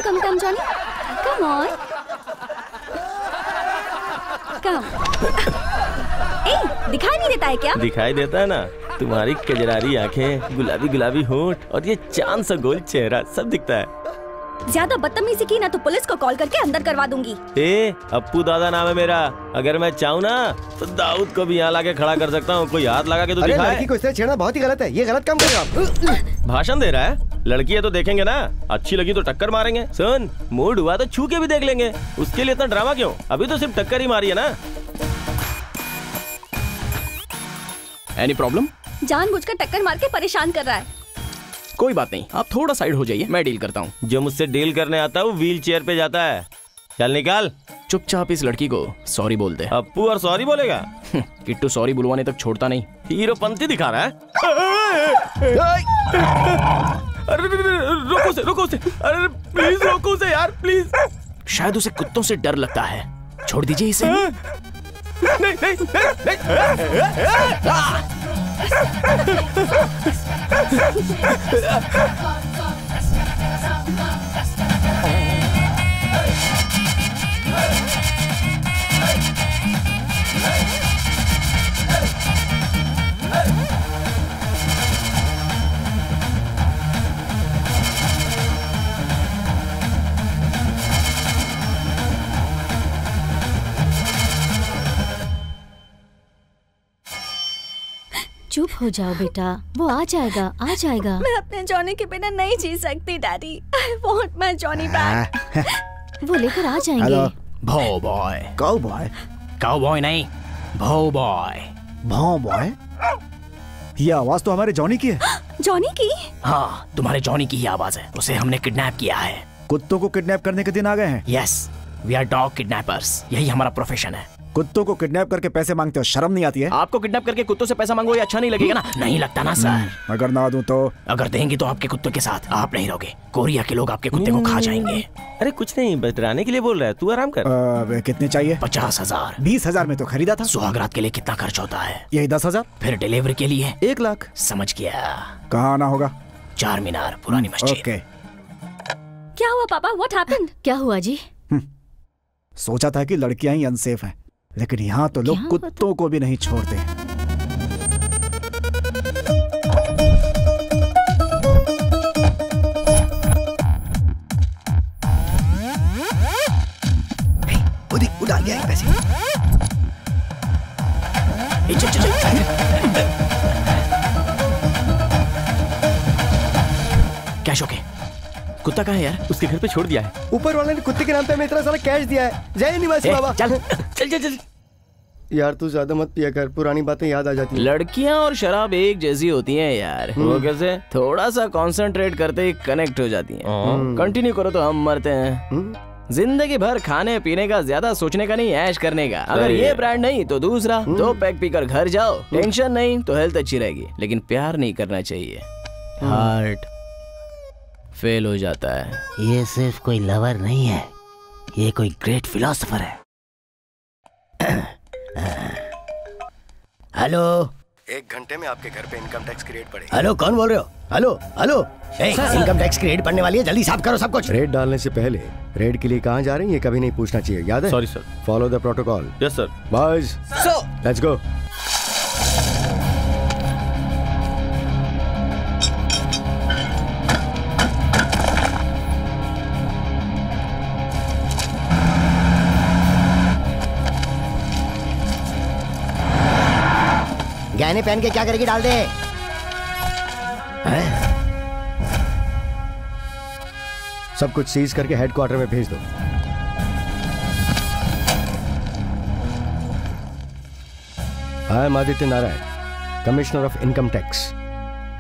Come, Johnny. Come on. Come. दिखाई नहीं देता है क्या? दिखाई देता है ना, तुम्हारी कजरारी आंखें, गुलाबी गुलाबी होंठ और ये चांद सा गोल चेहरा सब दिखता है। ज्यादा बदतमीजी की ना तो पुलिस को कॉल करके अंदर करवा दूंगी। अप्पू दादा नाम है मेरा। अगर मैं चाहूँ ना तो दाऊद को भी यहाँ लाके खड़ा कर सकता हूँ। कोई हाथ लगा के तो दिखाए। लड़की को इस तरह छेड़ना बहुत ही गलत है। ये गलत काम कर रहे हो आप। भाषण दे रहा है। लड़की है तो देखेंगे ना, अच्छी लगी तो टक्कर मारेंगे। सुन, मूड हुआ तो छू के भी देख लेंगे। उसके लिए इतना ड्रामा क्यों? अभी तो सिर्फ टक्कर ही मारी है ना। Any problem? जानबूझकर टक्कर मार के परेशान कर रहा है। कोई बात नहीं, आप थोड़ा साइड हो जाइए, मैं डील करता हूँ। जो मुझसे डील करने आता है वो व्हील चेयर पे जाता है। चल निकाल। चुपचाप इस लड़की को सॉरी बोल दे। अप्पू और सॉरी बोलेगा? किट्टू सॉरी बुलवाने तक छोड़ता नहीं। हीरोपंती दिखा रहा है। अरे रोको उसे। अरे प्लीज रोको उसे यार, प्लीज। शायद उसे कुत्तों से डर लगता है। छोड़ दीजिए इसे। नहीं। चुप हो जाओ बेटा, वो आ जाएगा। मैं अपने जॉनी के बिना नहीं जी सकती daddy. I want my Johnny back। वो लेकर आ जाएंगे। भौ बॉय। काउबॉय नहीं, भौ बॉय। ये आवाज तो हमारे जॉनी की है। जॉनी की? हाँ, तुम्हारे जॉनी की ही आवाज है। उसे हमने किडनैप किया है। कुत्तों को किडनैप करने के दिन आ गए हैं। Yes, we are dog kidnappers. यही हमारा प्रोफेशन है। कुत्तों को किडनैप करके पैसे मांगते हो, शर्म नहीं आती है? आपको किडनैप करके कुत्तों से पैसा मांगो ये अच्छा नहीं लगेगा ना? नहीं लगता ना सर। अगर ना दूं तो? अगर देंगे तो आपके कुत्ते के साथ आप नहीं रहोगे। कोरिया के लोग आपके कुत्ते को खा जाएंगे। अरे कुछ नहीं, बस डराने के लिए बोल रहा है। तू आराम कर। कितने चाहिए? 50,000। 20,000 में तो खरीदा था। सुहागरात के लिए कितना खर्च होता है? यही 10,000। फिर डिलीवरी के लिए 1 लाख। समझ गया। कहाँ आना होगा? चार मीनार, पुरानी मस्जिद। ओके। क्या हुआ पापा? What happened? क्या हुआ जी? सोचा था कि लड़कियां ही अनसेफ हैं, लेकिन यहाँ तो लोग कुत्तों को भी नहीं छोड़ते। उड़ा गया है पैसे। Cash okay. कुत्ता कहाँ है यार? उसके घर पे छोड़ दिया है। ऊपर वाले ने कुत्ते के नाम पे हमें इतना सारा कैश दिया है। जय निवासी बाबा। चल। यार तू ज्यादा मत पिया कर, पुरानी बातें याद आ जाती हैं। लड़कियां और शराब एक जैसी होती हैं यार। वो कैसे? थोड़ा सा कंसंट्रेट करते ही कनेक्ट हो जाती हैं। कंटिन्यू करो तो हम मरते हैं। जिंदगी भर खाने पीने का, ज्यादा सोचने का नहीं, ऐश करने का। अगर ये ब्रांड नहीं तो दूसरा। 2 पैक पीकर घर जाओ, टेंशन नहीं तो हेल्थ अच्छी रहेगी। लेकिन प्यार नहीं करना चाहिए, हार्ट फेल हो जाता है। ये सिर्फ कोई लवर नहीं है, ये कोई ग्रेट फिलोसोफर है। हेलो। 1 घंटे में आपके घर पे इनकम टैक्स की रेड पड़ेगी। हेलो, कौन बोल रहे हो? हेलो। इनकम टैक्स की रेड पड़ने वाली है, जल्दी साफ करो सब कुछ। रेड डालने से पहले रेड के लिए कहाँ जा रहे हैं ये कभी नहीं पूछना चाहिए, याद है? Sorry sir. Follow the protocol. Yes sir. Boys let's go. गहने पहन के क्या करेगी? डाल दे। सब कुछ सीज करके हेडक्वार्टर में भेज दो। I am Aditya Narayan, commissioner of income tax.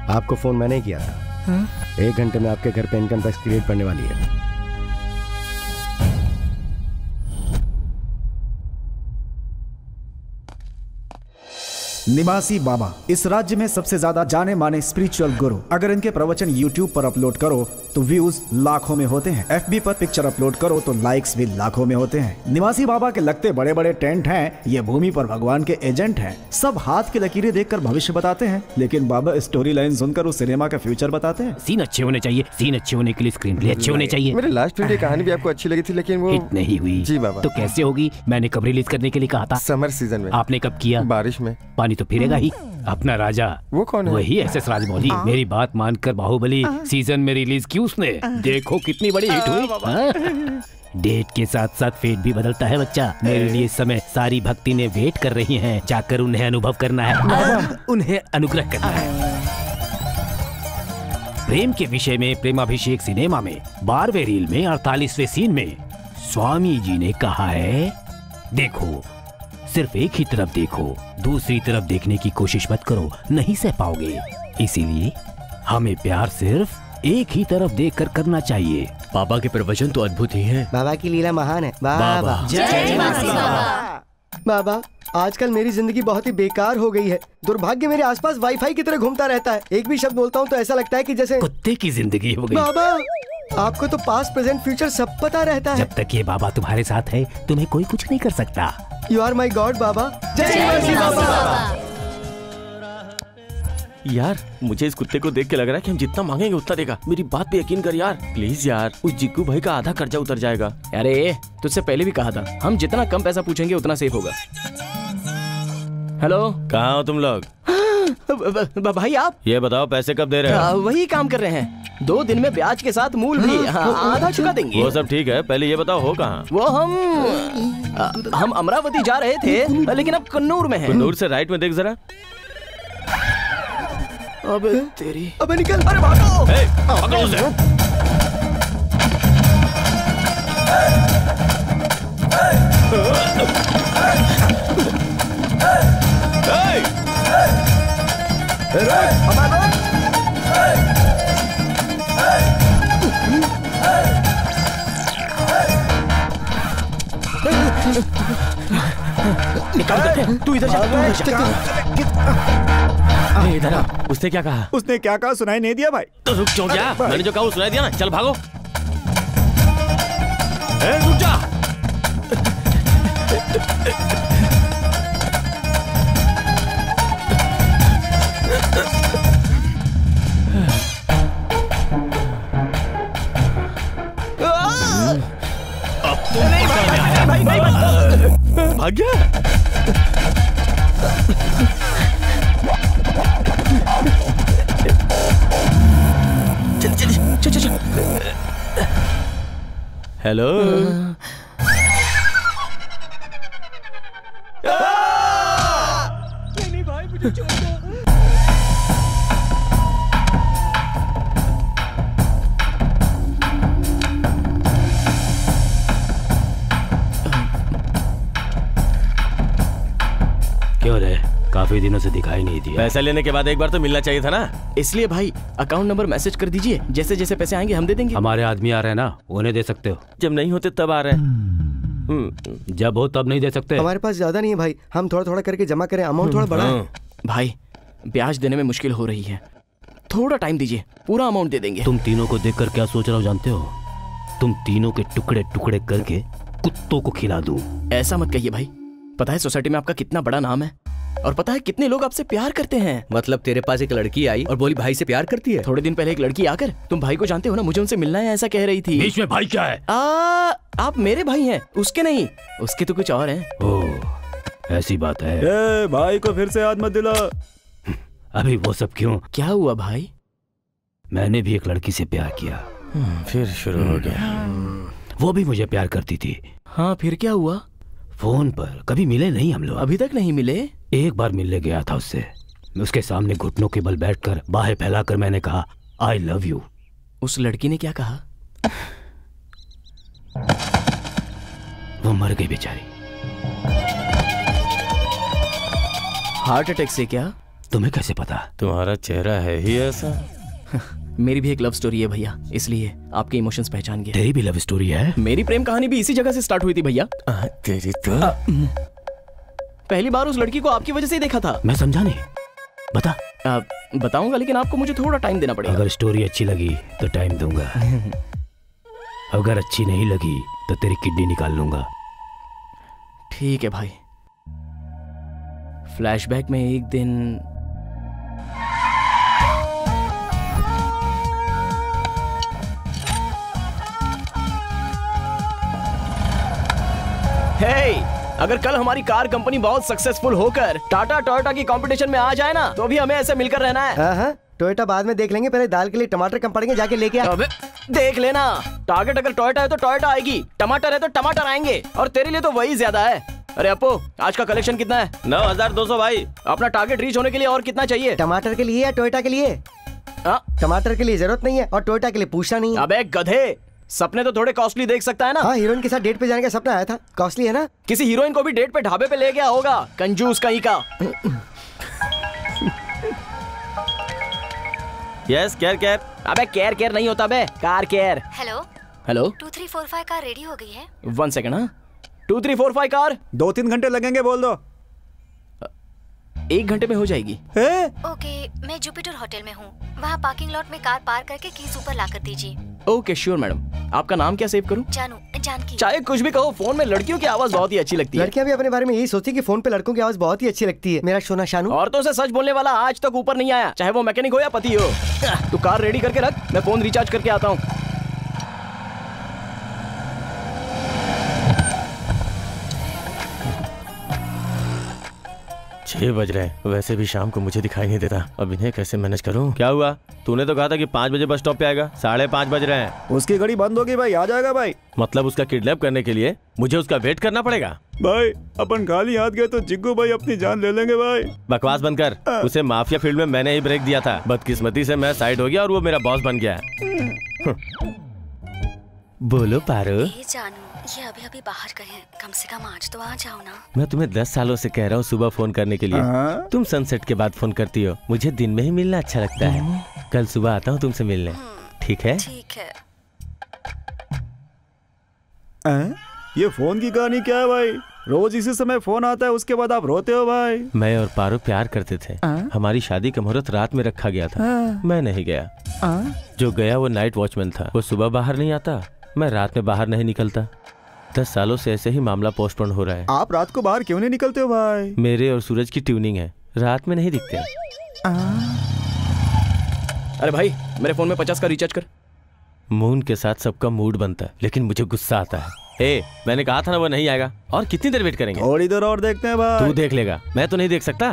आपको फोन मैंने ही किया था। 1 घंटे में आपके घर पे इनकम टैक्स की रेड पड़ने वाली है। निवासी बाबा इस राज्य में सबसे ज्यादा जाने माने स्पिरिचुअल गुरु। अगर इनके प्रवचन YouTube पर अपलोड करो तो व्यूज लाखों में होते हैं। FB पर पिक्चर अपलोड करो तो लाइक्स भी लाखों में होते हैं। निवासी बाबा के लगते बड़े बड़े टेंट हैं, ये भूमि पर भगवान के एजेंट हैं। सब हाथ की लकीरें देखकर भविष्य बताते हैं, लेकिन बाबा स्टोरी लाइन सुनकर उस सिनेमा का फ्यूचर बताते हैं। सीन अच्छे होने चाहिए, सीन अच्छे होने के लिए स्क्रीन प्ले अच्छे होने चाहिए। मेरे लास्ट फिल्म की कहानी भी आपको अच्छी लगी थी, लेकिन वो हिट नहीं हुई। जी बाबा। तो कैसे होगी? मैंने कब रिलीज करने के लिए कहा था? समर सीजन में। आपने कब किया? बारिश में। पानी तो फिरेगा ही। अपना राजा वो कौन है? वही SS राजमौली। मेरी बात मानकर बाहुबली सीजन में रिलीज की उसने। देखो कितनी बड़ी हिट हुई। डेट के साथ साथ फेट भी बदलता है बच्चा। मेरे लिए इस समय सारी भक्ति ने वेट कर रही हैं। जाकर उन्हें अनुभव करना है, उन्हें अनुग्रह करना है। प्रेम के विषय में प्रेमाभिषेक सिनेमा में 12वें रील में 48वें सीन में स्वामी जी ने कहा है, देखो सिर्फ एक ही तरफ देखो, दूसरी तरफ देखने की कोशिश मत करो, नहीं सह पाओगे। इसीलिए हमें प्यार सिर्फ एक ही तरफ देखकर करना चाहिए। बाबा के प्रवचन तो अद्भुत ही हैं। बाबा की लीला महान है। बाबा जय बाबा। बाबा आजकल मेरी जिंदगी बहुत ही बेकार हो गई है। दुर्भाग्य मेरे आसपास वाईफाई की तरह घूमता रहता है। एक भी शब्द बोलता हूँ तो ऐसा लगता है कि जैसे कुत्ते की जिंदगी हो गई। बाबा आपको तो पास्ट प्रेजेंट फ्यूचर सब पता रहता है। जब तक ये बाबा तुम्हारे साथ है तुम्हें कोई कुछ नहीं कर सकता। यू आर माई गॉड बाबा। जय बाबा। यार मुझे इस कुत्ते को देख के लग रहा है कि हम जितना मांगेंगे उतना देगा। मेरी बात पे यकीन कर यार प्लीज यार, उस जिक्कू भाई का आधा कर्जा उतर जाएगा। अरे तुझसे पहले भी कहा था, हम जितना कम पैसा पूछेंगे उतना सेफ होगा। हेलो, कहाँ हो तुम लोग? भाई आप ये बताओ पैसे कब दे रहे हो? वही काम कर रहे हैं। 2 दिन में ब्याज के साथ मूल भी आधा चुका देंगे। वो सब ठीक है, पहले ये बताओ हो कहाँ? वो हम अमरावती जा रहे थे, लेकिन अब कन्नूर में हैं। कन्नूर से राइट में देख जरा। अबे तेरी, अबे निकल। अरे भागो। पकड़ो उसे। तू इधर जा। इधर आ। उसने क्या कहा? उसने क्या कहा सुनाई नहीं दिया भाई। तो रुक क्यों गया? मैंने जो कहा वो सुनाई दिया ना। चल भागो। रुक जा। भाग गया। चल। हेलो। नहीं भाई मुझे छोड़ दो। क्यों रे, काफी दिनों से दिखाई नहीं दिया। पैसा लेने के बाद एक बार तो मिलना चाहिए था ना। इसलिए भाई अकाउंट नंबर मैसेज कर दीजिए, जैसे जैसे पैसे आएंगे हम दे देंगे। हमारे आदमी आ रहे हैं ना, उन्हें दे सकते हो। जब नहीं होते तब आ रहे हैं। जब हो तब नहीं दे सकते। हमारे पास ज्यादा नहीं है भाई, हम थोड़ा थोड़ा करके जमा करें। अमाउंट थोड़ा बड़ा है। भाई ब्याज देने में मुश्किल हो रही है, थोड़ा टाइम दीजिए, पूरा अमाउंट दे देंगे। तुम तीनों को देखकर क्या सोच रहा हूँ जानते हो? तुम तीनों के टुकड़े टुकड़े करके कुत्तों को खिला दूं। ऐसा मत कहिए भाई, पता है सोसाइटी में आपका कितना बड़ा नाम है, और पता है कितने लोग आपसे प्यार करते हैं। मतलब तेरे पास एक लड़की आई और बोली भाई से प्यार करती है? थोड़े दिन पहले एक लड़की आकर तुम भाई को जानते हो ना, मुझे उनसे मिलना है ऐसा कह रही थी। बीच में भाई क्या है? आप मेरे भाई हैं, उसके नहीं, उसके तो कुछ और हैं। ओह ऐसी बात है। ए, भाई को फिर से याद मत दिला। अभी वो सब क्यों? क्या हुआ भाई? मैंने भी एक लड़की से प्यार किया। फिर शुरू हो गया। वो भी मुझे प्यार करती थी। हाँ फिर क्या हुआ? फोन पर कभी मिले नहीं हम लोग। अभी तक नहीं मिले? एक बार मिलने गया था उससे। उसके सामने घुटनों के बल बैठकर बाहें फैलाकर मैंने कहा आई लव यू। उस लड़की ने क्या कहा? वो मर गई बेचारी। हार्ट अटैक से क्या? तुम्हें कैसे पता? तुम्हारा चेहरा है ही ऐसा। मेरी भी एक लव स्टोरी है भैया, इसलिए आपके इमोशंस पहचान गए। तेरी भी लव स्टोरी है? मेरी प्रेम कहानी भी इसी जगह से स्टार्ट हुई थी भैया। तेरी तो पहली बार उस लड़की को आपकी वजह से ही देखा था। मैं समझा नहीं, बता। बताऊंगा, लेकिन आपको मुझे थोड़ा टाइम देना पड़ेगा। अगर स्टोरी अच्छी लगी तो टाइम दूंगा, अगर अच्छी नहीं लगी तो तेरी किडनी निकाल लूंगा। ठीक है भाई। फ्लैशबैक में एक दिन अगर कल हमारी कार कंपनी बहुत सक्सेसफुल होकर टाटा टोयोटा की कंपटीशन में आ जाए ना, तो भी हमें ऐसे मिलकर रहना है। हाँ, टोयोटा बाद में देख लेंगे, पहले दाल के लिए टमाटर कम पड़ेंगे, जाके लेके आ। अबे देख लेना, टारगेट अगर टोयोटा है तो टोयोटा आएगी, टमाटर है तो टमाटर आएंगे, और तेरे लिए तो वही ज्यादा है। अरे अपो, आज का कलेक्शन कितना है? 9200 भाई। अपना टारगेट रीच होने के लिए और कितना चाहिए? टमाटर के लिए या टोयोटा के लिए? टमाटर के लिए जरूरत नहीं है और टोयोटा के लिए पूछना नहीं है। अबे गधे, सपने तो थोड़े कॉस्टली देख सकता है ना। हाँ, हीरोइन के साथ डेट पे जाने का सपना आया था, कॉस्टली है ना। किसी हीरोइन को भी डेट पे ढाबे पे ले गया होगा, कंजूस कहीं का। Yes, care. अबे केयर नहीं होता बे, car care. Hello 2345 car ready हो गई है। 1 सेकंड। हाँ, 2345 कार 2-3 घंटे लगेंगे, बोल दो। 1 घंटे में हो जाएगी। ओके, मैं जुपिटर होटल में हूँ, वहाँ पार्किंग लॉट में कार पार्क करके कीज ऊपर ला कर दीजिए। Okay sure madam. आपका नाम क्या सेव करूँ? जानकी। चाहे कुछ भी कहो, फोन में लड़कियों की आवाज बहुत ही अच्छी लगती है। लड़कियां भी अपने बारे में यही सोचती कि फोन पे लड़कों की आवाज बहुत ही अच्छी लगती है। मेरा सोना शानू। औरतों से सच बोलने वाला आज तक ऊपर नहीं आया, चाहे वो मैकेनिक हो या पति हो। तू कार रेडी करके रख, मैं फोन रिचार्ज करके आता हूँ। 6 बज रहे हैं, वैसे भी शाम को मुझे दिखाई नहीं देता। अब इन्हें कैसे मैनेज करूं? क्या हुआ? तूने तो कहा था कि 5 बजे बस स्टॉप पे आएगा, 5:30 बज रहे हैं। उसकी घड़ी बंद होगी भाई, आ जाएगा भाई। मतलब उसका किडनैप करने के लिए मुझे उसका वेट करना पड़ेगा? भाई अपन खाली हाथ गए तो जिग्गू भाई अपनी जान ले लेंगे भाई। बकवास बंद कर। उसे माफिया फील्ड में मैंने ही ब्रेक दिया था, बदकिस्मती से मैं साइड हो गया और वो मेरा बॉस बन गया। बोलो पारो। जानू, ये अभी बाहर गए हैं, कम से कम आज तो आ जाओ ना। मैं तुम्हें 10 सालों से कह रहा हूँ सुबह फोन करने के लिए, तुम सनसेट के बाद फोन करती हो। मुझे दिन में ही मिलना अच्छा लगता है। कल सुबह आता हूँ तुमसे मिलने, ठीक है? ठीक है। ये फोन की कहानी क्या है भाई? रोज इसी समय फोन आता है, उसके बाद आप रोते हो भाई। मैं और पारो प्यार करते थे। हमारी शादी का मुहूर्त रात में रखा गया था। मैं नहीं गया। जो गया वो नाइट वॉचमैन था। वो सुबह बाहर नहीं आता, मैं रात में बाहर नहीं निकलता। 10 सालों से ऐसे ही मामला पोस्टपोन हो रहा है। आप रात को बाहर क्यों नहीं निकलते हो भाई? मेरे और सूरज की ट्यूनिंग है, रात में नहीं दिखते। अरे भाई, मेरे फोन में 50 का रिचार्ज कर। मून के साथ सबका मूड बनता है, लेकिन मुझे गुस्सा आता है। मैंने कहा था ना वो नहीं आएगा। और कितनी देर वेट करेंगे? थोड़ी देर और देखते हैं भाई। तू देख लेगा, मैं तो नहीं देख सकता।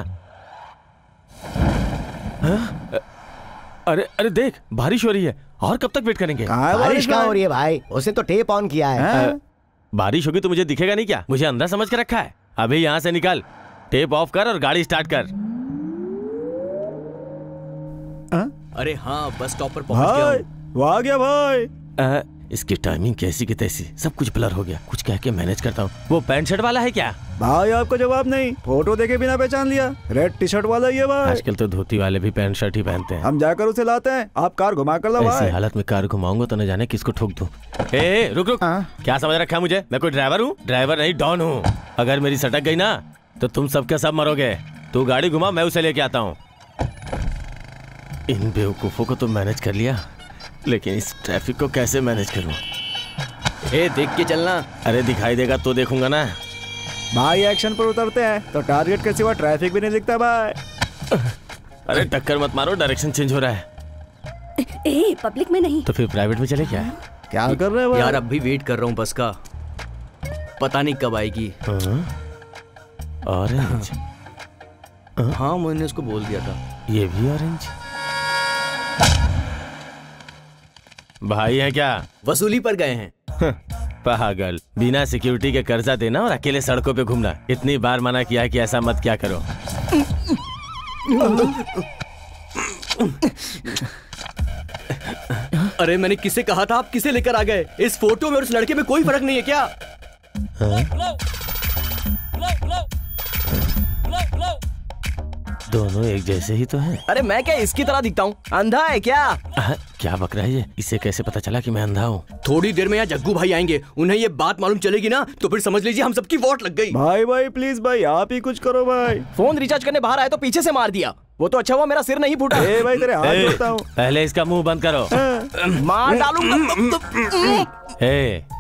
अरे देख, बारिश हो रही है। और कब तक वेट करेंगे? बारिश कहाँ हो रही है भाई? उसने तो टेप ऑन किया है। बारिश होगी तो मुझे दिखेगा नहीं क्या? मुझे अंदर समझ के रखा है। अभी यहाँ से निकल, टेप ऑफ कर और गाड़ी स्टार्ट कर। अरे हाँ, बस स्टॉप पर पहुंच गया हूं। वो आ गया भाई। इसकी टाइमिंग कैसी की तैसी, सब कुछ ब्लर हो गया। कुछ कह के मैनेज करता हूँ। वो पैंट शर्ट वाला है क्या? भाई आपको जवाब नहीं, फोटो देखे बिना पहचान लिया। रेड टी शर्ट वाला ही है भाई। आजकल तो धोती वाले भी पैंट शर्ट ही पहनते हैं। हम जाकर उसे लाते हैं, आप कार घुमा कर लो भाई। ऐसी हालत में कार घुमाऊंगा तो न जाने किसको ठोक दूं। रुक। क्या समझ रखा है मुझे? मैं कोई ड्राइवर हूँ? ड्राइवर नहीं, डॉन हूँ। अगर मेरी सटक गई ना तो तुम सबके सब मरोगे। तू गाड़ी घुमा, मैं उसे लेके आता हूँ। इन बेवकूफों को तो मैनेज कर लिया, लेकिन इस ट्रैफिक को कैसे मैनेज करूं? देख के चलना। अरे दिखाई देगा तो देखूंगा ना। भाई एक्शन पर उतरते हैं तो टारगेट के सिवा ट्रैफिक भी नहीं दिखता भाई। अरे टक्कर मत मारो, डायरेक्शन चेंज हो रहा है। पब्लिक में नहीं तो फिर प्राइवेट में चले क्या? क्या कर रहे हो यार? अब भी वेट कर रहा हूँ बस का, पता नहीं कब आएगी। ऑरेंज? हाँ, मैंने उसको बोल दिया था। ये भी ऑरेंज? भाई है क्या? वसूली पर गए हैं। पागल, बिना सिक्योरिटी के कर्जा देना और अकेले सड़कों पे घूमना। इतनी बार मना किया है कि ऐसा मत क्या करो। अरे मैंने किसे कहा था, आप किसे लेकर आ गए? इस फोटो में और उस लड़के में कोई फर्क नहीं है क्या? दोनों एक जैसे ही तो हैं। अरे मैं क्या इसकी तरह दिखता हूँ? अंधा है क्या? क्या बक रहा है ये? इसे कैसे पता चला कि मैं अंधा हूँ? थोड़ी देर में यहाँ जग्गू भाई आएंगे, उन्हें ये बात मालूम चलेगी ना तो फिर समझ लीजिए हम सबकी वोट लग गई। भाई भाई प्लीज भाई आप ही कुछ करो भाई। फोन रिचार्ज करने बाहर आए तो पीछे से मार दिया। वो तो अच्छा हुआ मेरा सिर नहीं फूटा। भाई तेरे हाथ जोड़ता हूँ। पहले इसका मुंह बंद करो। मार डालूंगा।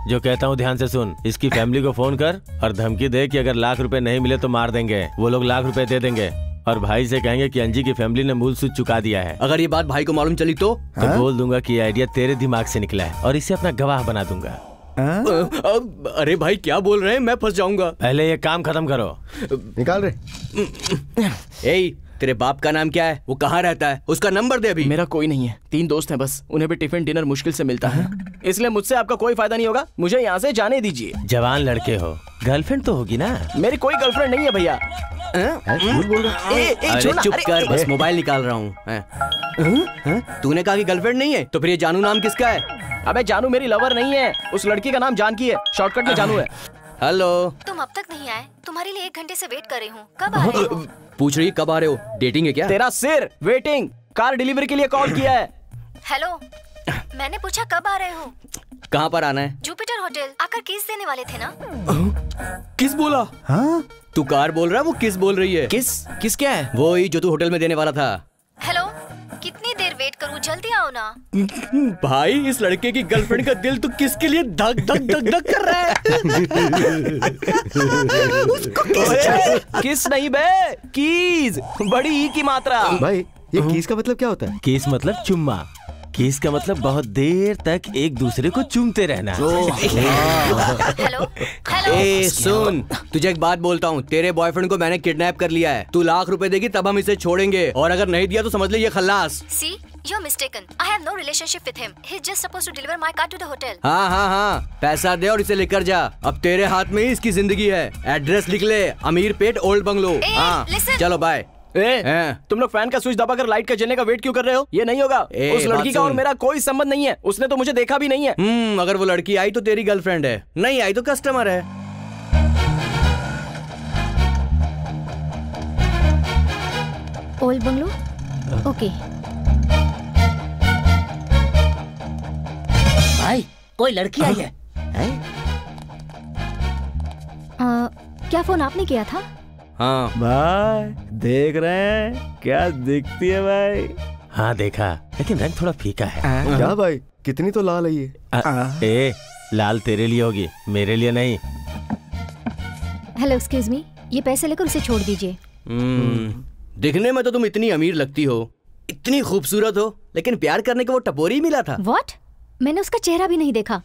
जो कहता हूँ ध्यान से सुन। इसकी फैमिली को फोन कर और धमकी दे कि अगर लाख रुपए नहीं मिले तो मार देंगे। वो लोग लाख रुपए दे देंगे और भाई से कहेंगे कि अंजी की फैमिली ने मूल सूद चुका दिया है। अगर ये बात भाई को मालूम चली तो बोल दूंगा कि ये आइडिया तेरे दिमाग से निकला है और इसे अपना गवाह बना दूंगा। अरे भाई क्या बोल रहे हैं? मैं फंस जाऊंगा। पहले ये काम खत्म करो। निकाल रहे। ए तेरे बाप का नाम क्या है? वो कहाँ रहता है? उसका नंबर दे अभी। मेरा कोई नहीं है, 3 दोस्त हैं बस। उन्हें भी टिफिन डिनर मुश्किल से मिलता है, इसलिए मुझसे आपका कोई फायदा नहीं होगा। मुझे यहाँ से जाने दीजिए। जवान लड़के हो, गर्लफ्रेंड तो होगी ना? मेरी कोई गर्लफ्रेंड नहीं है भैया। अरे चुप कर, बस मोबाइल निकाल रहा हूँ। तूने कहा कि गर्लफ्रेंड नहीं है तो फिर ये जानू नाम किसका है? अबे जानू मेरी लवर नहीं है, उस लड़की का नाम जानकी है, शॉर्टकट में जानू है। हेलो, तुम अब तक नहीं आए, तुम्हारे लिए 1 घंटे से वेट कर रही हूँ। कब आ रहे हो? पूछ रही कब आ रहे हो? डेटिंग है क्या? तेरा सिर। वेटिंग। कार डिलीवरी के लिए कॉल किया है। हेलो, मैंने पूछा कब आ रहे हो? कहाँ पर आना है? Jupiter hotel. आकर किस देने वाले थे ना? किस बोला? हाँ? तू कार बोल रहा है, वो किस बोल रही है? किस क्या है? वो ही जो तू होटल में देने वाला था। हेलो, कितनी देर वेट करूँ? जल्दी आओ ना। भाई इस लड़के की गर्लफ्रेंड का दिल तो किसके लिए धक धक धक धक कर रहा है? उसको किस नहीं बे, कीज। बड़ी ई की मात्रा। भाई ये कीस का मतलब क्या होता है? कीस मतलब चुम्मा। कीस का मतलब बहुत देर तक एक दूसरे को चूमते रहना। हेलो, ए सुन, तुझे एक बात बोलता हूँ, तेरे बॉयफ्रेंड को मैंने किडनैप कर लिया है। तू लाख रुपए देगी तब हम इसे छोड़ेंगे, और अगर नहीं दिया तो समझ ले ये खल्लास। See, you're mistaken. I have no relationship with him. He's just supposed to deliver my car to the hotel. हाँ, पैसा दे और इसे लेकर जा। अब तेरे हाथ में ही इसकी जिंदगी है। एड्रेस लिख ले, अमीर पेट ओल्ड बंगलो। हाँ, चलो बाय। तुम लोग फैन का स्विच दबाकर लाइट का जलने का वेट क्यों कर रहे हो? ये नहीं होगा। उस लड़की का और मेरा कोई संबंध नहीं है। उसने तो मुझे देखा भी नहीं है। अगर वो लड़की आई तो तेरी गर्लफ्रेंड है, नहीं आई तो कस्टमर है। Old bungalow? ओके। भाई कोई लड़की आई है? क्या फोन आपने किया था? हाँ भाई देख रहे हैं क्या दिखती है भाई? हाँ देखा, लेकिन रंग थोड़ा फीका है। क्या भाई, कितनी तो लाल है ये। ए लाल तेरे लिए होगी, मेरे लिए नहीं। हेलो एक्सक्यूज मी, ये पैसे लेकर उसे छोड़ दीजिए। दिखने में तो तुम इतनी अमीर लगती हो, इतनी खूबसूरत हो, लेकिन प्यार करने को वो टपोरी ही मिला था। What? मैंने उसका चेहरा भी नहीं देखा।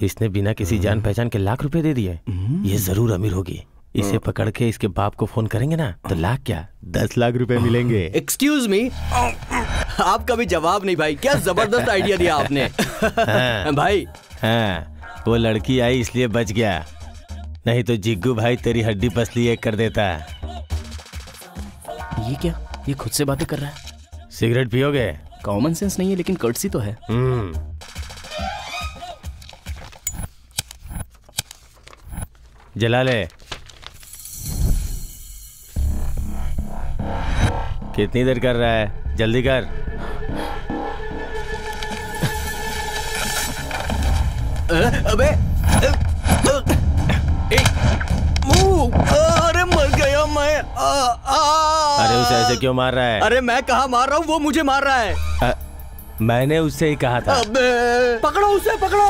इसने बिना किसी जान पहचान के लाख रुपए दे दिए। ये जरूर अमीर होगी। इसे पकड़ के इसके बाप को फोन करेंगे ना तो लाख क्या 10 लाख रुपए मिलेंगे। एक्सक्यूज मी, आपका भी जवाब नहीं भाई। क्या जबरदस्त आइडिया दिया आपने। भाई हाँ, वो लड़की आई इसलिए बच गया, नहीं तो जिग्गू भाई तेरी हड्डी पसली एक कर देता। ये क्या? ये खुद से बातें कर रहा है। सिगरेट पियोगे? कॉमन सेंस नहीं है लेकिन कर्टसी तो है। जला ले। कितनी देर कर रहा है? जल्दी कर। अबे अरे मर गया मैं। अरे उसे ऐसे क्यों मार रहा है? अरे मैं कहाँ मार रहा हूँ, वो मुझे मार रहा है। मैंने उससे ही कहा था। अबे पकड़ो उसे, पकड़ो।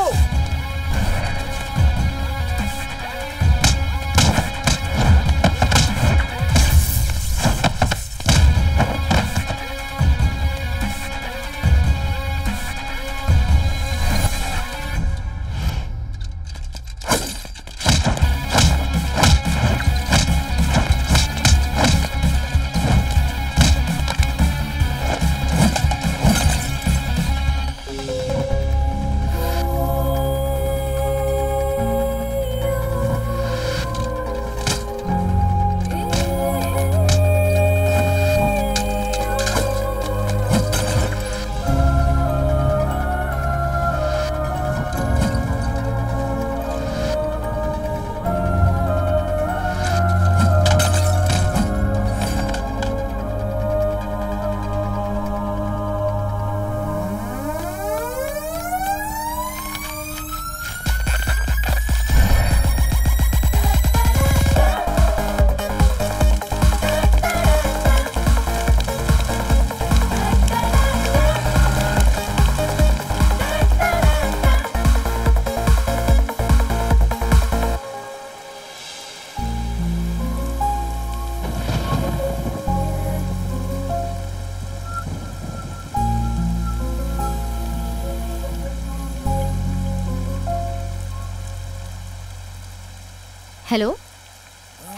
Hello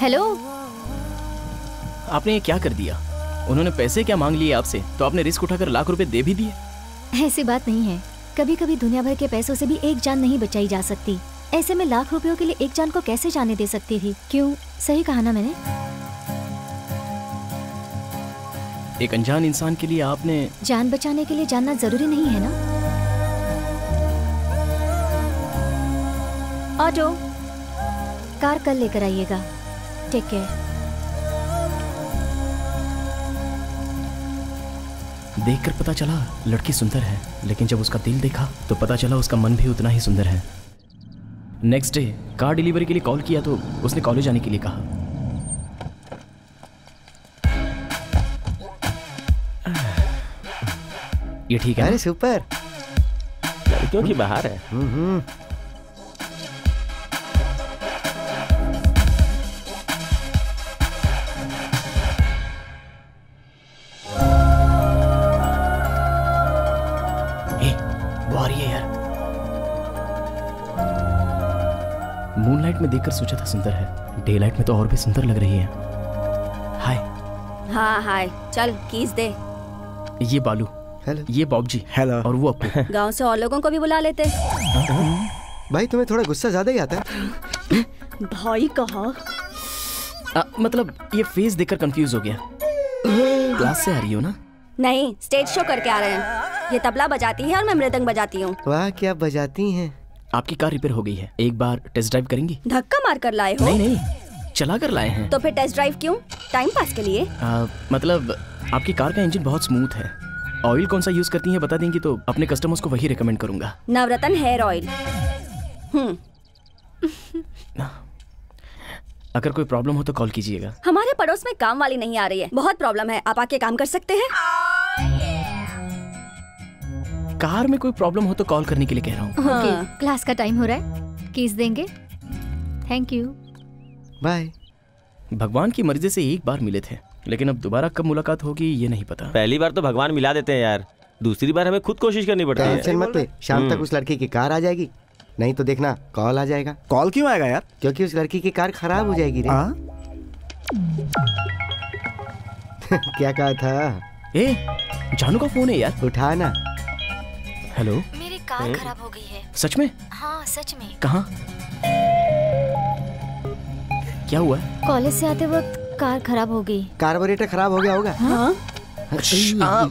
hello. आपने ये क्या कर दिया? उन्होंने पैसे क्या मांग लिए आपसे, तो आपने रिस्क उठाकर लाख रुपए दे भी दिए। ऐसी बात नहीं है, कभी कभी दुनिया भर के पैसों से भी एक जान नहीं बचाई जा सकती। ऐसे में लाख रुपयों के लिए एक जान को कैसे जाने दे सकती थी? क्यों, सही कहा ना मैंने? एक अनजान इंसान के लिए आपने जान बचाने के लिए जानना जरूरी नहीं है ना? ऑटो, कार कल लेकर आइएगा। Take care. देखकर पता चला लड़की सुंदर है, लेकिन जब उसका दिल देखा तो पता चला उसका मन भी उतना ही सुंदर है। नेक्स्ट डे कार डिलीवरी के लिए कॉल किया तो उसने कॉलेज आने के लिए कहा। ये ठीक है? अरे सुपर, लड़कियों की बाहर है। मूनलाइट में देखकर सोचा था सुंदर है, डे लाइट में तो और भी सुंदर लग रही है। हाय। हाँ हाय, चल कीज दे। ये बालू, हेलो। ये बॉब जी, हेलो। और वो अपू। गांव से और लोगों को भी बुला लेते। भाई तुम्हें थोड़ा गुस्सा ज्यादा ही आता है। भाई कहा? मतलब ये फेस देखकर कंफ्यूज हो गया। क्लास से आ रही हो ना? नहीं, स्टेज शो करके आ रहे हैं। ये तबला बजाती है और मैं मृदंग बजाती हूँ। वाह, क्या बजाती हैं। आपकी कार रिपेयर हो गई है, एक बार टेस्ट ड्राइव करेंगी? धक्का मार कर लाए हो? नहीं नहीं, चला कर लाए हैं। तो फिर टेस्ट ड्राइव क्यों? टाइम पास के लिए? मतलब आपकी कार का इंजन बहुत स्मूथ है। ऑयल कौन सा यूज करती हैं बता देंगी तो अपने कस्टमर्स को वही रिकमेंड करूंगा। नवरत्न हेयर ऑयल। अगर कोई प्रॉब्लम हो तो कॉल कीजिएगा। हमारे पड़ोस में काम वाली नहीं आ रही है, बहुत प्रॉब्लम है। आप आके काम कर सकते हैं? कार में कोई प्रॉब्लम हो तो कॉल करने के लिए कह रहा हूँ। ओके, क्लास का टाइम हो रहा है, कीज देंगे। Thank you, bye. भगवान की मर्जी से एक बार मिले थे, लेकिन अब दोबारा कब मुलाकात होगी ये नहीं पता। पहली बार तो भगवान मिला देते हैं यार, दूसरी बार हमें खुद कोशिश करनी पड़ती है। टेंशन मत ले, शाम तक उस लड़की की कार आ जाएगी, नहीं तो देखना कॉल आ जाएगा। कॉल क्यों आएगा यार? क्योंकि उस लड़की की कार खराब हो जाएगी रे। क्या कहा था? जानू का फोन है यार, उठा ना। हेलो, मेरी कार खराब हो गई है। सच में? हाँ सच में। कहाँ? क्या हुआ? कॉलेज से आते वक्त कार खराब हो गई। कार्बोरेटर खराब हो गया होगा। हाँ?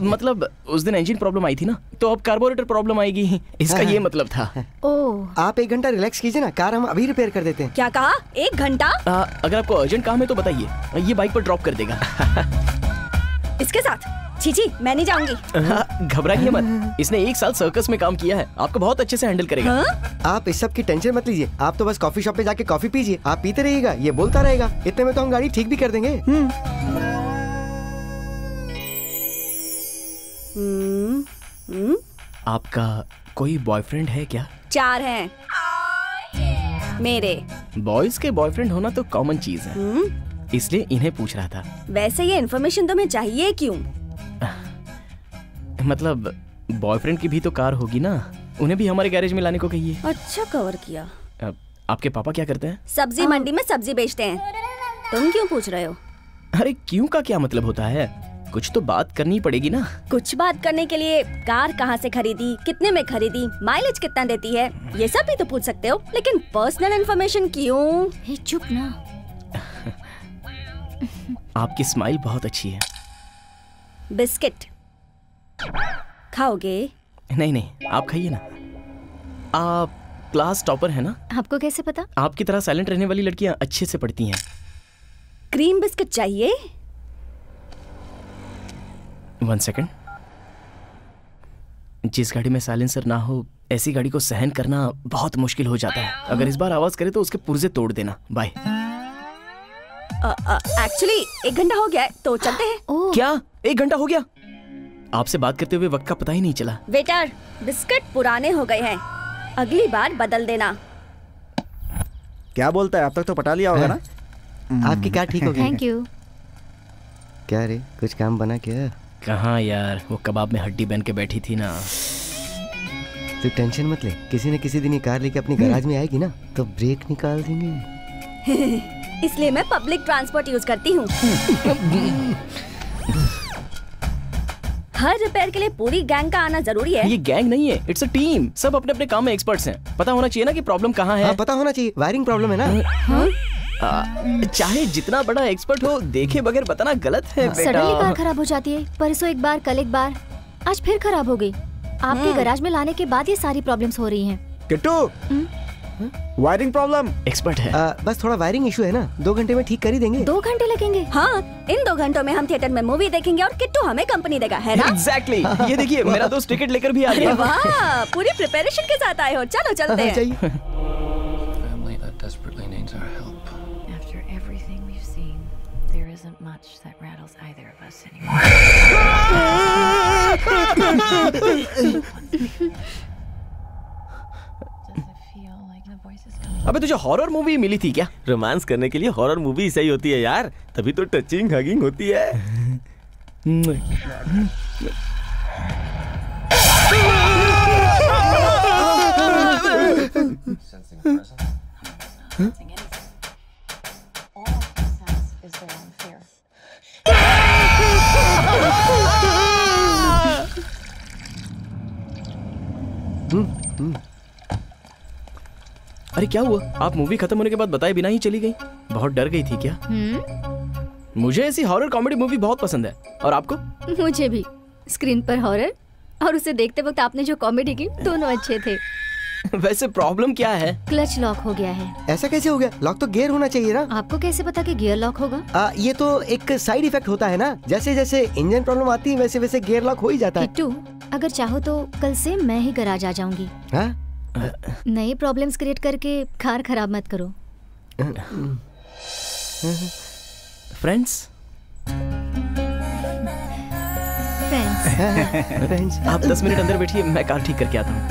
मतलब उस दिन इंजन प्रॉब्लम आई थी ना, तो अब कार्बोरेटर प्रॉब्लम आएगी, इसका ये मतलब था। ओह, आप 1 घंटा रिलैक्स कीजिए ना, कार हम अभी रिपेयर कर देते हैं। क्या कहा? 1 घंटा? अगर आपको अर्जेंट काम है तो बताइए, ये बाइक पर ड्रॉप कर देगा। इसके साथ? जी मैं नहीं जाऊंगी। घबराइए मत, इसने 1 साल सर्कस में काम किया है, आपको बहुत अच्छे से हैंडल करेगा। आप इस सब की टेंशन मत लीजिए, आप तो बस कॉफी शॉप पे जाके कॉफी पीजिए, आप पीते रहिएगा, ये बोलता रहेगा, इतने में तो हम गाड़ी ठीक भी कर देंगे। आपका कोई बॉयफ्रेंड है क्या? 4 हैं मेरे। बॉयज के बॉयफ्रेंड होना तो कॉमन चीज है, इसलिए इन्हें पूछ रहा था। वैसे ये इन्फॉर्मेशन तुम्हें चाहिए क्यों? मतलब बॉयफ्रेंड की भी तो कार होगी ना, उन्हें भी हमारे गैरेज में लाने को कहिए। अच्छा कवर किया। आपके पापा क्या करते हैं? सब्जी मंडी में सब्जी बेचते हैं। तुम क्यों पूछ रहे हो? अरे क्यों का क्या मतलब होता है, कुछ तो बात करनी पड़ेगी ना। कुछ बात करने के लिए कार कहाँ से खरीदी, कितने में खरीदी, माइलेज कितना देती है, ये सब भी तो पूछ सकते हो, लेकिन पर्सनल इन्फॉर्मेशन क्यों? चुप ना। आपकी स्माइल बहुत अच्छी है। बिस्किट खाओगे? नहीं नहीं, आप खाइए ना। आप क्लास टॉपर है ना? आपको कैसे पता? आपकी तरह साइलेंट रहने वाली लड़कियां अच्छे से पढ़ती हैं। क्रीम बिस्किट चाहिए? 1 सेकंड। जिस गाड़ी में साइलेंसर ना हो, ऐसी गाड़ी को सहन करना बहुत मुश्किल हो जाता है। अगर इस बार आवाज करे तो उसके पुर्जे तोड़ देना। बाय। एक्चुअली 1 घंटा हो गया है तो चलते हैं। क्या 1 घंटा हो गया? आपसे बात करते हुए वक्त का पता ही नहीं चला। वेटर, बिस्किट पुराने हो गए हैं, अगली बार बदल देना। क्या बोलता है, अब तक तो पटा लिया होगा ना? आपकी कार ठीक हो गई। Thank you. क्या रे, कुछ काम बना क्या? कहाँ यार, वो कबाब में हड्डी बन के बैठी थी ना। तू टेंशन मत ले, किसी न किसी दिन ये कार लेके अपनी गैराज में आएगी ना तो ब्रेक निकाल देंगे। इसलिए मैं पब्लिक ट्रांसपोर्ट यूज करती हूँ। हर रिपेयर के लिए पूरी गैंग का आना जरूरी है। ये गैंग नहीं है, इट्स अ टीम। सब अपने अपने काम में एक्सपर्ट्स हैं। पता होना चाहिए ना कि प्रॉब्लम कहाँ है। हाँ, पता होना चाहिए। वायरिंग प्रॉब्लम है ना। चाहे जितना बड़ा एक्सपर्ट हो, देखे बगैर बताना गलत है बेटा। सडनली कार खराब हो जाती है। परसों एक बार, कल एक बार, आज फिर खराब हो गई। आपके गैराज में लाने के बाद ये सारी प्रॉब्लम्स हो रही हैं। किट्टू, वायरिंग प्रॉब्लम एक्सपर्ट है। बस थोड़ा वायरिंग इशू है ना, 2 घंटे में ठीक कर ही देंगे। 2 घंटे लगेंगे? हाँ, इन 2 घंटों में हम थिएटर में मूवी देखेंगे और किट्टू हमें कंपनी देगा, है ना? Exactly. ये देखिए, मेरा दोस्त टिकट लेकर भी आ गया। अरे वाह, पूरी प्रिपरेशन के साथ आए हो। चलो चलते हैं। Family that desperately needs our help. After everything we've seen, there isn't much that rattles either of us anymore. अबे तुझे हॉरर मूवी मिली थी क्या? रोमांस करने के लिए हॉरर मूवी सही होती है यार, तभी तो टचिंग हगिंग होती है। अरे क्या हुआ? आप मूवी खत्म होने के बाद बताए बिना ही चली गई। बहुत डर गई थी क्या? मुझे ऐसी हॉरर कॉमेडी मूवी बहुत पसंद है। और आपको? मुझे भी। स्क्रीन पर हॉरर और उसे देखते वक्त आपने जो कॉमेडी की, दोनों अच्छे थे। वैसे प्रॉब्लम क्या है? क्लच लॉक हो गया है। ऐसा कैसे हो गया? लॉक तो गियर होना चाहिए ना। आपको कैसे पता कि गियर लॉक होगा? ये तो एक साइड इफेक्ट होता है ना। जैसे जैसे इंजन प्रॉब्लम आती है वैसे वैसे गियर लॉक हो ही जाता है। किट्टू, अगर चाहो तो कल से मैं ही गैराज आ जाऊंगी। नए प्रॉब्लम्स क्रिएट करके कार खराब मत करो। फ्रेंड्स आप 10 मिनट अंदर बैठिए, मैं कार ठीक करके आता हूँ।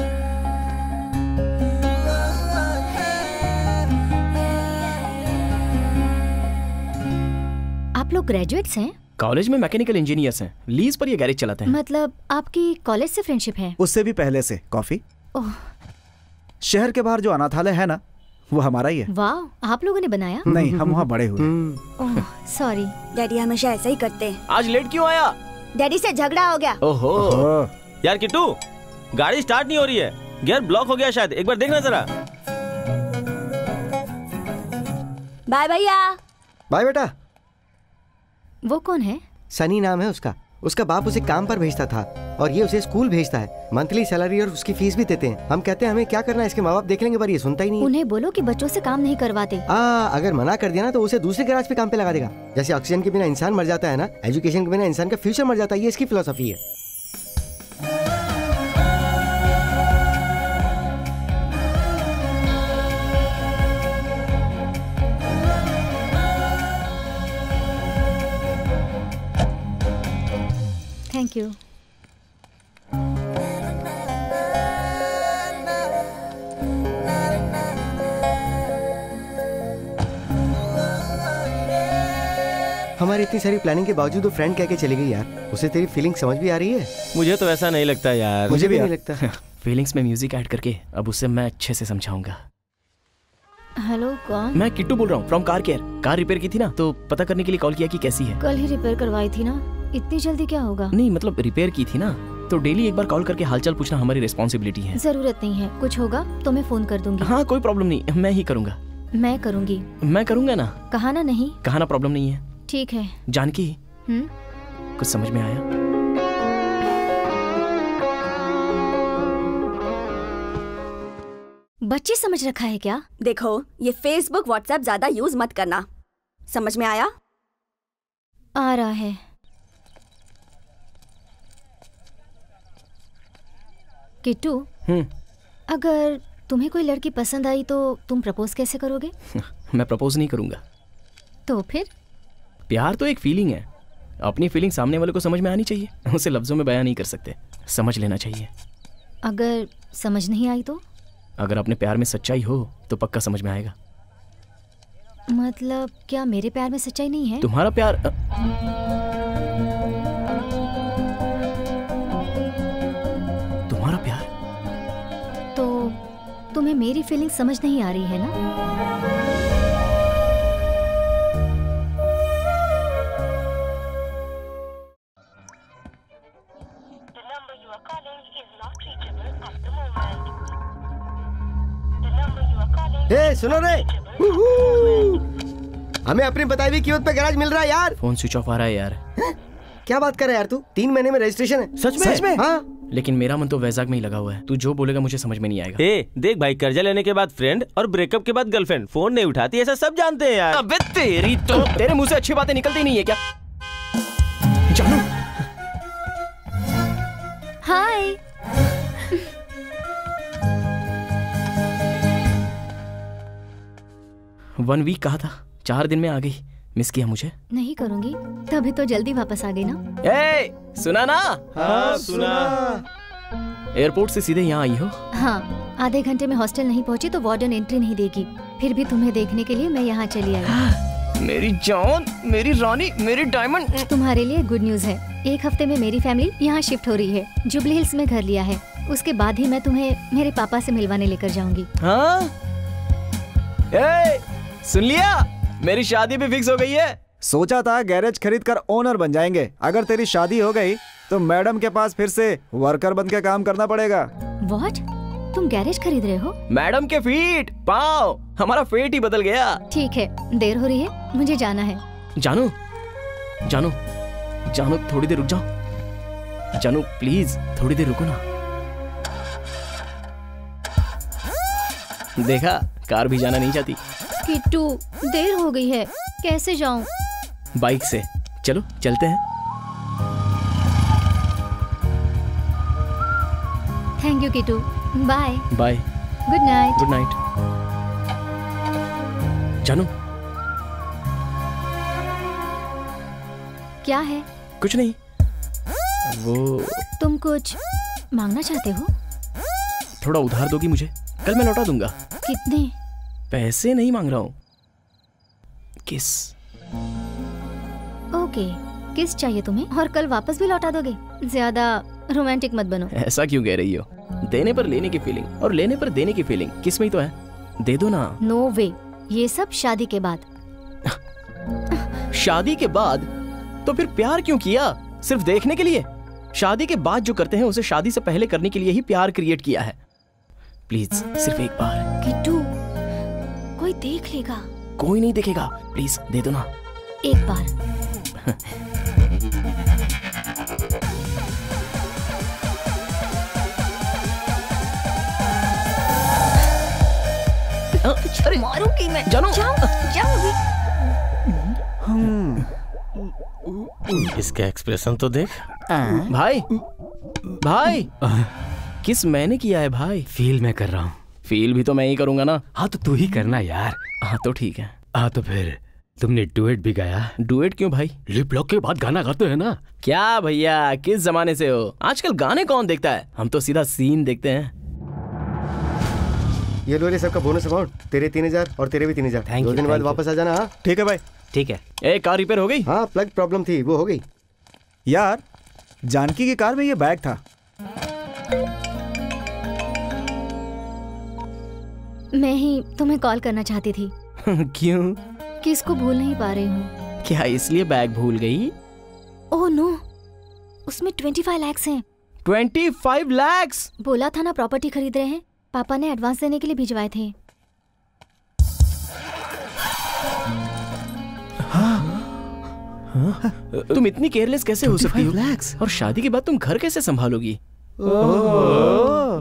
आप लोग ग्रेजुएट्स हैं? कॉलेज में मैकेनिकल इंजीनियर्स हैं। लीज पर ये गैरेज चलाते हैं। मतलब आपकी कॉलेज से फ्रेंडशिप है? उससे भी पहले से। कॉफी? शहर के बाहर जो अनाथालय है ना, वो हमारा ही है। वाह, आप लोगों ने बनाया? नहीं, हम वहाँ बड़े हुए। Oh sorry. डैडी हमेशा ऐसा ही करते हैं। आज लेट क्यों आया? डैडी से झगड़ा हो गया। ओहो यार किट्टू, गाड़ी स्टार्ट नहीं हो रही है। गियर ब्लॉक हो गया शायद, एक बार देखना जरा। बाय भैया। बाय बेटा। वो कौन है? सनी नाम है उसका। उसका बाप उसे काम पर भेजता था और ये उसे स्कूल भेजता है। मंथली सैलरी और उसकी फीस भी देते हैं। हम कहते हैं हमें क्या करना है, इसके माँ बाप देख लेंगे, पर ये सुनता ही नहीं। उन्हें बोलो कि बच्चों से काम नहीं करवाते। अगर मना कर दिया ना तो उसे दूसरे गैराज पे काम पे लगा देगा। जैसे ऑक्सीजन के बिना इंसान मर जाता है ना, एजुकेशन के बिना इंसान का फ्यूचर मर जाता है। ये इसकी फिलोसफी है। Thank you. हमारी इतनी सारी प्लानिंग के बावजूद वो फ्रेंड कह के चली गई यार। उसे तेरी फीलिंग समझ भी आ रही है? मुझे तो ऐसा नहीं लगता यार। मुझे भी नहीं लगता। फीलिंग्स में म्यूजिक ऐड करके अब उससे मैं अच्छे से समझाऊंगा। हेलो, कौन? मैं किट्टू बोल रहा हूँ from car care. Car repair की थी ना, तो पता करने के लिए कॉल किया कि कैसी है। कल ही रिपेयर करवाई थी ना, इतनी जल्दी क्या होगा? नहीं मतलब रिपेयर की थी ना, तो डेली एक बार कॉल करके हालचाल पूछना हमारी रिस्पॉन्सिबिलिटी है। जरूरत नहीं है, कुछ होगा तो मैं फोन कर दूंगी। हाँ कोई प्रॉब्लम नहीं, मैं ही करूँगा। मैं करूँगी। मैं करूँगा ना। कहा ना नहीं? कहा ना, प्रॉब्लम नहीं है। ठीक है। जानकी, कुछ समझ में आया? बच्चे समझ रखा है क्या? देखो, ये फेसबुक व्हाट्सएप ज्यादा यूज मत करना। समझ में आया? आ रहा है। किट्टू, अगर तुम्हें कोई लड़की पसंद आई तो तुम प्रपोज कैसे करोगे? मैं प्रपोज नहीं करूंगा। तो फिर? प्यार तो एक फीलिंग है। अपनी फीलिंग सामने वाले को समझ में आनी चाहिए। उसे लफ्जों में बयां नहीं कर सकते, समझ लेना चाहिए। अगर समझ नहीं आई तो? अगर अपने प्यार में सच्चाई हो तो पक्का समझ में आएगा। मतलब क्या मेरे प्यार में सच्चाई नहीं है? तुम्हारा प्यार तुम्हारा प्यार तो तुम्हें मेरी फीलिंग समझ नहीं आ रही है ना? सुनो रे, हमें अपनी बताई हुई कीमत पे गैराज मिल रहा है यार। फोन स्विच ऑफ आ रहा है यार। क्या बात कर रहा है यार तू? 3 महीने में रजिस्ट्रेशन है। सच में? हाँ। लेकिन मेरा मन तो वैजाग में ही लगा हुआ है। तू जो बोलेगा मुझे समझ में नहीं आएगा। देख भाई, कर्जा लेने के बाद फ्रेंड और ब्रेकअप के बाद गर्लफ्रेंड, फोन नहीं उठाती, ऐसा सब जानते हैं यार। अबे तेरी तो, तेरे मुंह से अच्छी बातें निकलती नहीं है क्या? जानू। हाय। 1 वीक कहा था, 4 दिन में आ गई। मिस किया मुझे? नहीं करूंगी, तभी तो जल्दी वापस आ गई ना। सुना ना? हाँ सुना। एयरपोर्ट से सीधे यहाँ आई हो? हाँ, आधे घंटे में हॉस्टल नहीं पहुंची तो वार्डन एंट्री नहीं देगी। फिर भी तुम्हें देखने के लिए मैं यहाँ चली आई। मेरी जान, मेरी रानी, मेरी डायमंड। तुम्हारे लिए गुड न्यूज है, 1 हफ्ते में मेरी फैमिली यहाँ शिफ्ट हो रही है। जुबली हिल्स में घर लिया है। उसके बाद ही मैं तुम्हें मेरे पापा से मिलवाने लेकर जाऊंगी। हाँ? सुन लिया? मेरी शादी भी फिक्स हो गई है। सोचा था गैरेज खरीद कर ओनर बन जाएंगे। अगर तेरी शादी हो गई तो मैडम के पास फिर से वर्कर बन के काम करना पड़ेगा। व्हाट? तुम गैरेज खरीद रहे हो? मैडम के फीट, पाँव, हमारा फेट ही बदल गया। ठीक है, देर हो रही है, मुझे जाना है। जानू, जानू, जानू थोड़ी देर रुक जाओ। जानू प्लीज थोड़ी देर रुको ना। देखा, कार भी जाना नहीं चाहती। किट्टू, देर हो गई है, कैसे जाऊं? बाइक से चलो, चलते हैं। Thank you Kittu, bye bye, good night. Good night. जानू, क्या है? कुछ नहीं। वो तुम कुछ मांगना चाहते हो? थोड़ा उधार दोगी मुझे? कल मैं लौटा दूंगा। कितने? पैसे नहीं मांग रहा हूँ, किस। ओके, किस चाहिए तुम्हें? और कल वापस भी लौटा दोगे? ज्यादा रोमांटिक मत बनो। ऐसा क्यों कह रही हो? देने पर लेने की फीलिंग और लेने पर देने की फीलिंग किस में ही तो है। दे दो ना। नो वे, ये सब शादी के बाद। शादी के बाद? तो फिर प्यार क्यों किया? सिर्फ देखने के लिए? शादी के बाद जो करते हैं उसे शादी से पहले करने के लिए ही प्यार क्रिएट किया है। प्लीज सिर्फ एक बार। किट्टू, कोई देख लेगा। कोई नहीं देखेगा, प्लीज दे दो ना। एक बार। अरे मारूंगी मैं। जानू, जाओ। इसका एक्सप्रेशन तो देख। भाई, भाई, किस मैंने किया है भाई? फील मैं कर रहा हूँ। फील भी तो मैं ही करूंगा ना। हाँ तो तू ही करना यार। हाँ तो ठीक है। हाँ तो फिर तुमने डुएट भी गाया? डुएट क्यों भाई? लिप लॉक के बाद गाना गाते हैं ना। क्या भैया, किस जमाने से हो? आजकल गाने कौन देखता है? हम तो सीधा सीन देखते हैं। ये लो रे सबका बोनस अमाउंट, तेरे 3000 और तेरे भी 3000। 2 दिन बाद वापस आ जाना। हाँ ठीक है भाई। ठीक है। ए, कार रिपेयर हो गई? हाँ, प्लग प्रॉब्लम थी, वो हो गई। यार, जानकी की कार में ये बैग था। मैं ही तुम्हें कॉल करना चाहती थी। क्यों? किसको भूल नहीं पा रही हूँ। क्या इसलिए बैग भूल गई? ओह नो, उसमें 25 लाख हैं। 25 लाख? बोला था ना प्रॉपर्टी खरीद रहे हैं। पापा ने एडवांस देने के लिए भिजवाए थे। तुम इतनी केयरलेस कैसे हो सकती हो? और शादी के बाद तुम घर कैसे संभालोगी?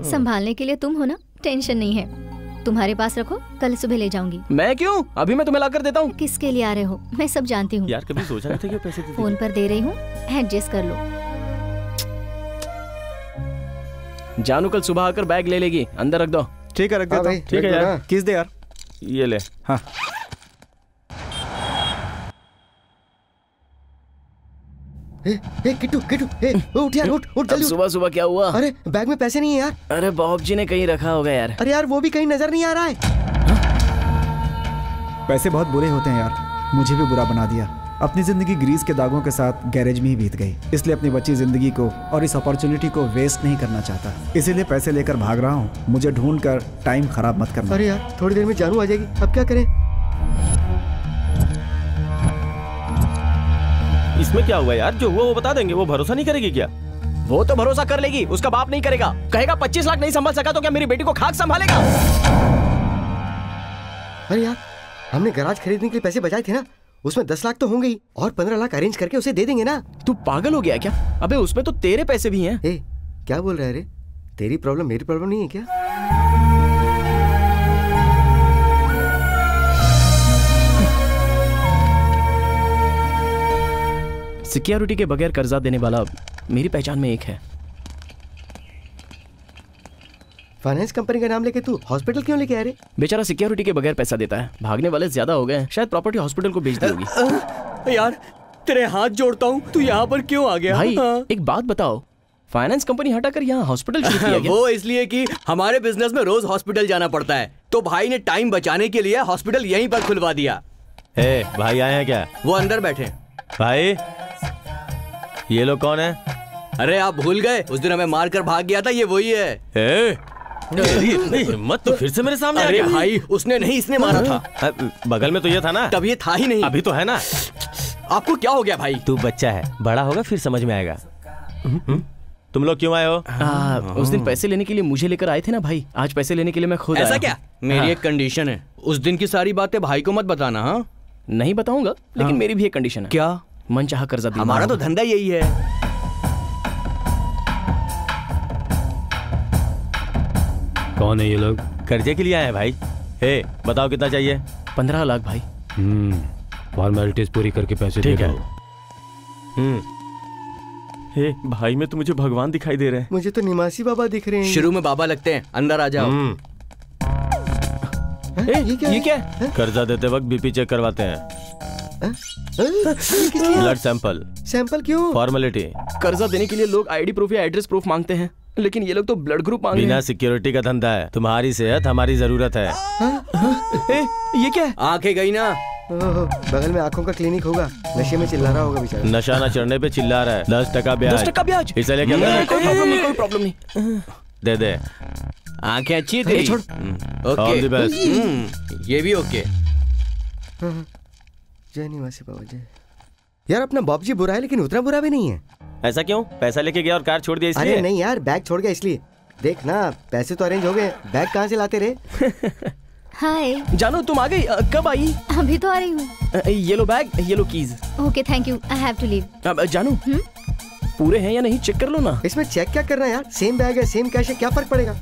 संभालने के लिए तुम हो ना, टेंशन नहीं है। तुम्हारे पास रखो, कल सुबह ले जाऊंगी। मैं क्यों? अभी मैं तुम्हें ला कर देता हूँ। किसके लिए आ रहे हो मैं सब जानती हूँ। यार कभी सोचा नहीं था कि पैसे देती? फोन पर दे रही हूँ, एडजस्ट कर लो। जानू कल सुबह आकर बैग ले लेगी, अंदर रख दो। ठीक है, रख देता हूँ। ठीक है यार, किस दे यार। ये ले। हाँ किट्टू, किट्टू, उठ यार, उठ जल्दी। सुबह सुबह क्या हुआ? अरे बैग में पैसे नहीं है यार। अरे बॉब जी ने कहीं रखा होगा यार। अरे यार वो भी कहीं नजर नहीं आ रहा है। पैसे बहुत बुरे होते हैं यार, मुझे भी बुरा बना दिया। अपनी जिंदगी ग्रीस के दागों के साथ गैरेज में ही बीत गई, इसलिए अपनी बची जिंदगी को और इस अपॉर्चुनिटी को वेस्ट नहीं करना चाहता, इसीलिए पैसे लेकर भाग रहा हूँ। मुझे ढूंढ कर टाइम खराब मत करना। अरे यार थोड़ी देर में जानू आ जाएगी, अब क्या करें? इसमें क्या हुआ यार? जो हुआ वो बता देंगे। वो भरोसा नहीं करेगी क्या? वो तो भरोसा कर लेगी, उसका बाप नहीं करेगा। कहेगा 25 लाख नहीं संभाल सका तो क्या मेरी बेटी को खाक संभालेगा? अरे यार, हमने गैराज खरीदने के लिए पैसे बचाए थे ना, उसमें 10 लाख तो होंगे ही, और 15 लाख अरेंज करके उसे दे देंगे ना। तू पागल हो गया क्या? अबे उसमें तो तेरे पैसे भी हैं। ए, क्या बोल रहा है रे? तेरी प्रॉब्लम मेरी प्रॉब्लम नहीं है क्या? सिक्योरिटी के बगैर कर्जा देने वाला मेरी पहचान में एक है। फाइनेंस कंपनी का नाम लेके तू हॉस्पिटल क्यों लेके आ रहे? बेचारा सिक्योरिटी के बगैर पैसा देता है। भागने वाले ज्यादा हो गए हैं, शायद प्रॉपर्टी हॉस्पिटल को बेच दी होगी। यार तेरे हाथ जोड़ता हूँ, तू यहाँ पर क्यों आ गया? भाई एक बात बताओ, फाइनेंस कंपनी हटाकर यहाँ हॉस्पिटल शुरू किया गया? वो इसलिए कि हमारे बिजनेस में रोज हॉस्पिटल जाना पड़ता है, तो भाई ने टाइम बचाने के लिए हॉस्पिटल यहीं पर खुलवा दिया। भाई आए हैं क्या? वो अंदर बैठे। भाई ये लोग कौन है? अरे आप भूल गए, उस दिन हमें मार कर भाग गया था, ये वही है। हिम्मत तो फिर से मेरे सामने आ अरे गया। भाई उसने नहीं, इसने मारा था। बगल में तो ये था ना। तब ये था ही नहीं। अभी तो है ना। आपको क्या हो गया भाई? तू बच्चा है, बड़ा होगा फिर समझ में आएगा। तुम लोग क्यों आए हो? उस दिन पैसे लेने के लिए मुझे लेकर आए थे ना भाई, आज पैसे लेने के लिए मैं खुद आया। ऐसा क्या? मेरी एक कंडीशन है, उस दिन की सारी बातें भाई को मत बताना। हाँ नहीं बताऊंगा, लेकिन मेरी भी एक कंडीशन है। क्या? मनचाहा कर्जा दिलवाना। हमारा तो धंधा यही है। कौन है ये लोग? कर्जे के लिए आए हैं भाई। बताओ कितना चाहिए? 15 लाख भाई। फॉर्मेलिटीज पूरी करके पैसे दे दो। भाई में तो मुझे भगवान दिखाई दे रहे हैं। मुझे तो निवासी बाबा दिख रहे हैं। शुरू में बाबा लगते हैं, अंदर आ जाओ। ये क्या? कर्जा देते वक्त बीपी चेक करवाते हैं। ब्लड सैंपल क्यों? फॉर्मेलिटी। कर्जा देने के लिए लोग आईडी प्रूफ या एड्रेस प्रूफ मांगते हैं, लेकिन ये लोग तो ब्लड ग्रुप मांग रहे हैं। बिना सिक्योरिटी का धंधा है, तुम्हारी सेहत हमारी जरूरत है। ये क्या है? आंखें गई ना। बगल में आंखों का क्लिनिक होगा, नशे में चिल्ला रहा होगा बेचारा। नशा न चढ़ने पे चिल्ला रहा है। 10% ब्याज। 10% ब्याज? इसे लेके कोई प्रॉब्लम नहीं। दे दे। आंखें अच्छी थी। छोड़। All the best. ये भी ओके। जय निवासी बाबा जय। यार अपना बाबूजी बुरा है, लेकिन उतना बुरा भी नहीं है। ऐसा क्यों? पैसा लेके गया और कार छोड़ दिया इसलिए? अरे नहीं यार, बैग छोड़ गया इसलिए। देख ना, पैसे तो अरेंज हो गए, बैग कहाँ से लाते रहे? हाय जानू, तुम आ गई? कब आई? अभी तो आ रही हूँ। ये लो बैग, ये लो keys. Okay thank you, I have to leave. जानू पूरे हैं या नहीं चेक कर लो ना। इसमें चेक क्या करना है यार, सेम बैग है, सेम कैश है, क्या फर्क पड़ेगा?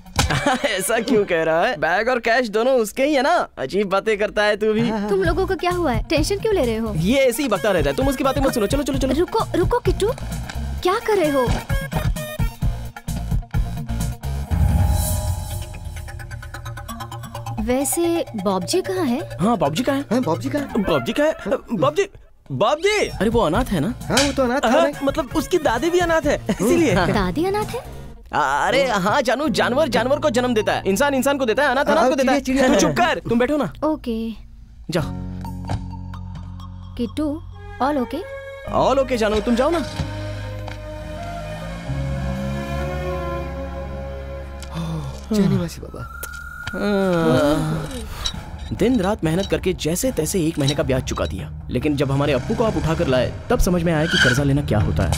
ऐसा क्यों कह रहा है? बैग और कैश दोनों उसके ही है ना। अजीब बातें करता है तू भी। तुम लोगों को क्या हुआ है? टेंशन क्यों ले रहे हो? ये ऐसे ही बकता रहता है, तुम उसकी बातें मत सुनो। चलो चलो चलो। रुको रुको किट्टू, क्या कर रहे हो? वैसे बॉबजी कहाँ है? हाँ बॉबजी कहाँ है? बॉबजी कहाँ है? बॉबजी कहाँ है? बॉबजी। अरे वो अनाथ है ना? हाँ वो तो अनाथ है। मतलब उसकी दादी भी अनाथ है, इसीलिए। दादी अनाथ है? अरे हाँ जानू, जानवर को जन्म देता है, इंसान को देता है, अनाथ को देता है। तू चुप कर, तुम बैठो ना। ओके जाओ। Kittu all okay? All okay जानू, तुम जाओ ना। जय निवासी बाबा। दिन रात मेहनत करके जैसे तैसे 1 महीने का ब्याज चुका दिया, लेकिन जब हमारे अप्पू को आप उठा कर लाए तब समझ में आया कि कर्जा लेना क्या होता है।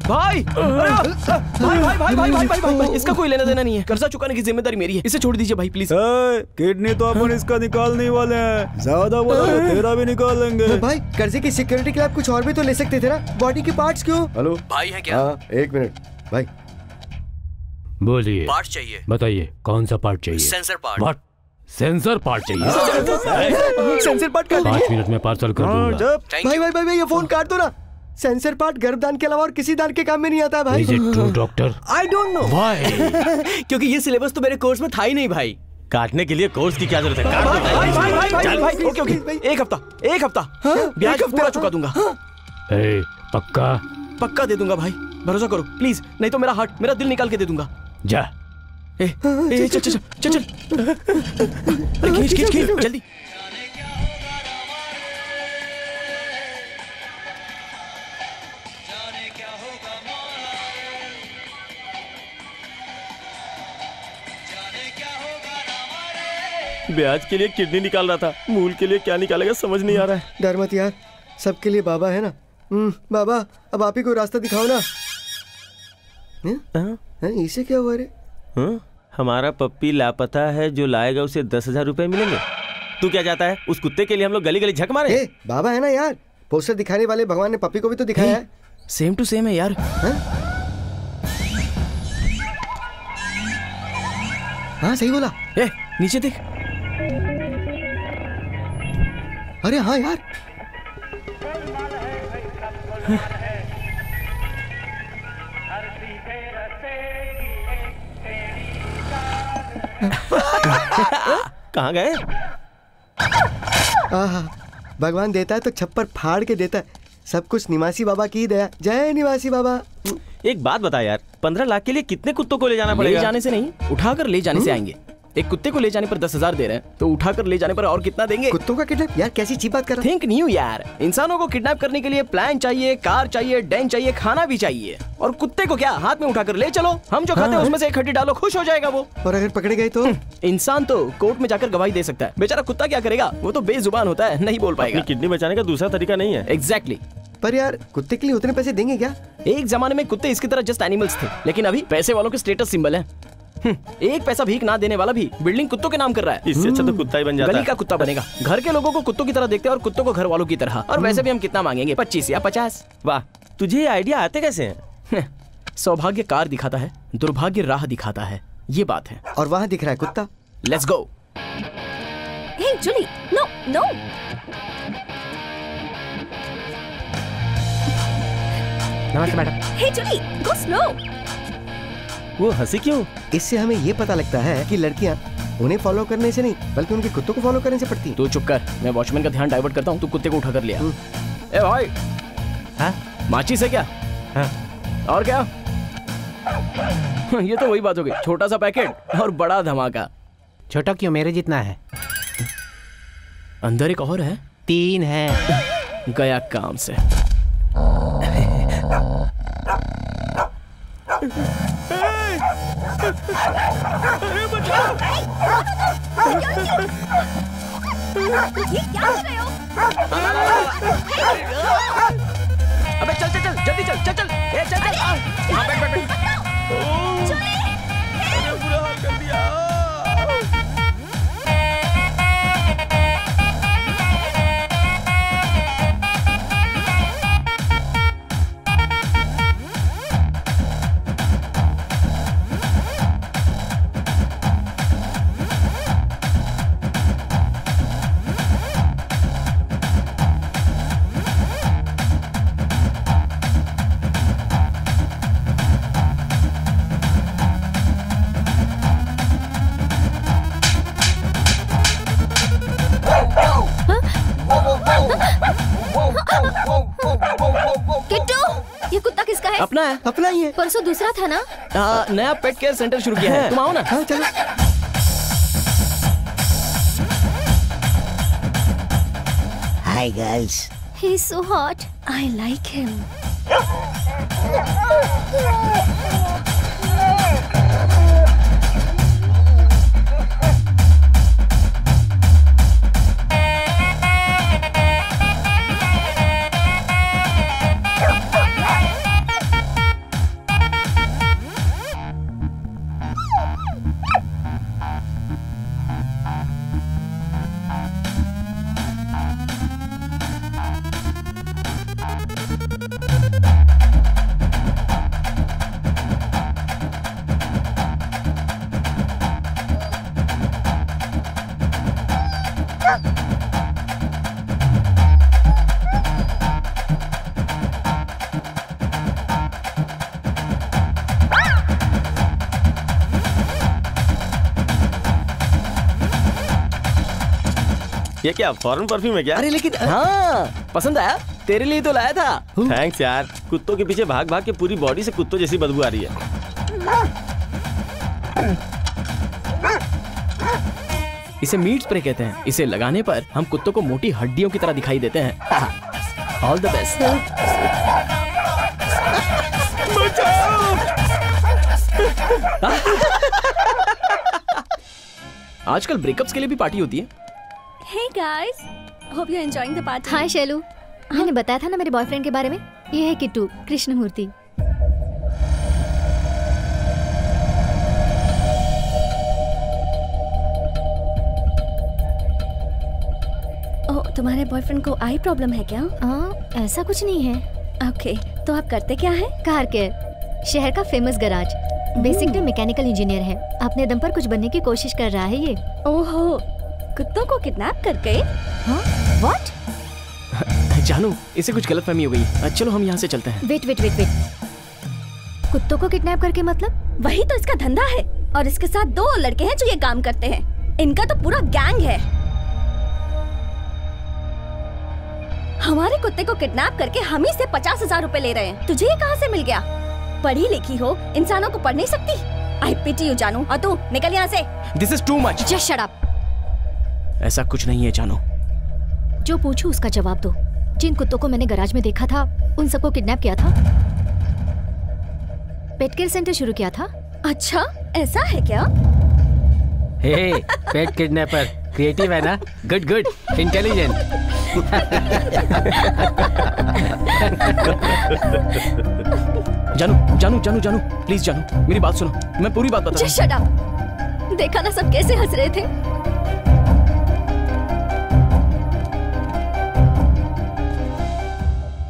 भाई भाई, इसका कोई लेना देना नहीं है, कर्जा चुकाने की जिम्मेदारी मेरी है, इसे छोड़ दीजिए भाई प्लीज। किडनी तो अपन इसका निकालने वाले हैं, ज्यादा बोला तो तेरा भी निकाल लेंगे। भाई कर्जे की सिक्योरिटी के लिए आप कुछ और भी तो ले सकते थे ना, बॉडी के पार्ट्स क्यों? हेलो भाई है क्या? हाँ 1 मिनट भाई। बोलिए। पार्ट चाहिए। बताइए कौन सा पार्ट चाहिए? Sensor part. What? Sensor part चाहिए? सेंसर पार्ट कर 5 मिनट में पार्सल कर दूंगा। भाई ये फोन काट दो ना। सेंसर पार्ट गर्भदान के अलावा और किसी दान के काम में नहीं आता है भाई। Is it true, doctor? I don't know. Why? क्योंकि ये सिलेबस तो मेरे कोर्स में था ही नहीं भाई। काटने के लिए कोर्स की क्या जरूरत है? भाई ओके एक हफ्ता ब्याज पूरा चुका दूंगा। पक्का दे दूंगा भाई, भरोसा करो प्लीज, नहीं तो मेरा दिल निकाल के दे दूंगा। जा। चल खींच जल्दी। ब्याज के लिए किडनी निकाल रहा था, मूल के लिए क्या निकालेगा समझ नहीं आ रहा है। डर मत यार, सबके लिए बाबा है ना। बाबा अब आप ही को रास्ता दिखाओ ना। इसे क्या हुआ रे? हमारा पप्पी लापता है, जो लाएगा उसे 10,000 रुपए मिलेंगे। तू क्या चाहता है? उस कुत्ते के लिए हम लोग गली गली झक मारे? बाबा है ना यार, पोस्टर दिखाने वाले भगवान ने पप्पी को भी तो दिखाया है। सेम टू सेम है यार। हाँ सही बोला। नीचे देख। अरे हाँ यार। कहाँ गए? भगवान देता है तो छप्पर फाड़ के देता है। सब कुछ निवासी बाबा की दया। जय निवासी बाबा। एक बात बता यार, 15 लाख के लिए कितने कुत्तों को ले जाना पड़ेगा? ले जाने से नहीं, उठाकर ले जाने से आएंगे। एक कुत्ते को ले जाने पर 10,000 दे रहे हैं, तो उठाकर ले जाने पर और कितना देंगे? कुत्तों का किडनैप? यार कैसी चीप बात कर रहा है। थिंक न्यू यार। इंसानों को किडनैप करने के लिए प्लान चाहिए, कार चाहिए, डेन चाहिए, खाना भी चाहिए। और कुत्ते को क्या, हाथ में उठाकर ले चलो, हम जो खाते हैं उसमें से एक हड्डी डालो, खुश हो जाएगा वो। और अगर पकड़े गए तो? इंसान तो कोर्ट में जाकर गवाही दे सकता है, बेचारा कुत्ता क्या करेगा? वो तो बेजुबान होता है, नहीं बोल पाएगा। किडनी बचाने का दूसरा तरीका नहीं है। एग्जैक्टली। पर यार कुत्ते के लिए उतने पैसे देंगे क्या? एक जमाने में कुत्ते इसकी तरह जस्ट एनिमल्स थे, लेकिन अभी पैसे वालों के स्टेटस सिंबल है। एक पैसा भीख ना देने वाला भी बिल्डिंग कुत्तों के नाम कर रहा है। इससे अच्छा तो कुत्ता ही बन जाता है। गली का कुत्ता बनेगा। घर के लोगों को कुत्तों की तरह देखते हैं और कुत्तों को घर वालों की तरह। और वैसे भी हम कितना मांगेंगे? 25 या 50। वाह, तुझे ये आइडिया आते कैसे हैं? सौभाग्य कार दिखाता है, दुर्भाग्य राह दिखाता है, ये बात है। और वहाँ दिख रहा है कुत्ता। Let's go. Hey Julie, no no. नमस्ते madam. Hey Julie, go slow. वो हंसी क्यों? इससे हमें ये पता लगता है कि लड़कियां उन्हें फॉलो करने से नहीं बल्कि उनके कुत्तों को फॉलो करने से पड़ती। तू चुप कर, मैं वॉचमैन का ध्यान डाइवर्ट करता हूँ, तू कुत्ते को उठा कर लिया। ए भाई, हाँ? माचिस है क्या? हाँ? और क्या? ये तो वही बात हो गई, छोटा सा पैकेट और बड़ा धमाका। छोटा क्यों, मेरे जितना है। अंदर एक और है। 3 है। गया काम से। अरे बचाओ! ये क्या कर रहे हो? अबे चल चल चल, जल्दी चल चल चल, ए चल चल, हाँ बैठ बैठ बैठ। अरे बुरा हाल कर दिया। अपना है। अपना ही है। परसों दूसरा था ना? नया पेट केयर सेंटर शुरू किया है, तुम आओ ना। हाँ चलो। Hi girls. He's so hot. I like him. ये क्या फॉरेन परफ्यूम है क्या? अरे लेकिन हाँ, पसंद आया? तेरे लिए तो लाया था। थैंक्स यार। कुत्तों के पीछे भाग भाग के पूरी बॉडी से कुत्तों जैसी बदबू आ रही है। इसे मीट स्प्रे कहते हैं। इसे लगाने पर हम कुत्तों को मोटी हड्डियों की तरह दिखाई देते हैं। All the best. आजकल ब्रेकअप्स के लिए भी पार्टी होती है। Hey guys, hope you're enjoying the party. हाय शैलू, मैंने बताया था ना मेरे बॉयफ्रेंड के बारे में। ये है किट्टू कृष्णमूर्ति। तुम्हारे बॉयफ्रेंड को आई प्रॉब्लम है क्या? ऐसा कुछ नहीं है। ओके, तो आप करते क्या है? कार केयर, शहर का famous garage. Basically mechanical engineer है। अपने दम पर कुछ बनने की कोशिश कर रहा है ये। ओहो, कुत्तों को किडनैप करके? व्हाट? जानू, इसे कुछ गलतफहमी हो गई। चलो हम यहाँ से चलते हैं। वेट। कुत्तों को किडनैप करके मतलब? वही तो इसका धंधा है, और इसके साथ 2 लड़के हैं जो ये काम करते हैं। इनका तो पूरा गैंग है। हमारे कुत्ते को किडनैप करके हम ही से 50,000 रुपए ले रहे हैं। तुझे ये कहाँ से मिल गया? पढ़ी लिखी हो, इंसानों को पढ़ नहीं सकती? आई पिटी यू जानू। और तू निकल यहाँ से। This is too much. Just shut up. ऐसा कुछ नहीं है जानू। जो पूछूं उसका जवाब दो। जिन कुत्तों को मैंने गैराज में देखा था, उन सबको किडनैप किया था। पेट केयर सेंटर शुरू किया था। अच्छा, ऐसा है क्या? हे, पेट किडनैपर क्रिएटिव है ना? Good, intelligent. जानू, प्लीज जानू, मेरी बात सुनो। मैं पूरी बात बता रहा हूँ। देखा ना सब कैसे हंस रहे थे।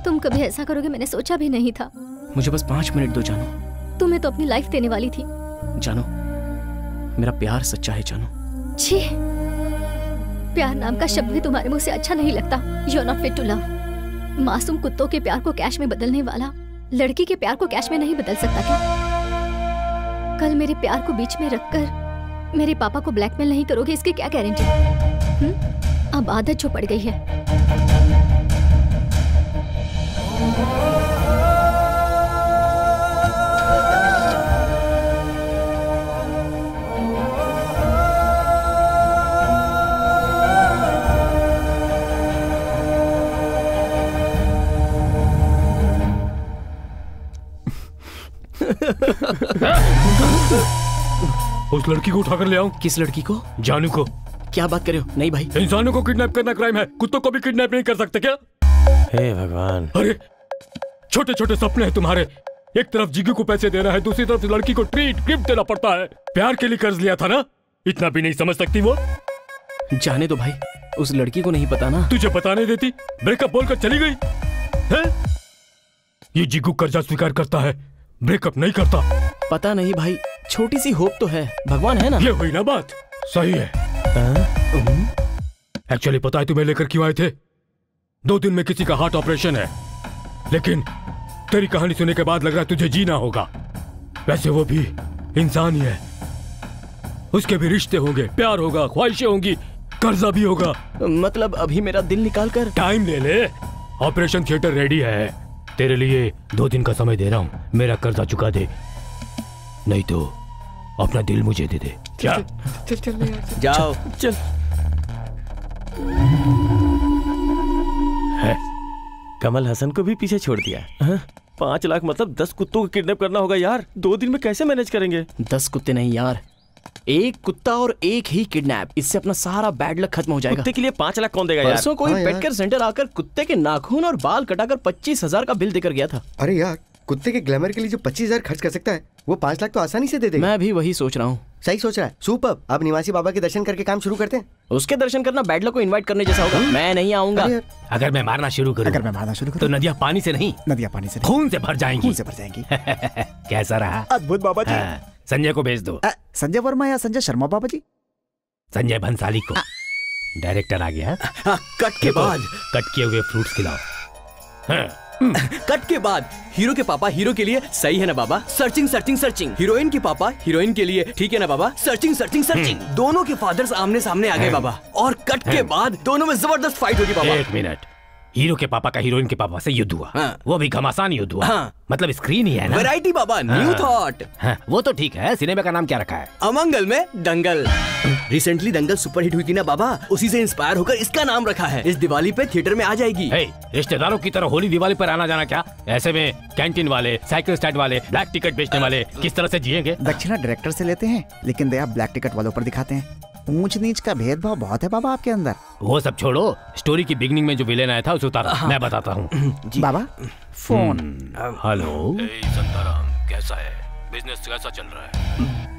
तुम कभी ऐसा करोगे मैंने सोचा भी नहीं था। मुझे बस 5 मिनट दो जानू। तुम्हें तो अपनी लाइफ देने वाली थी। जानू, मेरा प्यार सच्चा है जानू। छी, प्यार नाम का शब्द भी तुम्हारे मुंह से अच्छा नहीं लगता। You are not fit to love. मासूम कुत्तों के प्यार को कैश में बदलने वाला लड़की के प्यार को कैश में नहीं बदल सकता क्या? कल मेरे प्यार को बीच में रखकर मेरे पापा को ब्लैकमेल नहीं करोगे, इसकी क्या गारंटी? अब आदत जो पड़ गई है। उस लड़की को उठाकर ले आऊं। किस लड़की को? जानू को। क्या बात कर रहे हो? नहीं भाई, इंसानों को किडनैप करना क्राइम है, कुत्तों को भी किडनैप नहीं कर सकते क्या? हे भगवान। अरे छोटे छोटे सपने हैं तुम्हारे। एक तरफ जिग्गू को पैसे देना है, दूसरी तरफ लड़की को ट्रीट गिफ्ट देना पड़ता है। प्यार के लिए कर्ज लिया था ना, इतना भी नहीं समझ सकती वो? जाने दो भाई, उस लड़की को नहीं पता ना। तुझे पता नहीं देती, ब्रेकअप बोलकर चली गई है? ये जिग्गू कर्जा स्वीकार करता है, ब्रेकअप नहीं करता। पता नहीं भाई, छोटी सी होप तो है, भगवान है ना। ये हुई ना बात। सही है। एक्चुअली पता है तुम्हें लेकर क्यों आए थे? 2 दिन में किसी का हार्ट ऑपरेशन है, लेकिन तेरी कहानी सुनने के बाद लग रहा है तुझे जीना होगा। वैसे वो भी इंसान ही है, उसके भी रिश्ते होंगे, प्यार होगा, ख्वाहिशें होंगी, कर्जा भी होगा। मतलब अभी मेरा दिल निकाल कर? टाइम ले ले, ऑपरेशन थिएटर रेडी है। तेरे लिए 2 दिन का समय दे रहा हूँ, मेरा कर्जा चुका दे, नहीं तो अपना दिल मुझे दे दे। क्या? चल जाओ। चल। है, कमल हसन को भी पीछे छोड़ दिया। 5 लाख मतलब 10 कुत्तों को किडनैप करना होगा यार। 2 दिन में कैसे मैनेज करेंगे? 10 कुत्ते नहीं यार, 1 कुत्ता और 1 ही किडनैप। इससे अपना सारा बैड लक खत्म हो जाएगा। कुत्ते के लिए 5 लाख कौन देगा यार? परसों कोई पेट केयर सेंटर आकर कुत्ते के नाखून और बाल कटाकर 25,000 का बिल देकर गया था। अरे यार, कुत्ते के ग्लैमर के लिए जो 25,000 खर्च कर सकता है, वो 5 लाख तो आसानी से दे देगा। मैं भी वही सोच रहा हूँ। सही सोच रहा है। सुपर। अब निवासी बाबा के दर्शन करके काम शुरू करते हैं। उसके दर्शन करना बैड लक को इन्वाइट करने जैसा होगा। मैं नहीं आऊंगा। अगर मैं मारना शुरू करूं तो नदियां पानी से नहीं, खून से भर जाएंगी। कैसा रहा? अद्भुत बाबा जी। संजय को भेज दो। संजय वर्मा या संजय शर्मा बाबा जी? संजय भंसाली को। डायरेक्टर आ गया। कट के बाद कट किए हुए फ्रूट्स खिलाओ। कट के बाद हीरो के पापा हीरो के लिए सही है ना बाबा? Searching searching searching. हीरोइन के पापा हीरोइन के लिए ठीक है ना बाबा? Searching searching searching. दोनों के फादर्स आमने सामने आ गए बाबा, और कट के बाद दोनों में जबरदस्त फाइट होगी बाबा। 1 मिनट। हीरो के पापा का हीरोइन के पापा से युद्ध हुआ। वो भी घमासान युद्ध हुआ। मतलब स्क्रीन ही है ना? वैरायटी बाबा, न्यू थॉट। वो तो ठीक है। सिनेमा का नाम क्या रखा है? अमंगल में दंगल। रिसेंटली दंगल सुपरहिट हुई थी ना बाबा, उसी से इंस्पायर होकर इसका नाम रखा है। इस दिवाली पे थिएटर में आ जाएगी। रिश्तेदारों की तरह होली दिवाली पर आना जाना क्या? ऐसे में कैंटीन वाले, साइकिल स्टैंड वाले, ब्लैक टिकट बेचने वाले किस तरह से जिएंगे? दक्षिणा डायरेक्टर से लेते हैं, लेकिन दया ब्लैक टिकट वालों पर दिखाते हैं। ऊंच नीच का भेदभाव बहुत है बाबा आपके अंदर। वो सब छोड़ो, स्टोरी की बिगनिंग में जो विलेन आया था उसे उतारो। मैं बताता हूँ। बाबा फोन। हेलो संताराम, कैसा है? बिजनेस कैसा चल रहा है?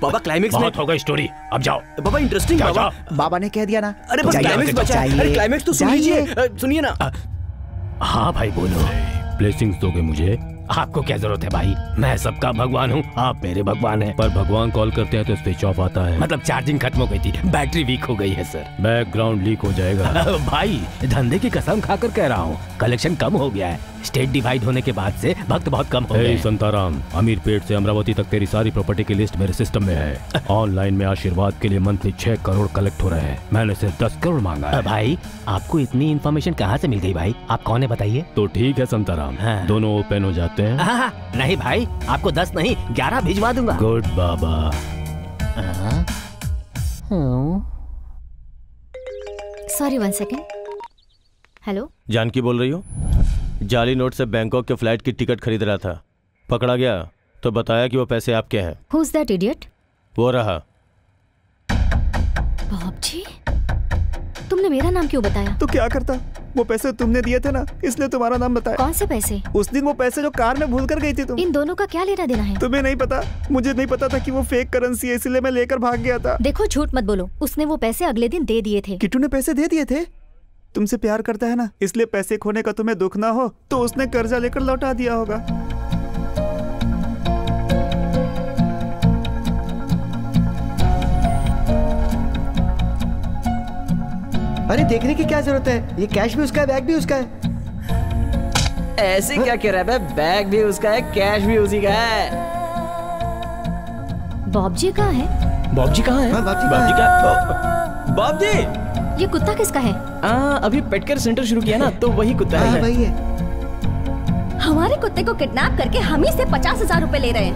बाबा क्लाइमेक्स में बहुत हो गई स्टोरी, अब जाओ। बाबा इंटरेस्टिंग बाबा। बाबा ने कह दिया ना। अरे बस क्लाइमेक्स बचा है। अरे क्लाइमेक्स तो सुन लीजिए, सुनिए ना। हाँ भाई बोलो। ब्लेसिंग्स दोगे मुझे? आपको क्या जरूरत है भाई, मैं सबका भगवान हूँ, आप मेरे भगवान हैं। पर भगवान कॉल करते हैं तो स्विच ऑफ आता है। मतलब चार्जिंग खत्म हो गई थी, बैटरी वीक हो गई है सर। बैकग्राउंड लीक हो जाएगा। भाई धंधे की कसम खाकर कह रहा हूँ, कलेक्शन कम हो गया है। स्टेट डिवाइड होने के बाद से भक्त बहुत कम हो गए। संताराम, अमीर पेट से अमरावती तक तेरी सारी प्रॉपर्टी की लिस्ट मेरे सिस्टम में है। ऑनलाइन में आशीर्वाद के लिए मंथली 6 करोड़ कलेक्ट हो रहे हैं, मैंने सिर्फ 10 करोड़ मांगा है। भाई आपको इतनी इन्फॉर्मेशन कहाँ से मिल गई भाई, आप कौन है बताइए? तो ठीक है संताराम, दोनों ओपन हो जाते हैं। नहीं भाई, आपको 10 नहीं 11 भिजवा दूंगा। गुड बाबा। Sorry 1 second. हेलो, जानकी बोल रही हो? जाली नोट से बैंकॉक के फ्लाइट की टिकट खरीद रहा था, पकड़ा गया तो बताया कि वो पैसे आपके हैं। Who's that idiot? वो रहा। बॉब जी, तुमने मेरा नाम क्यों बताया? तो क्या करता, वो पैसे तुमने दिए थे ना, इसलिए तुम्हारा नाम बताया। कौन से पैसे? उस दिन वो पैसे जो कार में भूल कर गई थी तुम। इन दोनों का क्या लेना देना है? तुम्हें नहीं पता? मुझे नहीं पता था कि वो फेक करेंसी है, इसलिए मैं लेकर भाग गया था। देखो झूठ मत बोलो, उसने वो पैसे अगले दिन दे दिए थे। किट्टू ने पैसे दे दिए थे? तुमसे प्यार करता है ना, इसलिए पैसे खोने का तुम्हें दुख ना हो तो उसने कर्जा लेकर लौटा दिया होगा। अरे देखने की क्या जरूरत है, ये कैश भी उसका है, बैग भी उसका है। ऐसे क्या कह रहा है? बैग भी उसका है, कैश भी उसी का है। बॉब जी कहाँ है? बॉब जी कहाँ है? बॉब जी का बॉब जी, ये कुत्ता किसका है? अभी पेट केयर सेंटर शुरू किया ना, तो वही कुत्ता है। वही है। हमारे कुत्ते को किडनैप करके हम ही से 50,000 रुपए ले रहे हैं।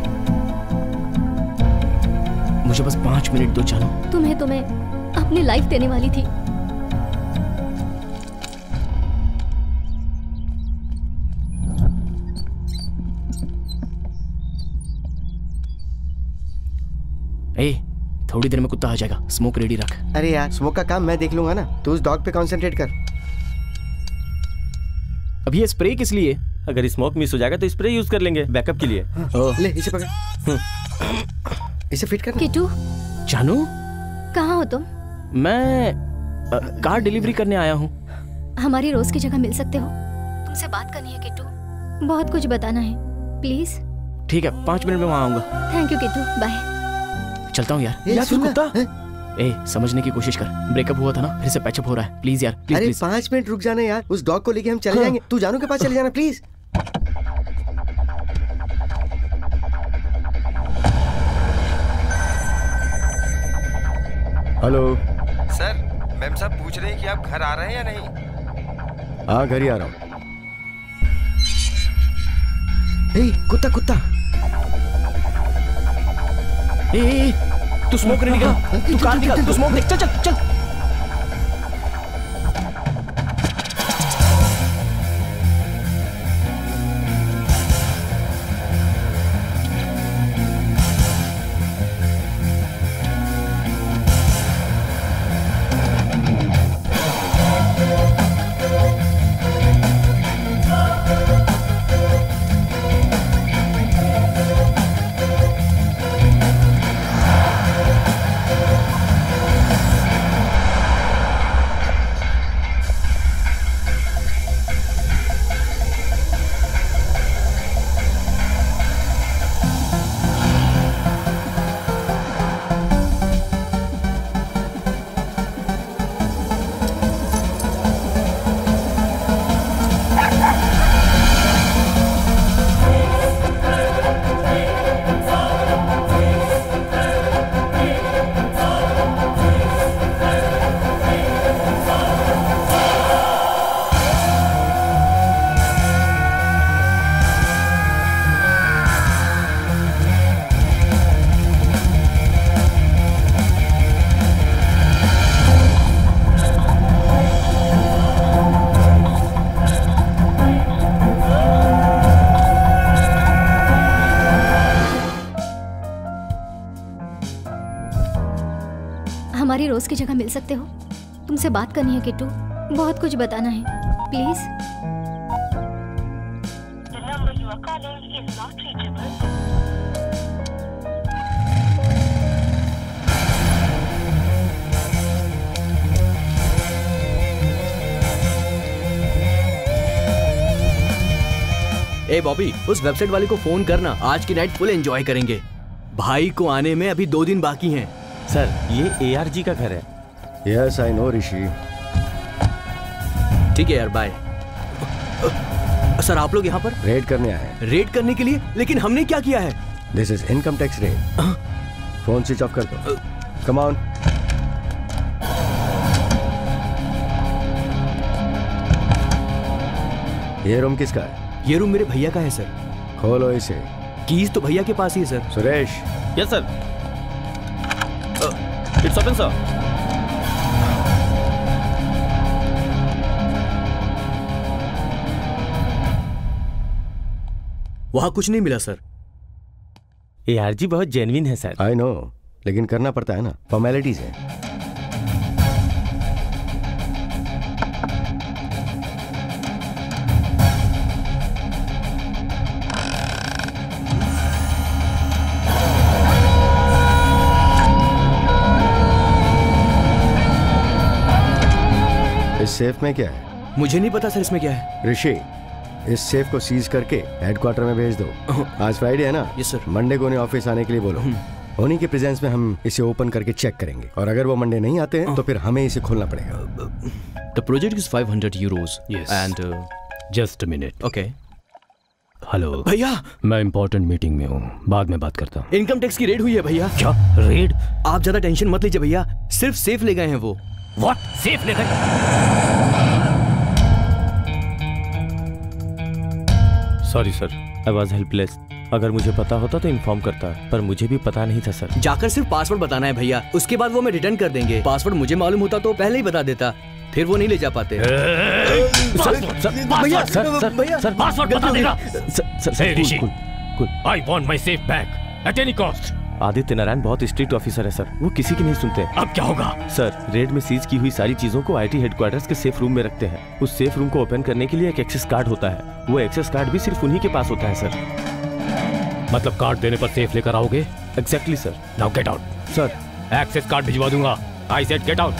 मुझे बस 5 मिनट दो, चलो। तुम्हें अपनी लाइफ देने वाली थी। थोड़ी देर में कुत्ता आ जाएगा, स्मोक रेडी रख। अरे यार, स्मोक का काम मैं देख लूंगा ना, तू उस डॉग पे कंसंट्रेट कर। अब ये स्प्रे किस लिए? अगर स्मोक मिस हो जाएगा तो स्प्रे यूज कर लेंगे बैकअप के लिए। ले इसे पकड़, इसे फिट कर। किट्टू, जानू कहाँ हो तुम? मैं कार डिलीवरी करने आया हूँ। हमारी रोज की जगह मिल सकते हो? तुमसे बात करनी है किट्टू, बहुत कुछ बताना है, प्लीज। ठीक है, 5 मिनट में वहाँ आऊंगा। Thank you Kittu, bye. चलता हूँ यार। यार कुत्ता, समझने की कोशिश कर, ब्रेकअप हुआ था ना, फिर से पैचअप हो रहा है, प्लीज यार, प्लीज। अरे प्लीज 5 मिनट रुक जाना यार, उस डॉग को लेके हम चले जाएंगे। तू जानू के पास चले जाना प्लीज। हेलो सर, मैम साहब पूछ रहे हैं कि आप घर आ रहे हैं या नहीं? हाँ, घर ही आ रहा हूँ। कुत्ता तू स्मोक रेडी कर, तू कार निकाल, तू स्मोक देख, चल चल चल। हमारी रोज की जगह मिल सकते हो? तुमसे बात करनी है किट्टू, बहुत कुछ बताना है, प्लीज। ए बॉबी, उस वेबसाइट वाले को फोन करना, आज की नाइट फुल एंजॉय करेंगे। भाई को आने में अभी 2 दिन बाकी हैं। सर ये ARG का घर है। यस आई नो ऋषि। ठीक है यार, बाय। सर आप लोग यहाँ पर रेड करने आए हैं। रेड करने के लिए? लेकिन हमने क्या किया है? This is income tax raid. Phone switch off कर दो। Come on. ये रूम किसका है? ये रूम मेरे भैया का है सर। खोलो इसे। कीज तो भैया के पास ही है sir. Suresh. Yes sir. It's open sir. वहां कुछ नहीं मिला सर। ARG बहुत जेन्युइन है सर। आई नो, लेकिन करना पड़ता है ना, फॉर्मेलिटीज है। इस सेफ में क्या है? मुझे नहीं पता सर इसमें क्या है। ऋषि, इस सेफ को सीज करके हेडक्वार्टर में भेज दो। आज फ्राइडे है ना? Yes sir. मंडे को उन्हें ऑफिस आने के लिए बोलो। उन्हीं के प्रेजेंस में हम इसे ओपन करके चेक करेंगे, और अगर वो मंडे नहीं आते हैं तो फिर हमें इसे खोलना पड़ेगा। The project is 500 euros and just a minute. Okay. Hello भैया, मैं इंपॉर्टेंट मीटिंग में हूँ, बाद में बात करता हूँ। इनकम टैक्स की रेड हुई है भैया। क्या रेड? आप ज्यादा टेंशन मत लीजिए भैया, सिर्फ सेफ ले गए हैं वो। व्हाट? सेफ ले गए? Sorry sir, I was helpless. अगर मुझे पता होता तो इन्फॉर्म करता, पर मुझे भी पता नहीं था सर। जाकर सिर्फ पासवर्ड बताना है भैया, उसके बाद वो हमें रिटर्न कर देंगे। पासवर्ड मुझे मालूम होता तो पहले ही बता देता, फिर वो नहीं ले जा पाते। भैया सर पासवर्ड बता देगा। Sir Rishi, I want my safe back at any cost. Aditya Narayan बहुत स्ट्रिक्ट ऑफिसर है सर, वो किसी की नहीं सुनते। अब क्या होगा? सर रेड में सीज की हुई सारी चीजों को IT हेडक्वार्टर्स के सेफ रूम में रखते हैं। उस सेफ रूम को ओपन करने के लिए एक एक्सेस कार्ड होता है, वो एक्सेस कार्ड भी सिर्फ उन्हीं के पास होता है सर। मतलब कार्ड देने पर सेफ लेकर आओगे? Exactly sir. Now get out. Sir access card भिजवा दूंगा। I said get out.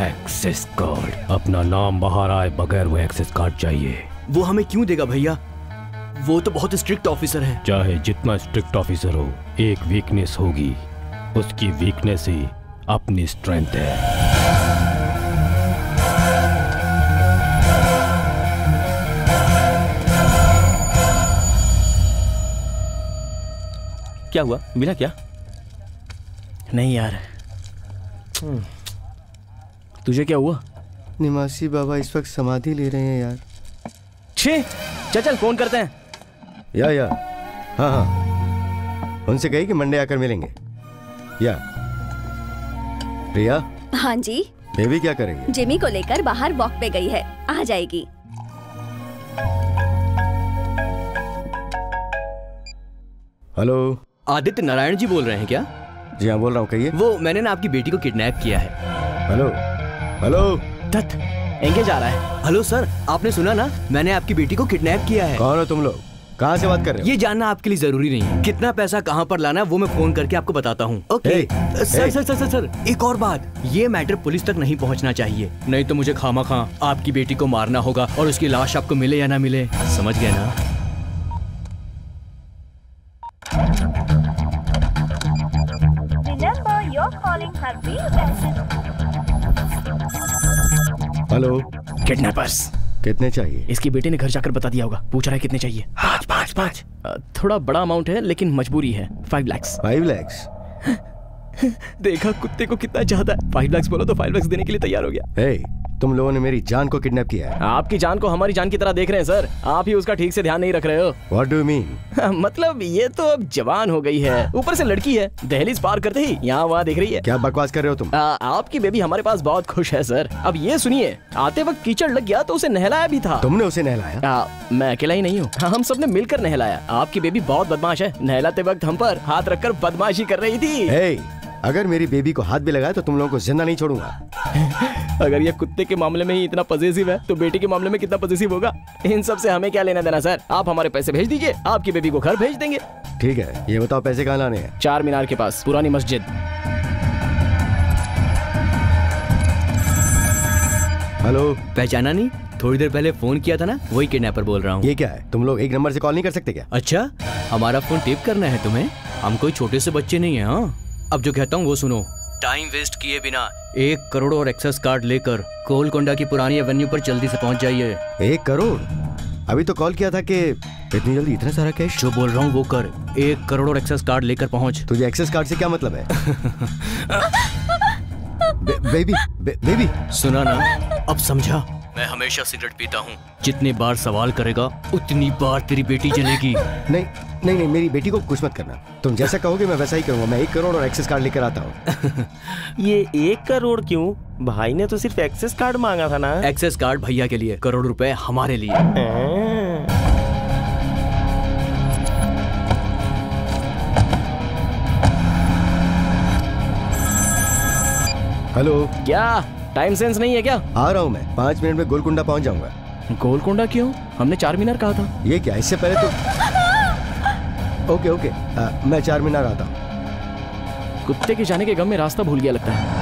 Access card? अपना नाम बाहर आए बगैर वो एक्सेस कार्ड चाहिए। वो हमें क्यों देगा भैया? वो तो बहुत स्ट्रिक्ट ऑफिसर है। चाहे जितना स्ट्रिक्ट ऑफिसर हो, एक वीकनेस होगी, उसकी वीकनेस ही अपनी स्ट्रेंथ है। क्या हुआ? मिला क्या? नहीं यार। तुझे क्या हुआ? निवासी बाबा इस वक्त समाधि ले रहे हैं यार। छे, चल फोन करते हैं। या हाँ, उनसे कही कि मंडे आकर मिलेंगे। या प्रिया। हाँ जी। बेबी क्या करेगी? जिमी को लेकर बाहर वॉक पे गई है, आ जाएगी। हेलो, आदित्य नारायण जी बोल रहे हैं क्या? जी हाँ बोल रहा हूँ, कहिए। वो मैंने ना आपकी बेटी को किडनैप किया है। Hello hello. दत्त एंगेज आ रहा है। हेलो सर, आपने सुना ना, मैंने आपकी बेटी को किडनैप किया है। कौन हो तुम लोग? कहाँ से बात कर रहे हो? ये जानना आपके लिए जरूरी नहीं है। कितना पैसा कहाँ पर लाना है वो मैं फोन करके आपको बताता हूँ। ओके सर, एक और बात, ये मैटर पुलिस तक नहीं पहुँचना चाहिए, नहीं तो मुझे खामा आपकी बेटी को मारना होगा और उसकी लाश आपको मिले या ना मिले, समझ गए ना? हेलो। किडनैपर्स। कितने चाहिए? इसकी बेटे ने घर जाकर बता दिया होगा, पूछ रहा है कितने चाहिए। 5 थोड़ा बड़ा अमाउंट है लेकिन मजबूरी है। 5 लाख। 5 लाख? देखा कुत्ते को कितना चाहता है। 5 लाख बोलो तो 5 लाख देने के लिए तैयार हो गया। hey, तुम लोगों ने मेरी जान को किडनैप किया है। आपकी जान को हमारी जान की तरह देख रहे हैं सर, आप ही उसका ठीक से ध्यान नहीं रख रहे हो। What do you mean? मतलब ये तो अब जवान हो गई है, ऊपर से लड़की है, दहलीज पार करते ही यहाँ वहाँ देख रही है। क्या बकवास कर रहे हो तुम? आपकी बेबी हमारे पास बहुत खुश है सर। अब ये सुनिए, आते वक्त कीचड़ लग गया तो उसे नहलाया भी था। तुमने उसे नहलाया? मैं अकेला ही नहीं हूँ, हम सबने मिलकर नहलाया। आपकी बेबी बहुत बदमाश है, नहलाते वक्त हम पर हाथ रखकर बदमाशी कर रही थी। hey, अगर मेरी बेबी को हाथ भी लगाया तो तुम लोगों को जिंदा नहीं छोड़ूंगा। अगर ये कुत्ते के मामले में ही इतना पॉजिटिव है तो बेटी के मामले में कितना पॉजिटिव होगा। इन सब से हमें क्या लेना देना सर, आप हमारे पैसे भेज दीजिए, आपकी बेबी को घर भेज देंगे। ठीक है, ये बताओ पैसे कहाँ लाने हैं? 4 मीनार के पास, पुरानी मस्जिद। हेलो। पहचाना नहीं? थोड़ी देर पहले फोन किया था ना, वही किडनैपर बोल रहा हूँ। ये क्या है, तुम लोग एक नंबर से कॉल नहीं कर सकते क्या? अच्छा, हमारा फोन टेप करना है तुम्हें? हम कोई छोटे से बच्चे नहीं है। हाँ, अब जो कहता हूँ वो सुनो। टाइम वेस्ट किए बिना 1 करोड़ और एक्सेस कार्ड लेकर गोलकोंडा की पुरानी एवेन्यू पर जल्दी से पहुँच जाइए। 1 करोड़? अभी तो कॉल किया था कि इतनी जल्दी इतना सारा कैश? जो बोल रहा हूँ वो कर। 1 करोड़ और एक्सेस कार्ड लेकर पहुँच। तुझे एक्सेस कार्ड से क्या मतलब है? बेबी सुना ना, अब समझा। मैं हमेशा सिगरेट पीता हूँ, जितनी बार सवाल करेगा उतनी बार तेरी बेटी जलेगी। नहीं नहीं नहीं, मेरी बेटी को कुछ मत करना। तुम जैसा कहोगे मैं वैसा ही करूंगा। मैं 1 करोड़ और एक्सेस कार्ड लेकर आता हूँ। ये 1 करोड़ क्यों? भाई ने तो सिर्फ एक्सेस कार्ड मांगा था ना। एक्सेस कार्ड भैया के लिए, करोड़ रुपए हमारे लिए। हेलो, क्या टाइम सेंस नहीं है क्या? आ रहा हूँ मैं, 5 मिनट में गोलकुंडा पहुँच जाऊंगा। गोलकुंडा क्यों? हमने 4 मीनार कहा था। ये क्या, इससे पहले तो ओके मैं 4 मीनार आता हूँ। कुत्ते के जाने के गम में रास्ता भूल गया लगता है।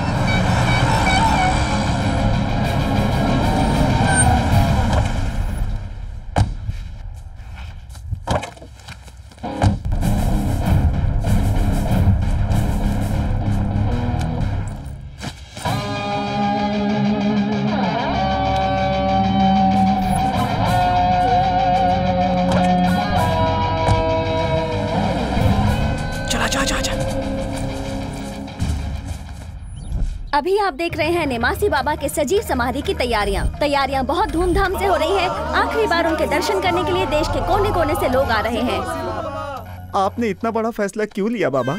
अभी आप देख रहे हैं नेमासी बाबा के सजीव समाधि की तैयारियां बहुत धूमधाम से हो रही है। आखिरी बार उनके दर्शन करने के लिए देश के कोने कोने से लोग आ रहे हैं। आपने इतना बड़ा फैसला क्यों लिया बाबा?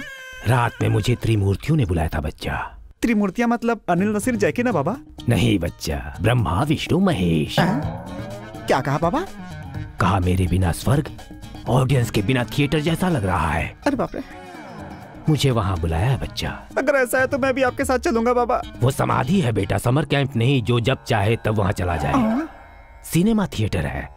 रात में मुझे त्रिमूर्तियों ने बुलाया था बच्चा। त्रिमूर्तियां मतलब अनिल नसीर जैकी ना बाबा? नहीं बच्चा, ब्रह्मा विष्णु महेश। क्या कहा बाबा? कहा मेरे बिना स्वर्ग ऑडियंस के बिना थिएटर जैसा लग रहा है। अरे बाप रे, मुझे वहाँ बुलाया है बच्चा। अगर ऐसा है तो मैं भी आपके साथ चलूंगा बाबा। वो समाधि है बेटा, समर कैंप नहीं, जो जब चाहे तब वहाँ चला जाए। सिनेमा थिएटर है,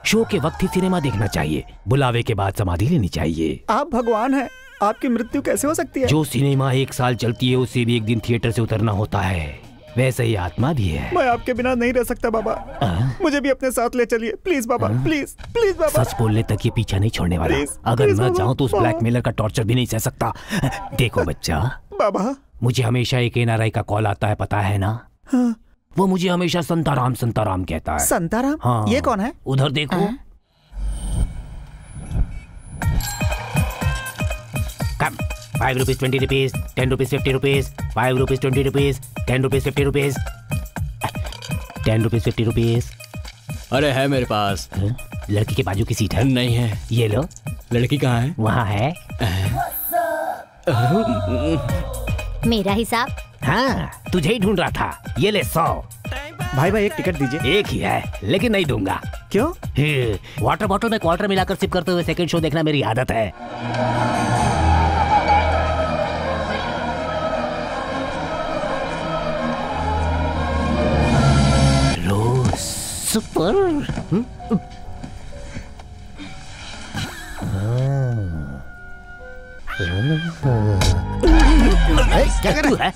शो के वक्त ही सिनेमा देखना चाहिए, बुलावे के बाद समाधि लेनी चाहिए। आप भगवान हैं, आपकी मृत्यु कैसे हो सकती है? जो सिनेमा 1 साल चलती है उसे भी एक दिन थिएटर से उतरना होता है, वैसे ही आत्मा भी है। मैं आपके बिना नहीं रह सकता बाबा। मुझे भी अपने साथ ले चलिए प्लीज बाबा, प्लीज प्लीज बाबा। सच बोलने तक ये पीछा नहीं छोड़ने वाला। अगर मैं जाऊं तो उस ब्लैकमेलर का टॉर्चर भी नहीं सह सकता। देखो बच्चा बाबा, मुझे हमेशा एक NRI का कॉल आता है, पता है ना? हाँ। वो मुझे हमेशा संताराम संताराम कहता है। संताराम? हाँ। ये कौन है? उधर देखो। कम 5 rupees 20 rupees 10 rupees 50 rupees 5 rupees 20 rupees 10 rupees 50 rupees 10 rupees 50 rupees. अरे है मेरे पास। लड़की के बाजू की सीट है? नहीं है। ये लो। लड़की कहाँ है? वहाँ है। मेरा हिसाब? हाँ, तुझे ही ढूंढ रहा था। ये ले 100। भाई भाई एक टिकट दीजिए। एक ही है लेकिन नहीं दूंगा। क्यों? वाटर बॉटल में क्वार्टर मिलाकर सिप करते हुए सेकंड शो देखना मेरी आदत है। रोज सुपर। क्या कर रहा है?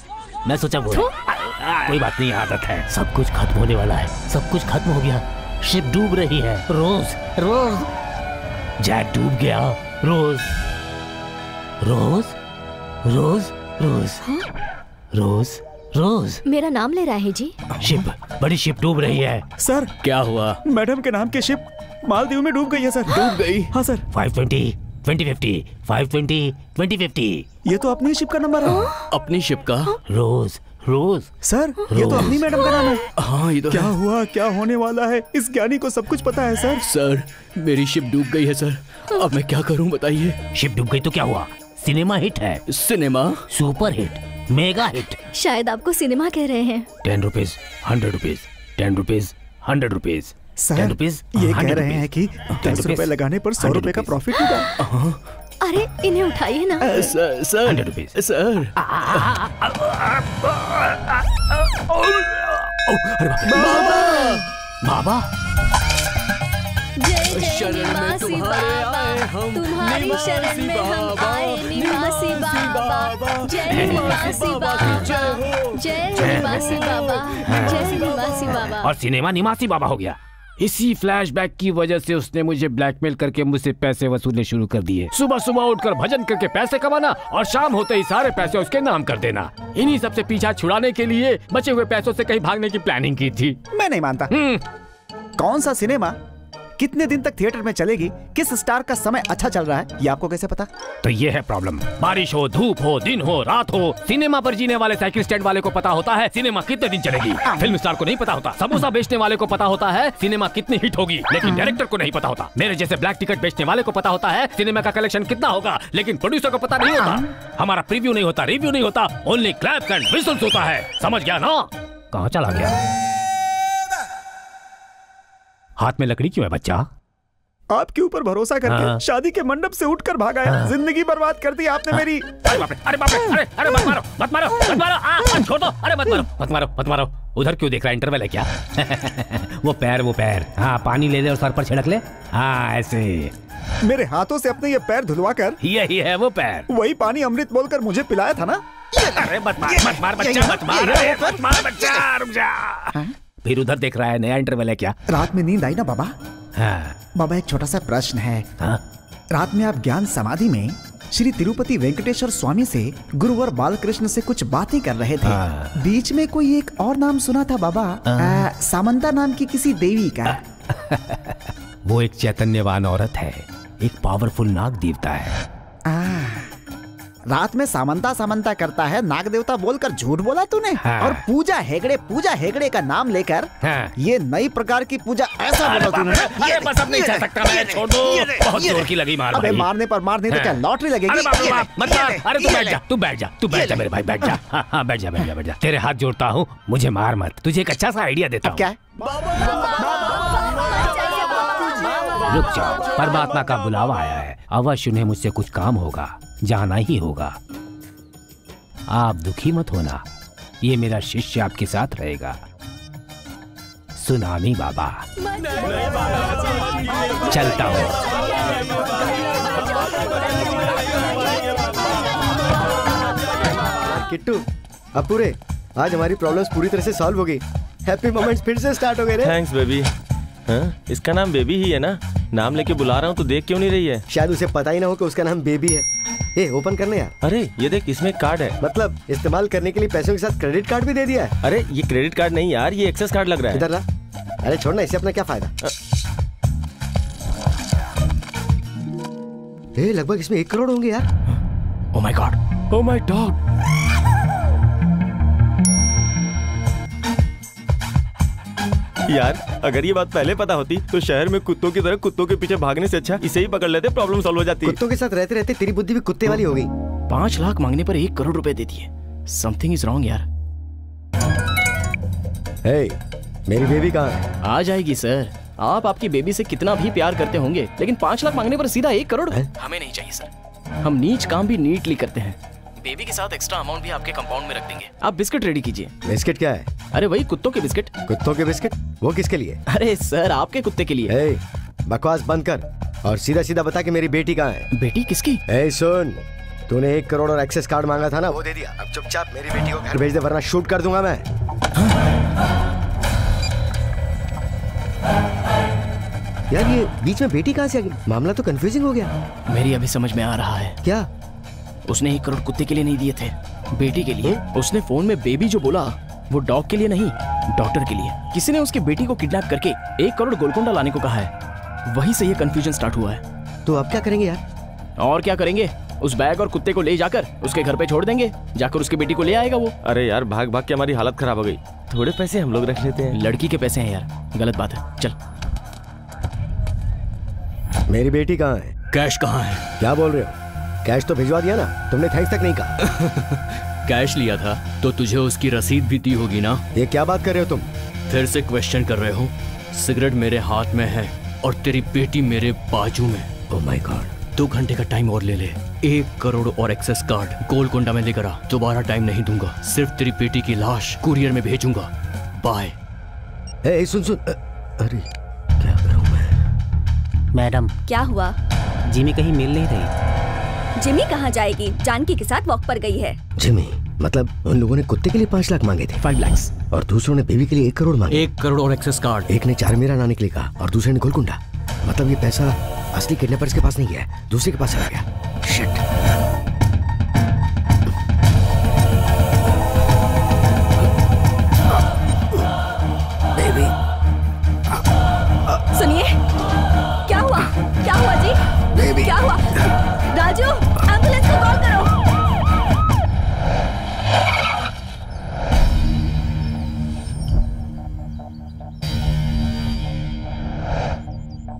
मैं सोचा वो कोई बात नहीं, आदत है। सब कुछ खत्म होने वाला है, सब कुछ खत्म हो गया। शिप डूब रही है। रोज रोज जैक डूब गया। रोज रोज रोज रोज रोज रोज मेरा नाम ले रहा है जी। शिप, बड़ी शिप डूब रही है। सर क्या हुआ? मैडम के नाम की शिप मालदीव में डूब गई है सर। डूब गई? हाँ सर। 520 2050 520 2050। ये तो अपनी शिप का नंबर है। अपनी शिप का? रोज रोज सर, ये तो अपनी मैडम का नाम है। हाँ ये तो क्या हुआ, क्या होने वाला है? इस ज्ञानी को सब कुछ पता है सर। सर मेरी शिप डूब गई है सर, अब मैं क्या करूं बताइए। शिप डूब गई तो क्या हुआ? सिनेमा हिट है। Cinema? Super hit, mega hit. शायद आपको सिनेमा कह रहे हैं। 10 rupees 100 rupees 10 rupees 100 rupees sir, ये कह रहे हैं कि 10 रुपए लगाने पर 100 रुपए का प्रॉफिट होगा। अरे इन्हें उठाइए ना। Sir 100 rupees sir. बाबा बाबा। शरण में तुम्हारे आए हम, तुम्हारी शरण में हम आए निवासी बाबा। जय निवासी बाबा, जय निवासी बाबा, जय निवासी बाबा। और सिनेमा निवासी बाबा हो गया। इसी फ्लैशबैक की वजह से उसने मुझे ब्लैकमेल करके मुझसे पैसे वसूलने शुरू कर दिए। सुबह सुबह उठकर भजन करके पैसे कमाना और शाम होते ही सारे पैसे उसके नाम कर देना। इन्हीं सबसे पीछा छुड़ाने के लिए बचे हुए पैसों से कहीं भागने की प्लानिंग की थी। मैं नहीं मानता। कौन सा सिनेमा कितने दिन तक थिएटर में चलेगी, किस स्टार का समय अच्छा चल रहा है, ये आपको कैसे पता? तो ये है प्रॉब्लम। बारिश हो, धूप हो, दिन हो, रात हो, सिनेमा पर जीने वाले साइकिल स्टैंड वाले को पता होता है सिनेमा कितने दिन चलेगी। फिल्म स्टार को नहीं पता होता। समोसा बेचने वाले को पता होता है सिनेमा कितनी हिट होगी, लेकिन डायरेक्टर को नहीं पता होता। मेरे जैसे ब्लैक टिकट बेचने वाले को पता होता है सिनेमा का कलेक्शन कितना होगा, लेकिन प्रोड्यूसर को पता नहीं होता। हमारा प्रीव्यू नहीं होता, रिव्यू नहीं होता, ओनली क्लैप्स एंड व्हिसल्स होता है। समझ गया ना? कहाँ चला गया? हाथ में लकड़ी क्यों है बच्चा? आपके ऊपर भरोसा करके शादी के मंडप से उठकर भागा है। जिंदगी बर्बाद कर दी आपने मेरी। अरे बाप रे, अरे बाप रे, अरे मत मारो, मत मारो, मत मारो, छोड़ दो। अरे मत मारो, मत मारो, मत मारो। उधर क्यों देख रहा है? इंटरवल है क्या? वो पैर। हाँ, पानी ले ले और सर पर छिड़क ले। हाँ, ऐसे। मेरे हाथों से अपने ये पैर धुलवा कर। यही है वो पैर। वही पानी अमृत बोलकर मुझे पिलाया था ना। अरे मत मार बच्चा, मत मार बच्चा, रुक जा। फिर उधर देख रहा है, नया इंटरवल है क्या? रात में नींद आई ना बाबा? हाँ। बाबा एक छोटा सा प्रश्न है। हाँ? रात में आप ज्ञान समाधि में श्री तिरुपति वेंकटेश्वर स्वामी से गुरुवर बालकृष्ण से कुछ बातें कर रहे थे। हाँ। बीच में कोई एक और नाम सुना था बाबा, सामंता नाम की किसी देवी का। वो एक चैतन्यवान औरत है, एक पावरफुल नाग देवता है। रात में सामंता करता है नाग देवता बोलकर झूठ बोला तूने। हाँ। और पूजा हेगड़े का नाम लेकर ये नई प्रकार की पूजा ऐसा बोला तूने। ये बस अब नहीं चल सकता मैं, छोड़ दो। बहुत जोर की लगी मार। अबे मारने पर मारने तो क्या लॉटरी लगेगी? अरे बाप रे बाप, मत मार। अरे तू बैठ जा मेरे भाई, बैठ जा। हाँ, बैठ जा। तेरे हाथ जोड़ता हूँ, मुझे मार मत। तुझे एक अच्छा सा आइडिया देता हूँ। क्या? रुक जाओ, परमात्मा का बुलावा आया है। अवश्य उन्हें मुझसे कुछ काम होगा, जाना ही होगा। आप दुखी मत होना, ये मेरा शिष्य आपके साथ रहेगा, सुनामी बाबा। चलता हूँ। किट्टू, अब पूरे आज हमारी प्रॉब्लम्स पूरी तरह से सॉल्व हो गई। हैप्पी मोमेंट्स फिर से स्टार्ट हो गए। Thanks baby. हाँ? इसका नाम बेबी ही है ना? नाम लेके बुला रहा हूँ तो देख क्यों नहीं रही है? शायद उसे पता ही ना हो कि उसका नाम बेबी है। ए, ओपन करने यार। अरे ये देख, इसमें कार्ड है। मतलब इस्तेमाल करने के लिए पैसों के साथ क्रेडिट कार्ड भी दे दिया है। अरे ये क्रेडिट कार्ड नहीं यार, ये एक्सेस कार्ड लग रहा है। इधर ला। अरे छोड़ना, इससे अपना क्या फायदा? लगभग इसमें 1 करोड़ होंगे यार। Oh my God, oh my God. यार अगर ये बात पहले पता होती तो शहर में कुत्तों की तरह कुत्तों के पीछे भागने से अच्छा इसे ही पकड़ लेते, प्रॉब्लम सॉल्व हो जाती। कुत्तों के साथ रहते रहते तेरी बुद्धि भी कुत्ते वाली हो गई। 5 लाख मांगने पर 1 करोड़ रुपए दे दिए। समथिंग इज रॉन्ग यार। मेरी बेबी कहाँ है? आ जाएगी सर। आप आपकी बेबी से कितना भी प्यार करते होंगे, लेकिन 5 लाख मांगने पर सीधा 1 करोड़ हमें नहीं चाहिए सर। हम नीच काम भी नीटली करते हैं। बेबी के साथ एक्स्ट्रा अमाउंट भी आपके कंपाउंड में रख देंगे। आप बिस्किट रेडी कीजिए। बिस्किट क्या है? अरे वही कुत्तों के बिस्किट। कुत्तों के बिस्किट? वो किसके लिए? अरे सर, आपके कुत्ते के लिए। बकवास बंद कर और सीधा सीधा बता कि मेरी बेटी कहाँ है। बेटी किसकी? सुन, तूने 1 करोड़ और एक्सेस कार्ड मांगा था ना, वो दे दिया। अब चुपचाप मेरी बेटी को घर भेज दे, वरना शूट कर दूंगा मैं। यार ये बीच में बेटी कहाँ से आ गई? मामला तो कंफ्यूजिंग हो गया। मेरी अभी समझ में आ रहा है। क्या? उसने 1 करोड़ कुत्ते के लिए नहीं दिए थे, बेटी के लिए। उसने फोन में बेबी जो बोला वो डॉग के लिए नहीं, डॉक्टर के लिए। किसी ने उसकी बेटी को किडनैप करके 1 करोड़ गोलकोंडा लाने को कहा है। वहीं से ये कंफ्यूजन स्टार्ट हुआ है। तो अब क्या करेंगे यार? और क्या करेंगे, उस बैग और कुत्ते को ले जाकर उसके घर पे छोड़ देंगे। जाकर उसकी बेटी को ले आएगा वो। अरे यार भाग भाग के हमारी हालत खराब हो गई। थोड़े पैसे हम लोग रख लेते हैं। लड़की के पैसे हैं यार, गलत बात है। चल। मेरी बेटी कहाँ है? कैश कहाँ है? क्या बोल रहे हो? कैश तो भिजवा दिया ना, तुमने थैंक्स तक नहीं कहा। कैश लिया था तो तुझे उसकी रसीद भी दी होगी ना। ये क्या बात कर रहे हो तुम? फिर से क्वेश्चन कर रहे हो? सिगरेट मेरे हाथ में है और तेरी बेटी मेरे बाजू में। Oh my God. 2 घंटे का टाइम और ले ले। 1 करोड़ और एक्सेस कार्ड गोलकोंडा में लेकर आ। दोबारा टाइम नहीं दूंगा, सिर्फ तेरी बेटी की लाश कुरियर में भेजूंगा। बाय। सुन। अरे क्या करूं मैं? मैडम क्या हुआ? जिमी कहीं मिल नहीं रही। जिमी कहाँ जाएगी? जानकी के साथ वॉक पर गई है। जिमी मतलब उन लोगों ने कुत्ते के लिए 5 लाख मांगे थे। 5 लाख। और दूसरों ने बेबी के लिए 1 करोड़ मांगे। 1 करोड़ और एक्सेस कार्ड। एक ने चारमीरा लाने के लिए कहा और दूसरे ने गोलकुंडा। मतलब ये पैसा असली किडनैपर्स के पास नहीं गया, दूसरे के पास चला गया। शिट। सुनिए, क्या हुआ? क्या हुआ जी? बेबी। क्या हुआ? राजू, एम्बुलेंस को कॉल करो।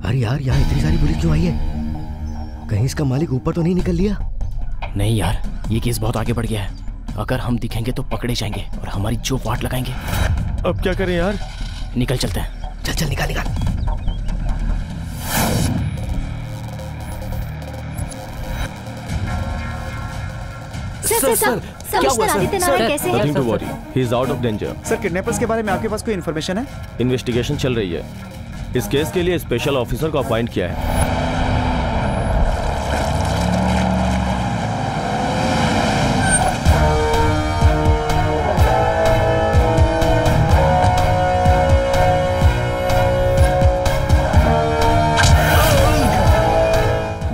अरे यार, यहाँ इतनी सारी पुलिस क्यों आई है? कहीं इसका मालिक ऊपर तो नहीं निकल लिया? नहीं यार, ये केस बहुत आगे बढ़ गया है। अगर हम दिखेंगे तो पकड़े जाएंगे और हमारी जो वाट लगाएंगे। अब क्या करें यार? निकल चलते हैं। चल चल निकाल निकाल। सर, कमिश्नर आदित्य नारायण कैसे हैं? Nothing to worry. He is out of danger. Sir, kidnappers के बारे में आपके पास कोई इन्फॉर्मेशन है? इन्वेस्टिगेशन चल रही है। इस केस के लिए स्पेशल ऑफिसर को अपॉइंट किया है।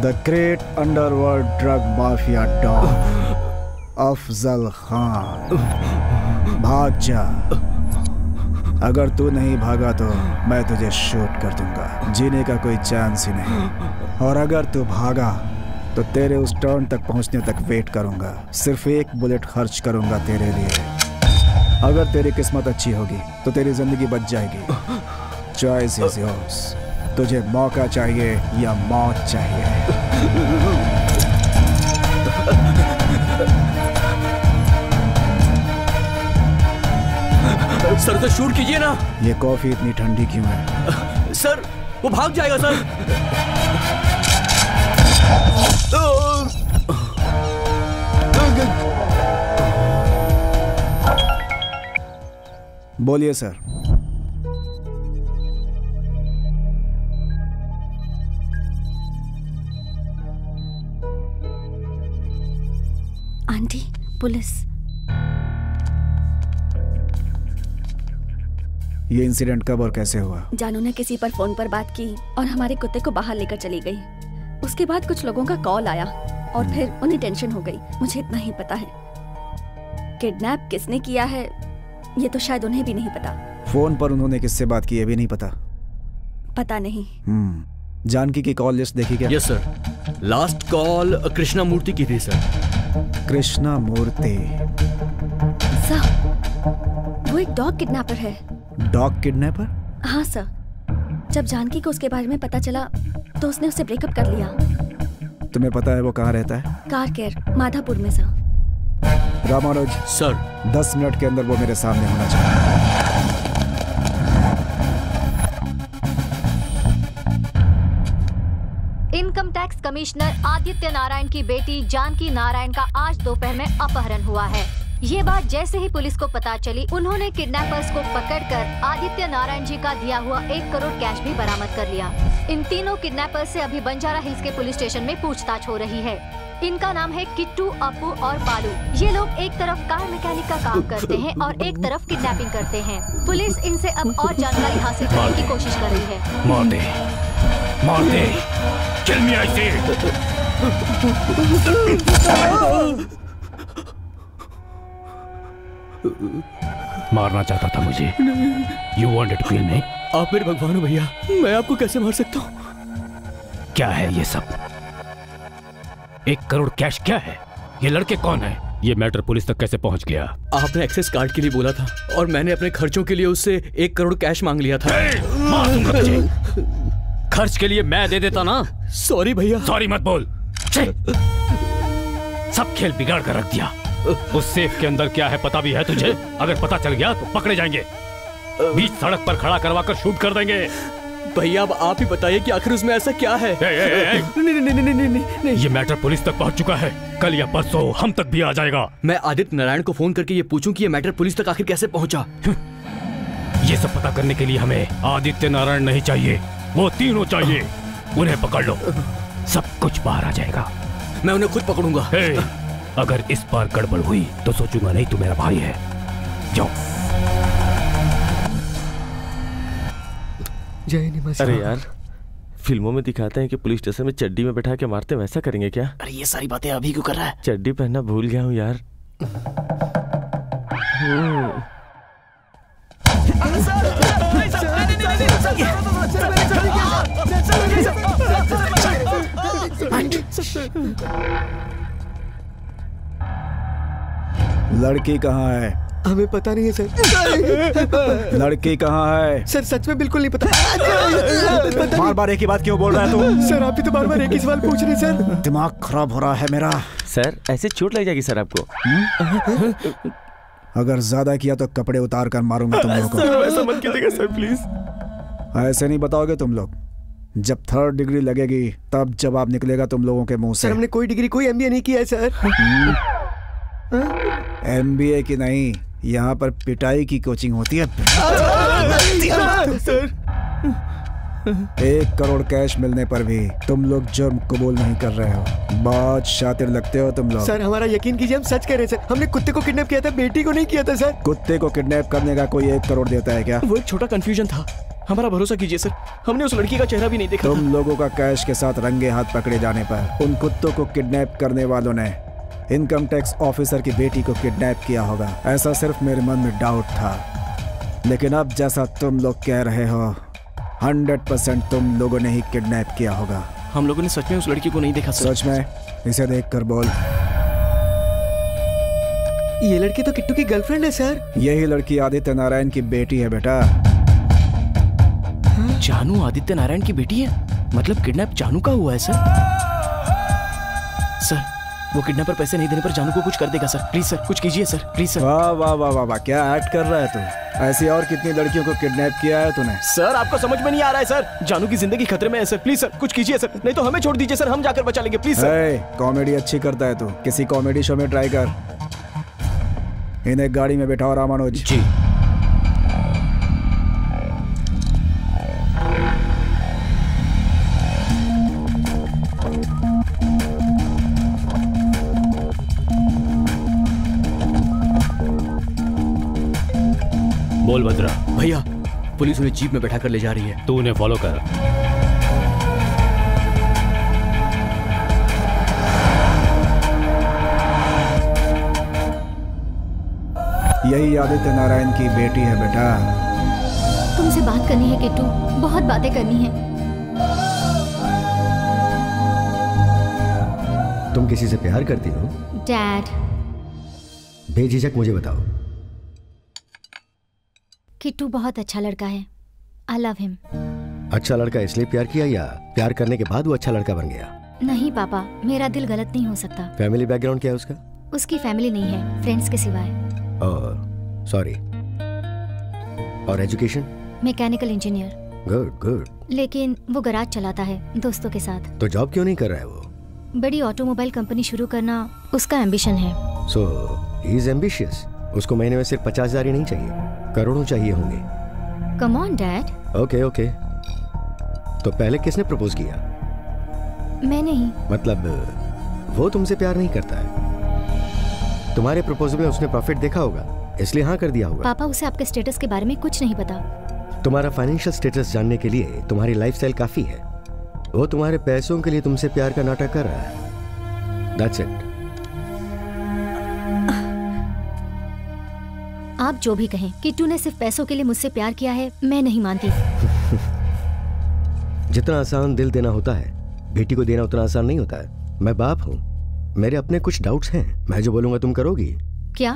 The great underworld drug mafia don Afzal Khan, भाग जा। अगर तू नहीं भागा तो मैं तुझे शूट कर दूंगा। जीने का कोई चांस ही नहीं। और अगर तू भागा तो तेरे उस टर्न तक पहुंचने तक वेट करूंगा। सिर्फ 1 बुलेट खर्च करूंगा तेरे लिए। अगर तेरी किस्मत अच्छी होगी तो तेरी जिंदगी बच जाएगी। Choice is yours. तुझे मौका चाहिए या मौत चाहिए? सर तो शूट कीजिए ना। ये कॉफी इतनी ठंडी क्यों है? सर वो भाग जाएगा सर। बोलिए सर। Aunty, police. ये इंसिडेंट कब और कैसे हुआ? जानू ने किसी पर फोन पर बात की और हमारे कुत्ते को बाहर लेकर चली गई। उसके बाद कुछ लोगों का कॉल आया और फिर उन्हें टेंशन हो गई। मुझे इतना ही पता है। किडनैप किसने किया है ये तो शायद उन्हें भी नहीं पता। फोन पर उन्होंने किससे बात की ये भी नहीं पता? पता नहीं। जानकी की कॉल लिस्ट देखी क्या? Yes sir. Last call Krishna Murthy की थी सर। कृष्णा मूर्ति सर, वो एक डॉग किडनैपर है। Dog kidnapper? हाँ सर। जब जानकी को उसके बारे में पता चला तो उसने उससे ब्रेकअप कर लिया। तुम्हें पता है वो कहाँ रहता है? कार केयर, माधापुर में सर। रामानुज सर, 10 मिनट के अंदर वो मेरे सामने होना चाहिए। Income tax commissioner Aditya Narayan की बेटी जानकी नारायण का आज दोपहर में अपहरण हुआ है। ये बात जैसे ही पुलिस को पता चली, उन्होंने किडनैपर्स को पकड़कर आदित्य नारायण जी का दिया हुआ 1 करोड़ कैश भी बरामद कर लिया। इन तीनों किडनैपर्स से अभी बंजारा हिल्स के पुलिस स्टेशन में पूछताछ हो रही है। इनका नाम है किट्टू, अपू और बालू। ये लोग एक तरफ कार मैकेनिक का काम करते हैं और एक तरफ किडनैपिंग करते हैं। पुलिस इनसे अब और जानकारी हासिल करने की कोशिश कर रही है। मार दे, मार दे, किल मी आई से। मारना चाहता था मुझे? You wanted to kill me? आप मेरे भगवान हो भैया, मैं आपको कैसे मार सकता हूँ? क्या है ये सब? 1 करोड़ कैश क्या है? ये लड़के कौन है? ये मैटर पुलिस तक कैसे पहुंच गया? आपने एक्सेस कार्ड के लिए बोला था और मैंने अपने खर्चों के लिए उससे 1 करोड़ कैश मांग लिया था। मार दूंगा तुझे। खर्च के लिए मैं दे देता ना। सॉरी भैया। सॉरी मत बोल। सब खेल बिगाड़ कर रख दिया। उस सेफ के अंदर क्या है पता भी है तुझे? अगर पता चल गया तो पकड़े जाएंगे। बीच सड़क पर खड़ा करवा कर शूट कर देंगे। भैया अब आप ही बताइए कि आखिर उसमें ऐसा क्या है? नहीं। ये मैटर पुलिस तक पहुंच चुका है। कल या परसों हम तक भी आ जाएगा। मैं आदित्य नारायण को फोन करके ये पूछूं कि ये मैटर पुलिस तक आखिर कैसे पहुंचा? ये सब पता करने के लिए हमें आदित्य नारायण नहीं चाहिए, वो तीनों चाहिए। उन्हें पकड़ लो, सब कुछ बाहर आ जाएगा। मैं उन्हें खुद पकड़ूंगा। अगर इस बार गड़बड़ हुई तो सोचूंगा नहीं तू मेरा भाई है। जाओ। जय निवास। अरे यार, फिल्मों में दिखाते हैं कि पुलिस स्टेशन में चड्डी में बैठा के मारते, वैसा करेंगे क्या? अरे ये सारी बातें अभी क्यों कर रहा है? चड्डी पहनना भूल गया हूँ यार। लड़की कहाँ है? हमें पता नहीं है सर। लड़की कहाँ है? सर सच में बिल्कुल नहीं पता। बार बार एक ही बात क्यों बोल रहा है तू? सर आप भी तो बार बार एक ही सवाल पूछ रहे सर। दिमाग खराब हो रहा है मेरा। सर ऐसे चोट लग जाएगी सर आपको। अगर ज्यादा किया तो कपड़े उतार कर मारूंगा तुम लोगों को। ऐसा मत कीजिएगा सर प्लीज। ऐसे नहीं बताओगे तुम लोग। जब 3rd डिग्री लगेगी तब जवाब निकलेगा तुम लोगों के मुंह से। सर हमने कोई डिग्री कोई MBA नहीं किया है सर। MBA की नहीं, यहाँ पर पिटाई की कोचिंग होती है। सर 1 करोड़ कैश मिलने पर भी तुम लोग जुर्म कबूल नहीं कर रहे हो। बहुत शातिर लगते हो तुम लोग। सर हमारा यकीन कीजिए, हम सच कह रहे हैं सर। हमने कुत्ते को किडनैप किया था, बेटी को नहीं किया था सर। कुत्ते को किडनैप करने का कोई 1 करोड़ देता है क्या? वो एक छोटा कंफ्यूजन था, हमारा भरोसा कीजिए सर। हमने उस लड़की का चेहरा भी नहीं देखा। तुम लोगों का कैश के साथ रंगे हाथ पकड़े जाने पर उन कुत्तों को किडनैप करने वालों ने इनकम टैक्स ऑफिसर की बेटी को किडनैप किया होगा, ऐसा सिर्फ मेरे मन में डाउट था। लेकिन अब जैसा तुम लोग कह रहे हो 100% तुम लोगों ने ही किडनैप किया होगा। हम लोगों ने सच में उस लड़की को नहीं देखा सर। सच में? इसे देख कर बोल। ये लड़की तो किट्टू की गर्लफ्रेंड है सर। यही लड़की आदित्य नारायण की बेटी है बेटा। जानू आदित्य नारायण की बेटी है? मतलब किडनैप जानू का हुआ है सर? सर वो किडनैपर पैसे नहीं देने पर जानू को कुछ कर देगा सर। प्लीज सर कुछ कीजिए सर, प्लीज सर। वाह वाह वाह वाह वाह, क्या एक्ट कर रहा है तू? ऐसी और कितनी लड़कियों को किडनैप किया है तूने? सर आपको समझ में नहीं आ रहा है सर, जानू की जिंदगी खतरे में है सर। प्लीज सर कुछ कीजिए सर, नहीं तो हमें छोड़ दीजिए सर, हम जाकर बचा लेंगे प्लीज सर। कॉमेडी अच्छी करता है तू, किसी कॉमेडी शो में ट्राई कर। इन्हें गाड़ी में बैठाओ रामानुज जी। बोल भद्रा। भैया पुलिस उन्हें जीप में बैठा कर ले जा रही है। तू उन्हें फॉलो कर। यही आदित्य नारायण की बेटी है बेटा। तुमसे बात करनी है किट्टू, बहुत बातें करनी है। तुम किसी से प्यार करती हो? डैड। बेझिझक मुझे बताओ। किट्टू बहुत अच्छा लड़का है, आई लव हिम। अच्छा लड़का इसलिए प्यार किया या प्यार करने के बाद वो अच्छा लड़का बन गया? नहीं पापा, मेरा दिल गलत नहीं हो सकता। फैमिली बैकग्राउंड क्या है उसका? उसकी फैमिली नहीं है, फ्रेंड्स के सिवाय। सॉरी। और education? Mechanical engineer. Good good. लेकिन वो गराज चलाता है दोस्तों के साथ। तो जॉब क्यों नहीं कर रहा है वो? बड़ी ऑटोमोबाइल कंपनी शुरू करना उसका एम्बिशन है। सो ही इज एम्बिशियस। उसको महीने में सिर्फ 50,000 ही नहीं चाहिए, करोड़ों चाहिए होंगे। Come on dad. Okay okay. तो पहले किसने प्रपोज किया? मैं नहीं। मतलब वो तुमसे प्यार नहीं करता है? तुम्हारे प्रपोजल में उसने प्रॉफिट देखा होगा इसलिए हाँ कर दिया होगा। पापा उसे आपके स्टेटस के बारे में कुछ नहीं पता। तुम्हारा फाइनेंशियल स्टेटस जानने के लिए तुम्हारी लाइफस्टाइल काफी है। वो तुम्हारे पैसों के लिए तुमसे प्यार का नाटक कर रहा है। That's it। आप जो भी कहें, किट्टू ने सिर्फ पैसों के लिए मुझसे प्यार किया है, मैं नहीं मानती। जितना आसान दिल देना होता है, बेटी को देना उतना आसान नहीं होता है। मैं बाप हूँ, मेरे अपने कुछ डाउट्स हैं। मैं जो बोलूंगा तुम करोगी? क्या?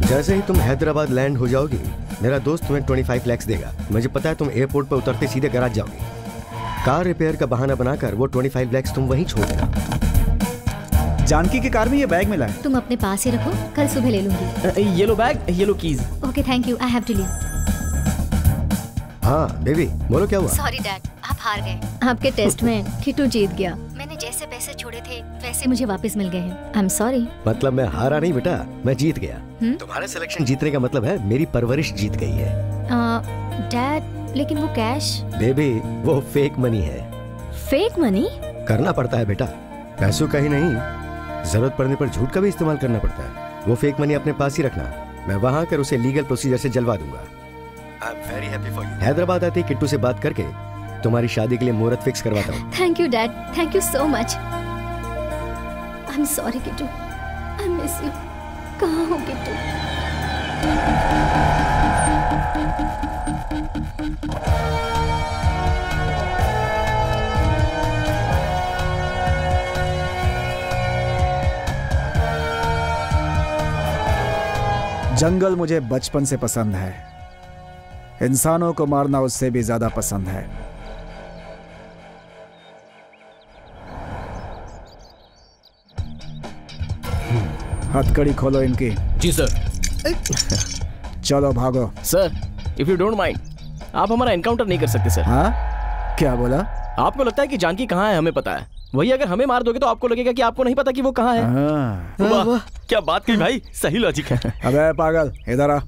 जैसे ही तुम हैदराबाद लैंड हो जाओगी, मेरा दोस्त तुम्हें 25 लाख देगा। मुझे पता है तुम एयरपोर्ट पर उतरते सीधे गैराज जाओगी। कार रिपेयर का बहाना बनाकर वो 25 लाख तुम वहीं छोड़ देना। जानकी की कार में ये बैग मिला है। तुम अपने पास ही रखो, कल सुबह ले लूंगी। Yellow bag, yellow keys. Okay thank you, I have to leave. हाँ बेबी बोलो क्या हुआ? सॉरी डैड, आप हार गए। आपके टेस्ट में किट्टू जीत गया। मैंने जैसे पैसे छोड़े थे वैसे मुझे वापस मिल गए हैं। I am sorry. मतलब मैं हारा नहीं बेटा, मैं जीत गया। तुम्हारा सिलेक्शन जीतने का मतलब है मेरी परवरिश जीत गई है। डैड लेकिन वो कैश। बेबी वो फेक मनी है। Fake money? करना पड़ता है बेटा, पैसों का ही नहीं, जरूरत पड़ने पर झूठ का भी इस्तेमाल करना पड़ता है। वो फेक मनी अपने पास ही रखना, मैं वहां आकर उसे लीगल प्रोसीजर से जलवा दूंगा। I am very happy for you. Hyderabad आते ही किट्टू से बात करके तुम्हारी शादी के लिए मुहूर्त फिक्स करवाता हूँ। Thank you dad, thank you so much. I am sorry Kittu, I miss you. कहाँ हो किट्टू? जंगल मुझे बचपन से पसंद है, इंसानों को मारना उससे भी ज्यादा पसंद है। हथकड़ी खोलो इनकी। जी सर। चलो भागो। Sir if you don't mind, आप हमारा एनकाउंटर नहीं कर सकते सर। हाँ क्या बोला? आपको लगता है कि जानकी कहाँ है हमें पता है, वही अगर हमें मार दोगे तो आपको लगेगा कि आपको नहीं पता कि वो कहाँ है। वाह क्या बात कही भाई, सही लॉजिक है। अबे पागल इधर आ।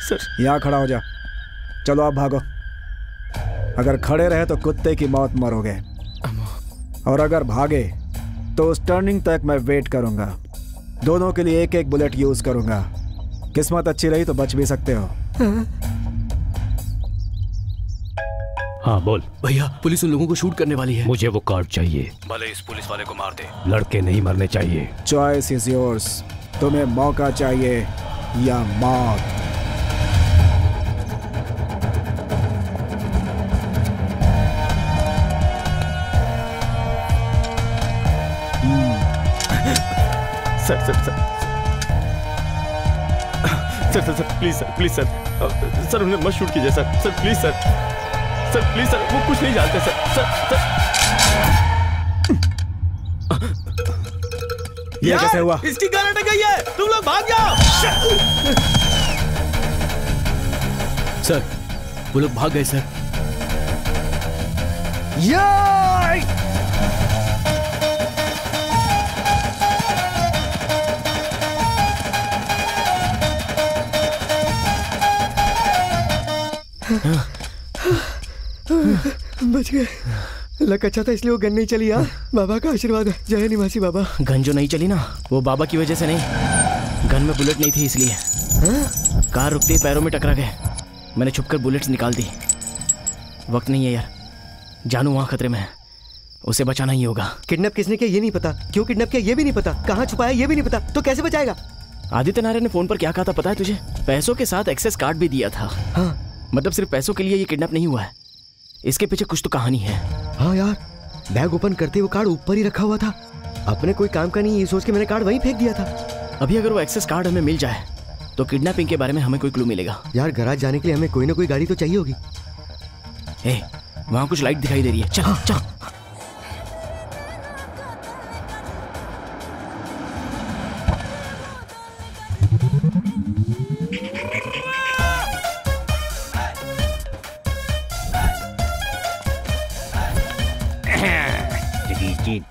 सर यहाँ खड़ा हो जा। चलो आप भागो। अगर खड़े रहे तो कुत्ते की मौत मरोगे, और अगर भागे तो उस टर्निंग तक मैं वेट करूंगा। दोनों के लिए एक एक बुलेट यूज करूंगा। किस्मत अच्छी रही तो बच भी सकते हो। हाँ बोल। भैया पुलिस उन लोगों को शूट करने वाली है। मुझे वो कार्ड चाहिए। भले इस पुलिस वाले को मार दे, लड़के नहीं मरने चाहिए। Choice is yours. तुम्हें मौका चाहिए या मौत? Sir sir sir sir sir sir please sir, please sir, sir उन्हें मत शूट कीजिए sir, sir please sir, sir please sir, वो कुछ नहीं जानते सर, सर ये कैसे हुआ? इसकी गन अटक गई है, तुम लोग भाग जाओ। सर वो लोग भाग गए सर। बच गए। लक अच्छा था इसलिए वो गन नहीं चली। यार बाबा का आशीर्वाद है। जय निवासी बाबा। गन जो नहीं चली ना वो बाबा की वजह से नहीं, गन में बुलेट नहीं थी इसलिए। कार रुकते ही पैरों में टकरा गए, मैंने छुपकर बुलेट्स निकाल दी। वक्त नहीं है यार, जानू वहाँ खतरे में है, उसे बचाना ही होगा। किडनैप किसने किया ये नहीं पता, क्यों किडनैप किया ये भी नहीं पता, कहाँ छुपाया ये भी नहीं पता, तो कैसे बचाएगा? आदित्य नारायण ने फोन पर क्या कहा था पता है तुझे? पैसों के साथ एक्सेस कार्ड भी दिया था। हाँ मतलब सिर्फ पैसों के लिए ये किडनैप नहीं हुआ है, इसके पीछे कुछ तो कहानी है। हाँ यार, बैग ओपन करते वो कार्ड ऊपर ही रखा हुआ था। अपने कोई काम का नहीं ये सोच के मैंने कार्ड वहीं फेंक दिया था। अभी अगर वो एक्सेस कार्ड हमें मिल जाए तो किडनैपिंग के बारे में हमें कोई क्लू मिलेगा। यार गैराज जाने के लिए हमें कोई ना कोई गाड़ी तो चाहिए होगी। वहाँ कुछ लाइट दिखाई दे रही है, चल चल।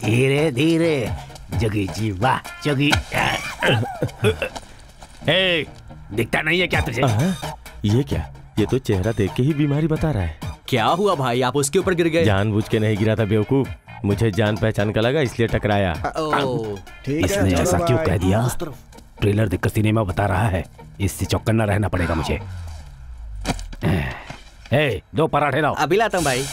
धीरे धीरे जगी जी, वाह जगी। दिखता नहीं है क्या तुझे? ये क्या, ये तो चेहरा देख के ही बीमारी बता रहा है। क्या हुआ भाई, आप उसके ऊपर गिर गए? जानबूझ के नहीं गिरा था बेवकूफ, मुझे जान पहचान का लगा इसलिए टकराया। इसने ऐसा क्यों कह दिया? ट्रेलर देखकर सिनेमा बता रहा है, इससे चौकन्ना रहना पड़ेगा मुझे। दो पराठे लाओ। अभी लाता हूँ भाई।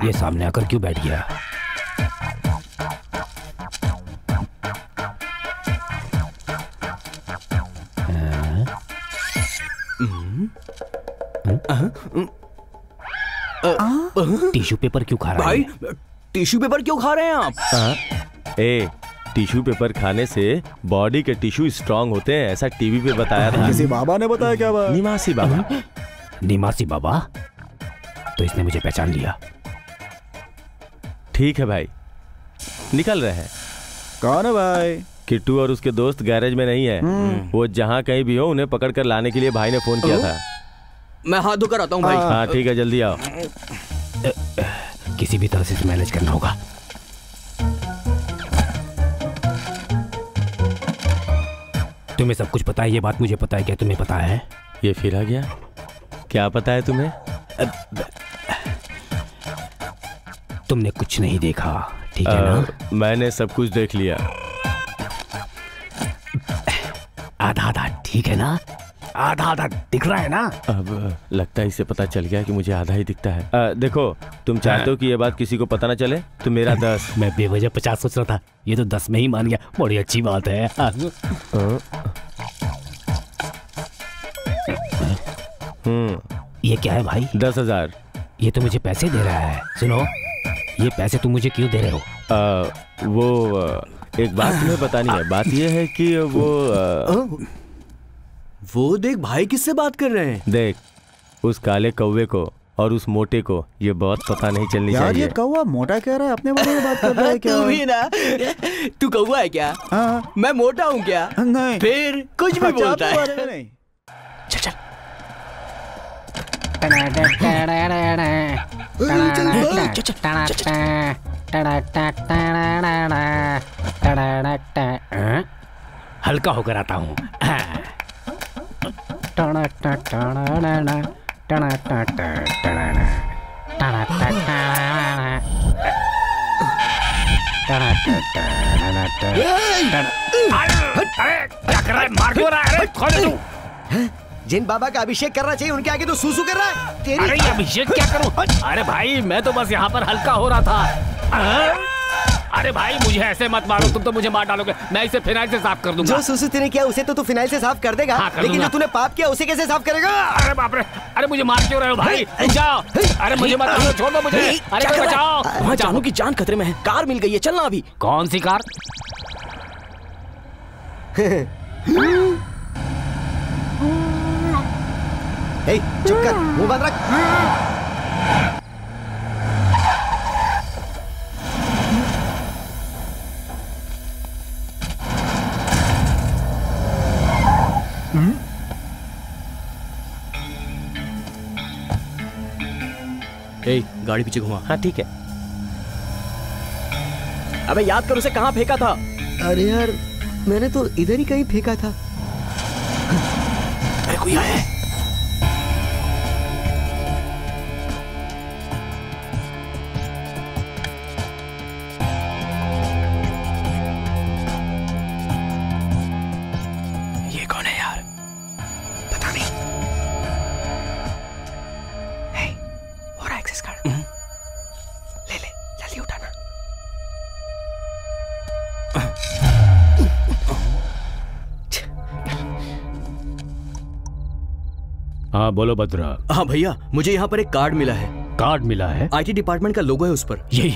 ये सामने आकर क्यों बैठ गया? टिश्यू पेपर क्यों खा रहा है? भाई टिश्यू पेपर क्यों खा रहे हैं आप? टिश्यू पेपर खाने से बॉडी के टिश्यू स्ट्रांग होते हैं, ऐसा टीवी पे बताया था। किसी बाबा ने बताया क्या? निमासी बाबा। निमासी बाबा? तो इसने मुझे पहचान लिया। ठीक है भाई, निकल रहे हैं। कौन है भाई? किट्टू और उसके दोस्त गैरेज में नहीं है, वो जहाँ कहीं भी हो उन्हें पकड़ कर लाने के लिए भाई ने फोन किया था। मैं हाथ धोकर आता हूँ भाई। हाँ ठीक है, जल्दी आओ। किसी भी तरह से मैनेज करना होगा। तुम्हें सब कुछ पता है, ये बात मुझे पता है। क्या तुम्हें पता है? ये फिर आ गया। क्या पता है तुम्हें? तुमने कुछ नहीं देखा, ठीक है ना? मैंने सब कुछ देख लिया। आधा आधा ठीक है ना? आधा आधा दिख रहा है ना? अब लगता है इसे पता चल गया कि मुझे आधा ही दिखता है। देखो, तुम चाहते हो कि ये बात किसी को पता ना चले तो मेरा 10। मैं बेवजह 50 सोच रहा था, ये तो 10 में ही मान गया। बड़ी अच्छी बात है। ये क्या है भाई? 10,000। ये तो मुझे पैसे दे रहा है। सुनो, ये पैसे तुम मुझे क्यों दे रहे हो? वो एक बात तुम्हें बतानी है। बात ये है कि वो देख भाई किससे बात कर रहे हैं। देख, उस काले कौवे को और उस मोटे को ये बहुत पता नहीं चलनी चाहिए। ये कौवा मोटा कह रहा है, अपने बारे में बात कर रहा है क्या? तू भी ना, तू कौवा है क्या? मैं मोटा हूँ क्या? नहीं। फिर कुछ भी बोलता है। चल चल। हल्का होकर आता हूँ। क्या कर रहा है? मार क्यों रहा है? अरे खोल तू। जिन बाबा का अभिषेक करना चाहिए उनके आगे तो सूसू कर रहा है। तेरी अरे अभिषेक क्या करूं? अरे भाई मैं तो बस यहाँ पर हल्का हो रहा था। अरे भाई मुझे ऐसे मत मारो, तुम तो मुझे मार डालोगे। मैं इसे फिनाइल से साफ कर दूंगा। जो सूसू तूने किया उसे तो तू फिनाइल से साफ कर देगा। लेकिन जो तूने पाप किया उसे कैसे साफ करेगा? अरे बाप रे, अरे मुझे मार क्यों रहे हो भाई? जाओ। अरे मुझे मत मारो, छोड़ दो मुझे। अरे बचाओ। वहाँ जानू की जान खतरे में है। कार मिल गई है, चलना अभी। कौन सी कार? चुप कर, मुंह बंद रख। गाड़ी पीछे घुमा। हाँ ठीक है। अबे याद कर उसे कहाँ फेंका था। अरे यार, मैंने तो इधर ही कहीं फेंका था। अरे कोई आया है। ये कौन है यार? पता नहीं। है, हो रहा एक्सेस कार्ड। ले ले, जल्दी उठाना। हाँ बोलो भद्रा। हाँ भैया, मुझे यहाँ पर एक कार्ड मिला है। कार्ड मिला है? आईटी डिपार्टमेंट का लोगो है उस पर। यही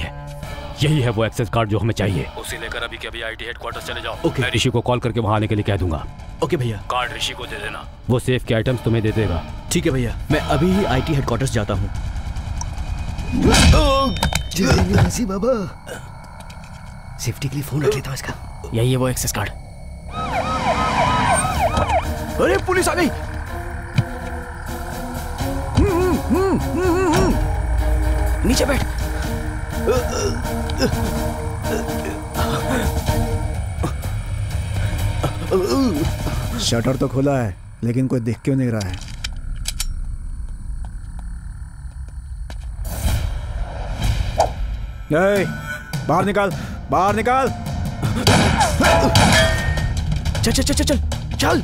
है वो एक्सेस कार्ड जो हमें चाहिए। उसे लेकर अभी के अभी आईटी हेडक्वार्टर्स चले जाओ। ओके। मैं ऋषि को कॉल करके वहाँ आने के लिए कह दूंगा। ओके भैया। कार्ड ऋषि को दे देना, वो सेफ के आइटम्स तुम्हें दे देगा। ठीक है भैया, मैं अभी ही आईटी हेडक्वार्टर्स जाता हूँ। बाबा, सेफ्टी के लिए फोन रख लेता हूँ इसका। यही है वो एक्सेस कार्ड। अरे पुलिस आ गई। नीचे बैठ। शटर तो खुला है, लेकिन कोई दिख क्यों नहीं रहा है? बाहर निकाल, बाहर निकाल। चल चल चल चल चल चल।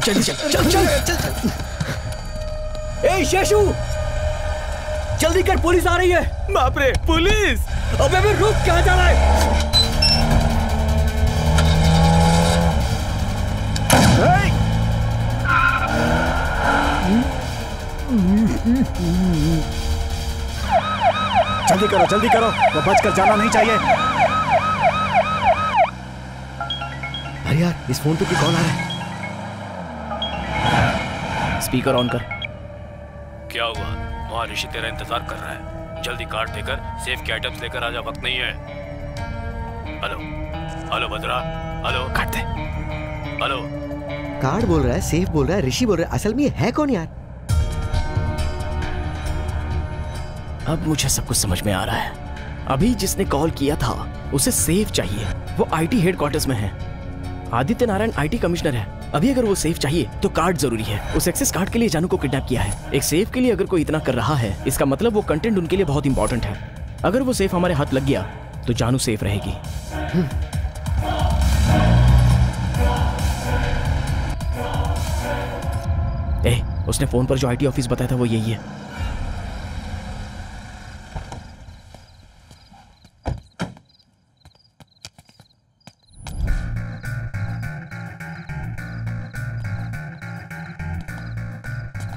चल चल चल चल चल। ए शेषू, जल्दी कर, पुलिस आ रही है। बाप रे, पुलिस! अबे रुक, कहाँ जा रहा है? जल्दी करो, जल्दी करो, वो बचकर जाना नहीं चाहिए। अरे यार, इस फोन पे भी कॉल आ रहा है। स्पीकर ऑन कर। क्या हुआ? वहाँ ऋषि तेरा इंतजार कर रहा है। जल्दी कार्ड देकर सेफ के आइटम्स लेकर आजा, वक्त नहीं है। हेलो हेलो भद्रा, हेलो काट दे। हेलो। कार्ड बोल रहा है, सेफ बोल रहा है, ऋषि बोल रहा है, असल में ये है कौन यार? अब मुझे सब कुछ समझ में आ रहा है। अभी जिसने कॉल किया था उसे सेफ चाहिए। वो आईटी हेडक्वार्टर्स में है। आदित्य नारायण आईटी कमिश्नर है। अभी अगर वो सेफ चाहिए तो कार्ड जरूरी है। उस एक्सेस कार्ड के लिए जानू को किडनैप किया है। एक सेफ के लिए अगर कोई इतना कर रहा है, इसका मतलब वो कंटेंट उनके लिए बहुत इंपॉर्टेंट है। अगर वो सेफ हमारे हाथ लग गया तो जानू सेफ रहेगी। उसने फोन पर जो आईटी ऑफिस बताया था वो यही है।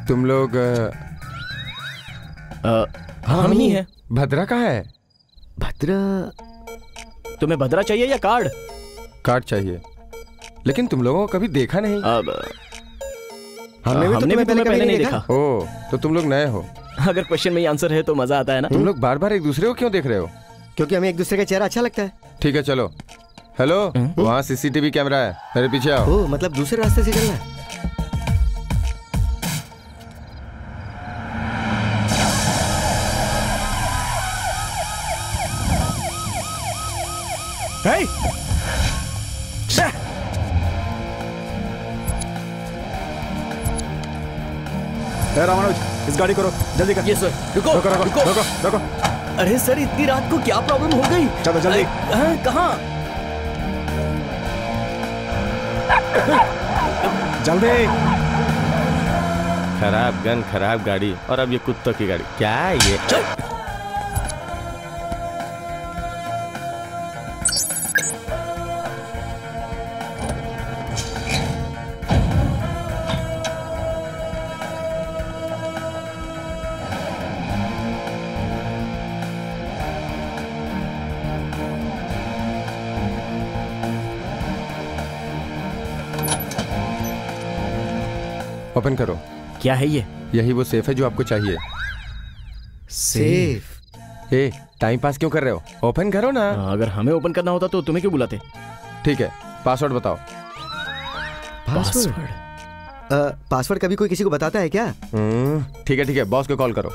तुम लोग हम ही हैं। भद्रा कहाँ है? भद्रा? तुम्हें भद्रा चाहिए या कार्ड? कार्ड चाहिए, लेकिन तुम लोगों को कभी देखा नहीं। अब हमने भी तुम्हें पहले नहीं देखा। ओह, तो तुम लोग नए हो। अगर क्वेश्चन में ही आंसर है तो मजा आता है ना। तुम लोग बार बार एक दूसरे को क्यों देख रहे हो? क्योंकि हमें एक दूसरे का चेहरा अच्छा लगता है। ठीक है चलो। हेलो, वहाँ सीसीटीवी कैमरा है, मेरे पीछे आओ। ओह, मतलब दूसरे रास्ते से चलना है। Hey! रामानुज, इस गाड़ी को रोक, जल्दी कर। Yes sir. रुको रुको रुको रुको रुको रुको। अरे सर, इतनी रात को क्या प्रॉब्लम हो गई? चलो जल्दी। कहाँ? जल्दी। खराब गन, खराब गाड़ी, और अब ये कुत्तों की गाड़ी। क्या है ये? ओपन करो। क्या है ये? यही वो सेफ है जो आपको चाहिए। सेफ? ए, टाइम पास क्यों कर रहे हो? ओपन करो ना। अगर हमें ओपन करना होता तो तुम्हें क्यों बुलाते? ठीक है, पासवर्ड बताओ। पासवर्ड? पासवर्ड कभी कोई किसी को बताता है क्या? ठीक है, बॉस को कॉल करो।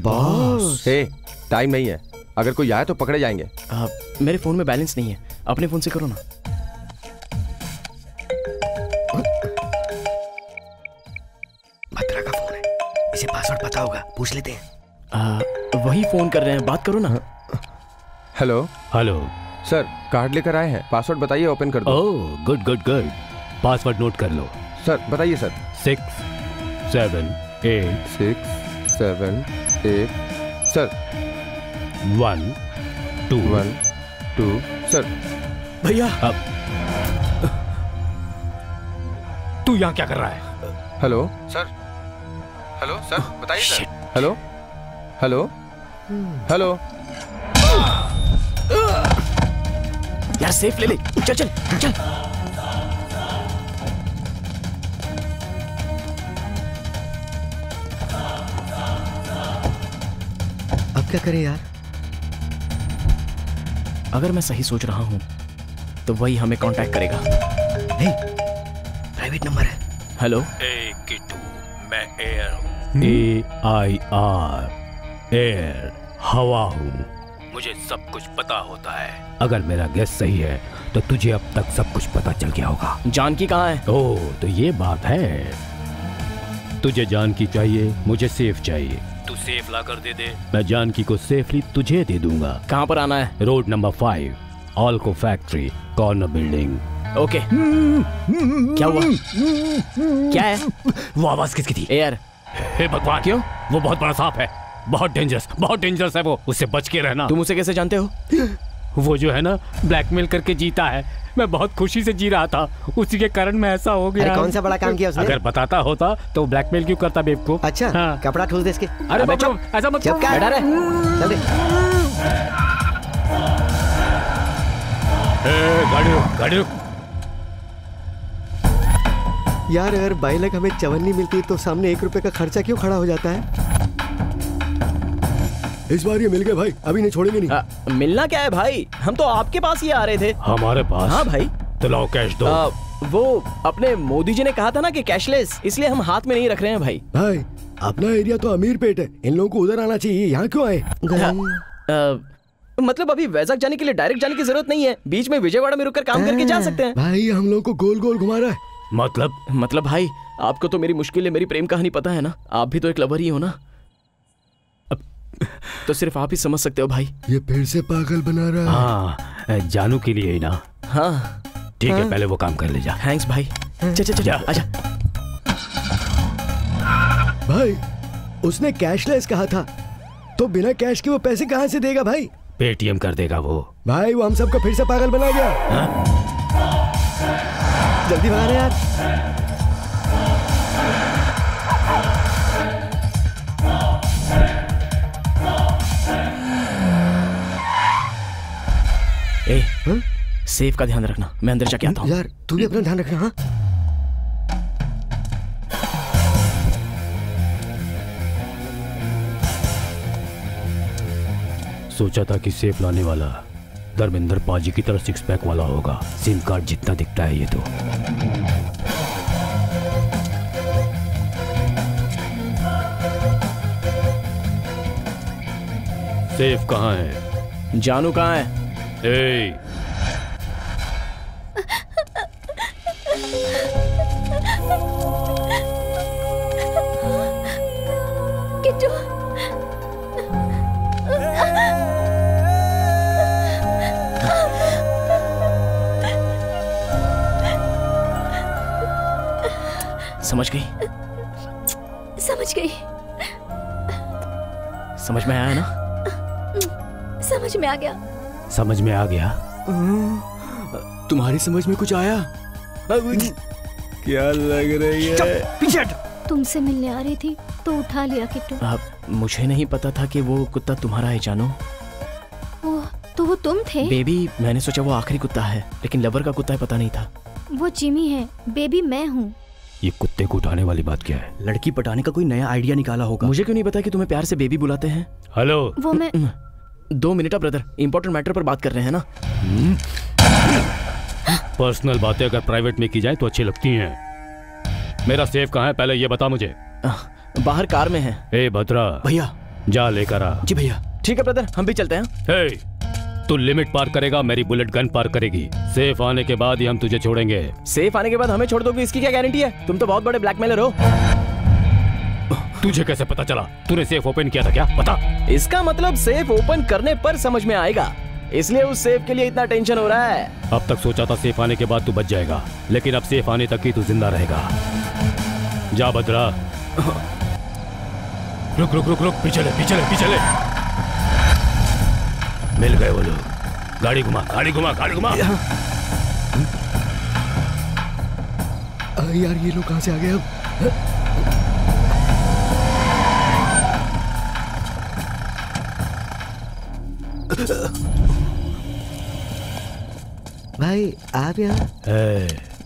बॉस? ए, टाइम नहीं है, अगर कोई आए तो पकड़े जाएंगे। मेरे फोन में बैलेंस नहीं है, अपने फोन से करो ना। भद्रा का फोन है, इसे पासवर्ड पता होगा, पूछ लेते हैं। वही फोन कर रहे हैं, बात करो ना। हेलो हेलो सर, कार्ड लेकर आए हैं, पासवर्ड बताइए, ओपन कर दो। Oh good good good, password note कर लो। सर बताइए सर। 6 7 8 6 7 8 sir 1 2 1 2 sir. भैया तू यहाँ क्या कर रहा है? हेलो सर, हेलो सर, बताइए सर। Hello hello hello. यार सेफ ले ले, चल चल चल। अब क्या करें यार? अगर मैं सही सोच रहा हूं तो वही हमें कांटेक्ट करेगा। प्राइवेट नंबर है। हेलो। ए किट्टू, मैं एयर हूँ। AIR, एयर, हवा हूँ। मुझे सब कुछ पता होता है। अगर मेरा गेस सही है तो तुझे अब तक सब कुछ पता चल गया होगा। जानकी कहाँ है? ओह तो ये बात है। तुझे जानकी चाहिए, मुझे सेफ चाहिए। तू सेफ ला कर दे दे, मैं जानकी को सेफली तुझे दे दूंगा। कहाँ पर आना है? Road number 5, Alco factory, corner building. Okay. क्या हुआ? क्या है? वो आवाज किसकी थी? एयर। हे भगवान, क्यों? वो बहुत बड़ा सांप है, बहुत डेंजरस है वो, उससे बच के रहना। तुम उसे कैसे जानते हो? वो जो है ना, ब्लैकमेल करके जीता है। मैं बहुत खुशी से जी रहा था, उसी के कारण मैं ऐसा हो गया। अरे कौन सा बड़ा काम किया उसने? अगर बताता होता तो ब्लैकमेल क्यों करता बेवकूफ? अच्छा हाँ। कपड़ा ठूस दे इसके। अरे बच्चों ऐसा मत करो। बैठा रहे, चल दे। गाड़ी रुक, यार अगर बाइलक हमें चवन्नी मिलती तो सामने 1 रुपए का खर्चा क्यों खड़ा हो जाता है? इस बार ये मिल गए भाई, अभी नहीं छोड़ेंगे नहीं। मिलना क्या है भाई, हम तो आपके पास ही आ रहे थे। हमारे पास? हाँ भाई। तो लाओ कैश दो। वो अपने मोदी जी ने कहा था ना कि कैशलेस, इसलिए हम हाथ में नहीं रख रहे हैं भाई। भाई अपना एरिया तो अमीर पेट है, इन लोगों को उधर आना चाहिए, यहाँ क्यों आए? मतलब अभी वैजाग जाने के लिए डायरेक्ट जाने की जरूरत नहीं है, बीच में विजयवाड़ा में रुककर काम करके जा सकते हैं। भाई हम लोगों को गोल गोल घुमा रहा है। मतलब भाई आपको तो मेरी मुश्किल मेरी प्रेम कहानी पता है ना, आप भी तो एक लवर ही हो ना, तो सिर्फ आप ही समझ सकते हो भाई। ये फिर से पागल बना रहा है। हाँ जानू के लिए ही ना। हाँ ठीक है, पहले वो काम कर ले जा। थैंक्स भाई। चल आजा। भाई उसने कैशलेस कहा था, तो बिना कैश के वो पैसे कहाँ से देगा भाई? पेटीएम कर देगा वो। भाई वो हम सबको फिर से पागल बना गया। जल्दी भगाना यार। सेफ का ध्यान रखना, मैं अंदर जाके आता हूँ। यार तू भी अपना ध्यान रखना। हाँ सोचा था कि सेफ लाने वाला धर्मेंद्र पाजी की तरह 6 पैक वाला होगा, सिम कार्ड जितना दिखता है ये तो। सेफ कहाँ है? जानू कहाँ है? किट्टू समझ गई? समझ गई। समझ में आया ना? समझ में आ गया। समझ में आ गया? तुम्हारी समझ में कुछ आया? क्या लग रही है? पीछे तुमसे मिलने आ रही थी तो उठा लिया किट्टू। मुझे नहीं पता था कि वो कुत्ता तुम्हारा है जानू। तो वो तुम थे? बेबी मैंने सोचा वो आखिरी कुत्ता है, लेकिन लवर का कुत्ता है पता नहीं था। वो जिमी है, बेबी मैं हूँ। ये कुत्ते को उठाने वाली बात क्या है? लड़की पटाने का कोई नया आइडिया निकाला होगा। मुझे क्यों नहीं पता कि तुम्हें प्यार से बेबी बुलाते हैं? हेलो वो मैं 2 मिनट ब्रदर, इंपॉर्टेंट मैटर पर बात कर रहे हैं ना। पर्सनल बातें अगर प्राइवेट में की जाए तो अच्छी लगती हैं। मेरा सेफ कहाँ है पहले ये बता मुझे। बाहर कार में है। ए भद्रा भैया जा लेकर आ। जी भैया। ठीक है ब्रदर, हम भी चलते हैं। तू लिमिट पार करेगा, मेरी बुलेट गन पार करेगी। सेफ आने के बाद ही हम तुझे छोड़ेंगे। सेफ आने के बाद हमें छोड़ दोगे, इसकी क्या गारंटी है? तुम तो बहुत बड़े ब्लैकमेलर हो। तुझे कैसे पता चला? तूने सेफ ओपन किया था क्या? बता। इसका मतलब सेफ ओपन करने पर समझ में आएगा, इसलिए उस सेफ के लिए इतना टेंशन हो रहा है। अब तक सोचा था सेफ आने के बाद तू बच जाएगा, लेकिन अब सेफ आने तक ही तू जिंदा रहेगा। जा भद्रा। रुक रुक रुक रुक, पीछे ले पीछे ले पीछे ले। मिल गए वो लोग। गाड़ी घुमा गाड़ी घुमा गाड़ी घुमा। यार ये लोग कहाँ से आ गए अब? भाई आप यहाँ?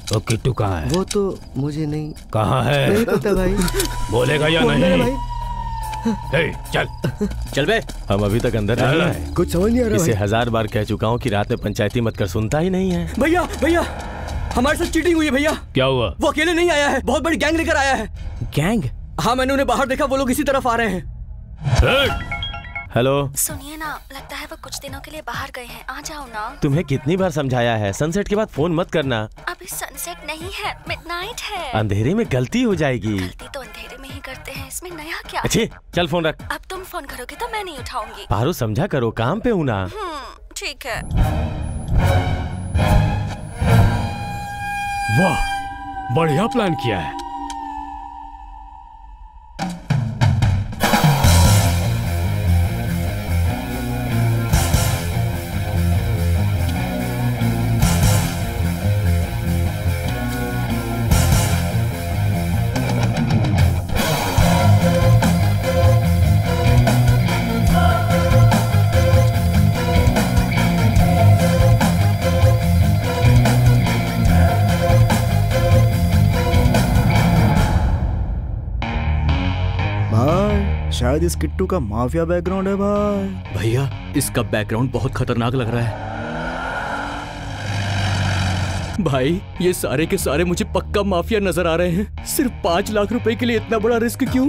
तो किट्टू कहाँ है? वो तो मुझे नहीं। कहाँ है? नहीं पता भाई। बोलेगा या नहीं? भाई चल चल बे। हम अभी तक अंदर नहीं आए। कुछ समझ नहीं आ रहा। इसे 1000 बार कह चुका हूँ कि रात में पंचायती मत कर, सुनता ही नहीं है। भैया भैया हमारे साथ चीटिंग हुई है भैया। क्या हुआ? वो अकेले नहीं आया है, बहुत बड़ी गैंग लेकर आया है। गैंग? हाँ मैंने उन्हें बाहर देखा, वो लोग इसी तरफ आ रहे हैं। हेलो सुनिए ना, लगता है वो कुछ दिनों के लिए बाहर गए हैं, आ जाओ ना। तुम्हें कितनी बार समझाया है सनसेट के बाद फोन मत करना। अभी सनसेट नहीं है, मिडनाइट है। अंधेरे में गलती हो जाएगी। गलती तो अंधेरे में ही करते हैं, इसमें नया क्या? अच्छी चल फोन रख। अब तुम फोन करोगे तो मैं नहीं उठाऊंगी। पारू समझा करो, काम पे हूँ ना। ठीक है। वाह बढ़िया प्लान किया है। शायद इस किट्टू का माफिया बैकग्राउंड है भाई। भैया इसका बैकग्राउंड बहुत खतरनाक लग रहा है। भाई ये सारे के सारे मुझे पक्का माफिया नजर आ रहे हैं। सिर्फ 5 लाख रुपए के लिए इतना बड़ा रिस्क क्यों?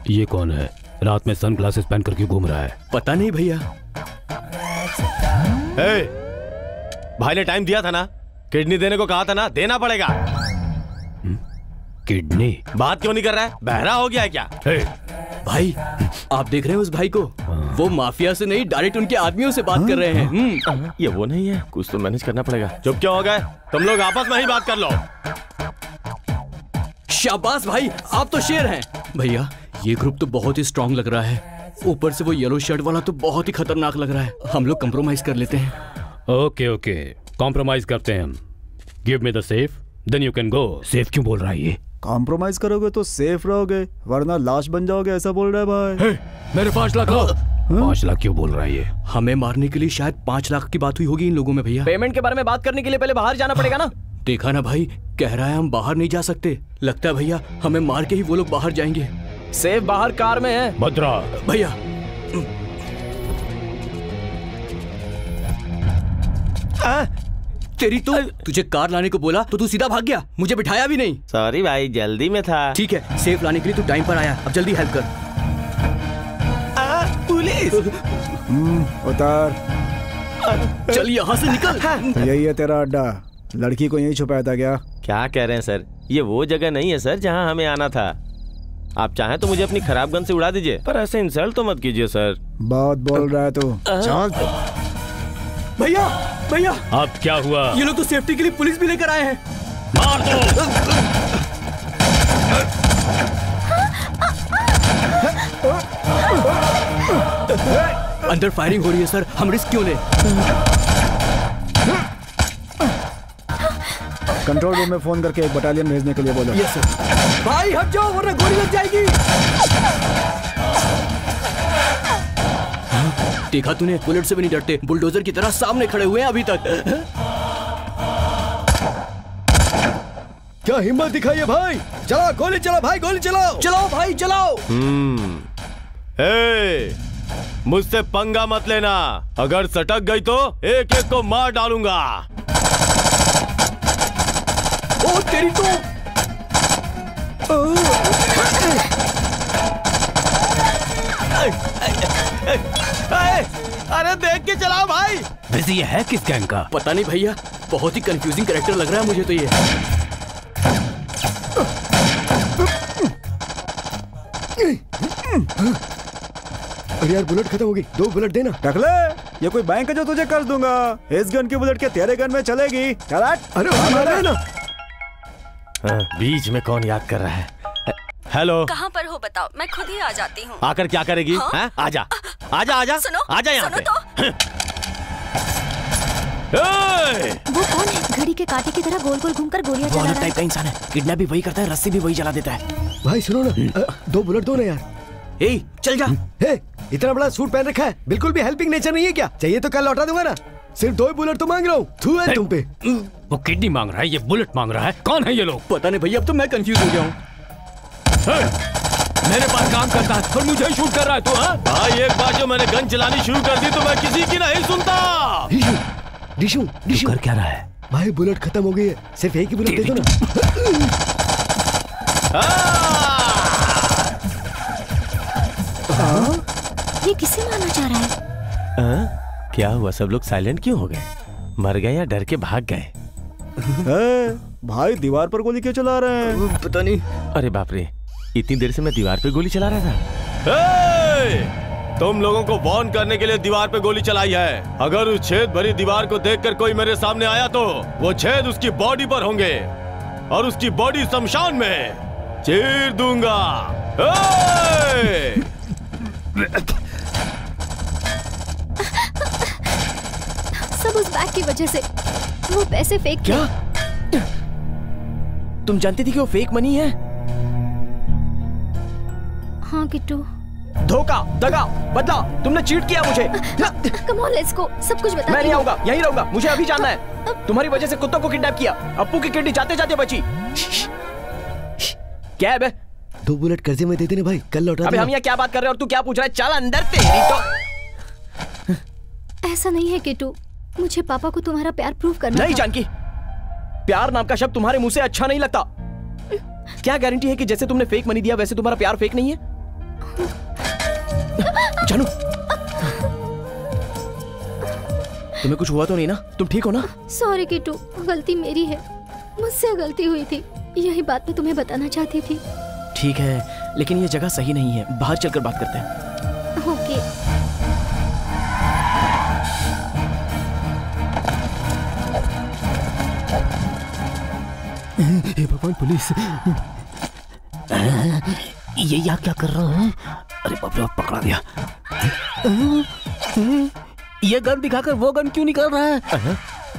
ये कौन है? रात में सनग्लासेस पहन कर क्यों घूम रहा है? पता नहीं भैया। भाई ने टाइम दिया था ना, किडनी देने को कहा था ना, देना पड़ेगा। किडनी? बात क्यों नहीं कर रहा है? बहरा हो गया है क्या? भाई आप देख रहे हैं उस भाई को? वो माफिया से नहीं डायरेक्ट उनके आदमियों से बात कर रहे हैं। ये वो नहीं है, कुछ तो मैनेज करना पड़ेगा। चुप क्यों हो गए? तुम लोग आपस में ही बात कर लो। शाबाश भाई, आप तो शेर हैं। भैया ये ग्रुप तो बहुत ही स्ट्रांग लग रहा है, ऊपर से वो येलो शर्ट वाला तो बहुत ही खतरनाक लग रहा है। हम लोग कंप्रोमाइज कर लेते हैं। ओके ओके, कॉम्प्रोमाइज करते हैं हम। Give me the safe, then you can go. Safe क्यों बोल रहा है ये? कॉम्प्रोमाइज करोगे तो सेफ रहोगे, वरना लाश बन जाओगे, ऐसा बोल रहा है भाई। मेरे 5 लाख लो। 5 लाख क्यों बोल रहा है ये? हमें मारने के लिए शायद 5 लाख की बात हुई होगी इन लोगों में भैया। पेमेंट के बारे में बात करने के लिए पहले बाहर जाना पड़ेगा ना। देखा ना भाई, कह रहा है हम बाहर नहीं जा सकते। लगता है भैया हमें मार के ही वो लोग बाहर जाएंगे। सेफ बाहर कार में है। भद्रा भैया तेरी तो, तुझे कार लाने को बोला तो तू सीधा भाग गया, मुझे बिठाया भी नहीं। सॉरी भाई, जल्दी में था। ठीक है, सेफ लाने के लिए तू टाइम पर आया, अब जल्दी हेल्प कर। पुलिस उतार, चल यहाँ से निकल। यही है तेरा अड्डा। लड़की को यही छुपाया था क्या? क्या कह रहे हैं सर? ये वो जगह नहीं है सर जहाँ हमें आना था। आप चाहें तो मुझे अपनी खराब गन से उड़ा दीजिए, पर ऐसे इंसल्ट तो मत कीजिए सर। बहुत बोल रहा है तू। चल भैया भैया। अब क्या हुआ? ये लोग तो सेफ्टी के लिए पुलिस भी लेकर आए हैं। मार दो। अंदर फायरिंग हो रही है सर, हम रिस्क क्यों लें? कंट्रोल रूम में फोन करके एक बटालियन भेजने के लिए बोलो। Yes sir. भाई हट जाओ वरना गोली लग जाएगी। देखा तूने, बुलेट से भी नहीं डरते, बुलडोजर की तरह सामने खड़े हुए हैं अभी तक। क्या हिम्मत दिखाई है भाई? चलो गोली चलाओ भाई, गोली चलाओ। चलाओ भाई चलाओ। मुझसे पंगा मत लेना, अगर सटक गई तो एक एक को मार डालूंगा। ओ तेरी तो। अरे देख के चलाओ भाई। वैसे ये है किस गैंग का? पता नहीं भैया, बहुत ही कंफ्यूजिंग कैरेक्टर लग रहा है मुझे तो ये। अरे यार बुलेट खत्म हो गई, 2 बुलेट देना। टकले, ये कोई बैंक है जो तुझे कर दूंगा? इस गन की बुलेट के तेरे गन में चलेगी। चल अरे ना। बीच में कौन याद कर रहा है? हेलो, कहाँ पर हो बताओ, मैं खुद ही आ जाती हूँ। आकर क्या करेगी? हाँ? आजा आजा आजा, सुनो, आजा यहाँ पे। वो कौन है? घड़ी के कांटे की तरह गोल गोल घूमकर गोलियां चला रहा है। टाइप का इंसान है, किडनैप भी वही करता है, रस्सी भी वही चला देता है। भाई सुनो ना, 2 बुलेट दो ना यार। चल जा। इतना बड़ा सूट पहन रखा है, बिल्कुल भी हेल्पिंग नेचर नहीं है क्या? चाहिए तो कल लौटा दूंगा ना। सिर्फ 2 बुलेट तो मांग रहा हूँ, थू है तुम पे। वो किडनी मांग रहा है, ये बुलेट मांग रहा है। कौन है ये लोग? पता नहीं भैया, अब तो मैं कंफ्यूज हो गया हूँ। मेरे पास काम करता है और मुझे शूट कर रहा है तू? हाँ भाई, एक बार जो मैंने गन चलानी शुरू कर दी तो मैं किसी की नहीं सुनता। डिशू कर क्या रहा है? भाई बुलेट खत्म हो गई है, सिर्फ एक ही बुलेट दे दो ना। ये किसे मारना चाह रहा है? क्या हुआ? सब लोग साइलेंट क्यों हो गए? मर गए या डर के भाग गए? भाई दीवार पर गोली क्यों चला रहे हैं? पता नहीं। अरे बाप रे, इतनी देर से मैं दीवार पे गोली चला रहा था। तुम लोगों को वार्न करने के लिए दीवार पे गोली चलाई है। अगर उस छेद भरी दीवार को देखकर कोई मेरे सामने आया तो वो छेद उसकी बॉडी पर होंगे और उसकी बॉडी शमशान में चीर दूंगा। सब उस बैग की वजह से। वो पैसे फेक थे। क्या तुम जानती थी कि वो फेक मनी है? हाँ किट्टू। धोखा, दगा, बदला, तुमने चीट किया मुझे। कम ऑन लेट्स गो, सब कुछ बता। मैं नहीं आऊंगा, यहीं रहूंगा, मुझे अभी जानना है। तुम्हारी वजह से कुत्तों को किडनैप किया, अप्पू की किडनी जाते जाते बची। क्या है बे? 2 बुलेट कर्जे में दे देने भाई, कल लौटा अबे हम यहाँ क्या बात कर रहे हैं और तू क्या पूछ रहा है? चल अंदर, तेरी तो। ऐसा नहीं है किट्टू, मुझे पापा को तुम्हारा प्यार प्रूव करना नहीं था। जानकी, प्यार नाम का शब्द तुम्हारे मुंह से अच्छा नहीं लगता। क्या गारंटी है कि जैसे तुमने फेक मनी दिया वैसे तुम्हारा प्यार फेक नहीं है? जानू, तुम्हें कुछ हुआ तो नहीं ना? तुम ठीक हो ना? सॉरी किट्टू, गलती मेरी है, मुझसे गलती हुई थी, यही बात मैं तुम्हें बताना चाहती थी। ठीक है, लेकिन ये जगह सही नहीं है, बाहर चलकर बात करते हैं। ओके। हे भगवान, पुलिस! ये यहाँ क्या कर रहा है? अरे बाप रे, पकड़ा गया। ये गन दिखाकर वो गन क्यों निकाल रहा है?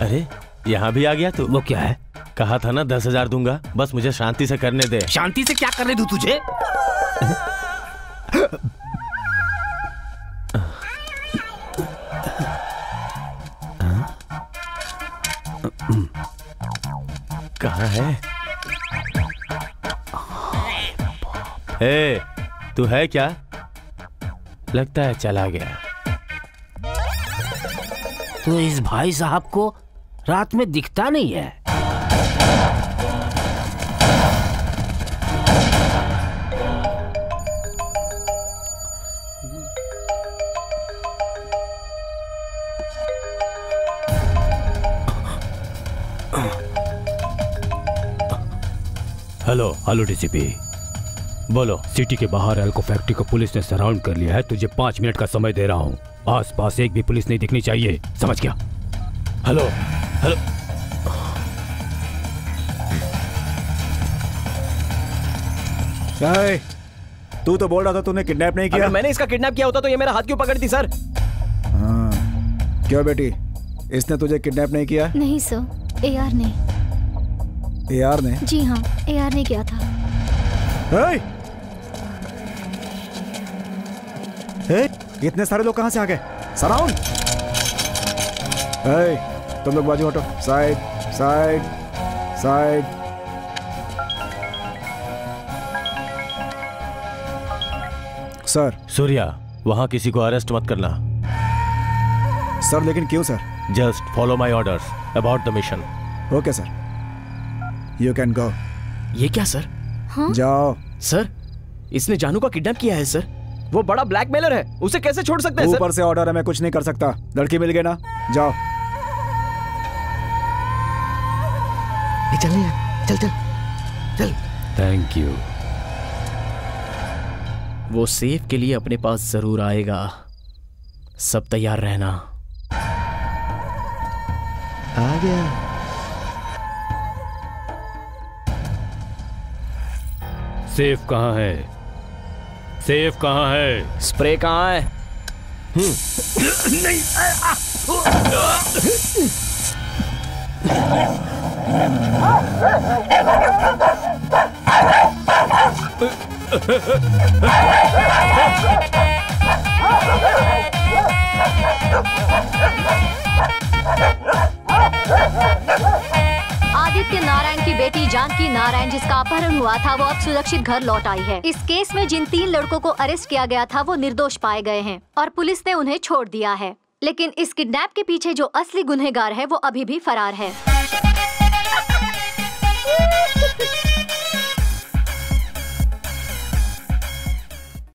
अरे यहाँ भी आ गया तू? वो क्या है? कहा था ना 10,000 दूंगा, बस मुझे शांति से करने दे। शांति से क्या करने दूं तुझे? कहाँ है? ए, तू है क्या? लगता है चला गया। तो इस भाई साहब को रात में दिखता नहीं है। हेलो डीसीपी, बोलो। सिटी के बाहर एल्को फैक्ट्री को पुलिस ने सराउंड कर लिया है। तुझे 5 मिनट का समय दे रहा हूँ। आसपास एक भी पुलिस नहीं दिखनी चाहिए, समझ गया? Hello hello. तू तो बोल रहा था तूने किडनैप नहीं किया। अगर मैंने इसका किडनैप किया होता तो ये मेरा हाथ क्यों पकड़ती सर? हाँ, क्यों बेटी, इसने तुझे किडनैप नहीं किया? नहीं सर, एआर ने। एआर ने? जी हाँ, एआर ने किया था। इतने सारे लोग कहाँ से आ गए? सराउंड! तुम लोग बाजू हटो। Side side side. Sir. Surya, वहां किसी को अरेस्ट मत करना। सर, लेकिन क्यों sir? Just follow my orders about the mission. Okay sir, you can गो। ये क्या सर? हाँ? जाओ। सर, इसने जानू का किडनैप किया है सर। वो बड़ा ब्लैकमेलर है, उसे कैसे छोड़ सकते हैं सर? ऊपर से ऑर्डर है, मैं कुछ नहीं कर सकता। लड़की मिल गई ना, जाओ। चल चल चल चल। Thank you. वो सेफ के लिए अपने पास जरूर आएगा, सब तैयार रहना। आ गया। सेफ कहाँ है? सेफ कहाँ है? स्प्रे कहाँ है? नहीं। आदित्य नारायण की बेटी जानकी नारायण, जिसका अपहरण हुआ था, वो अब सुरक्षित घर लौट आई है। इस केस में जिन 3 लड़कों को अरेस्ट किया गया था वो निर्दोष पाए गए हैं और पुलिस ने उन्हें छोड़ दिया है। लेकिन इस किडनैप के पीछे जो असली गुनहगार है वो अभी भी फरार है।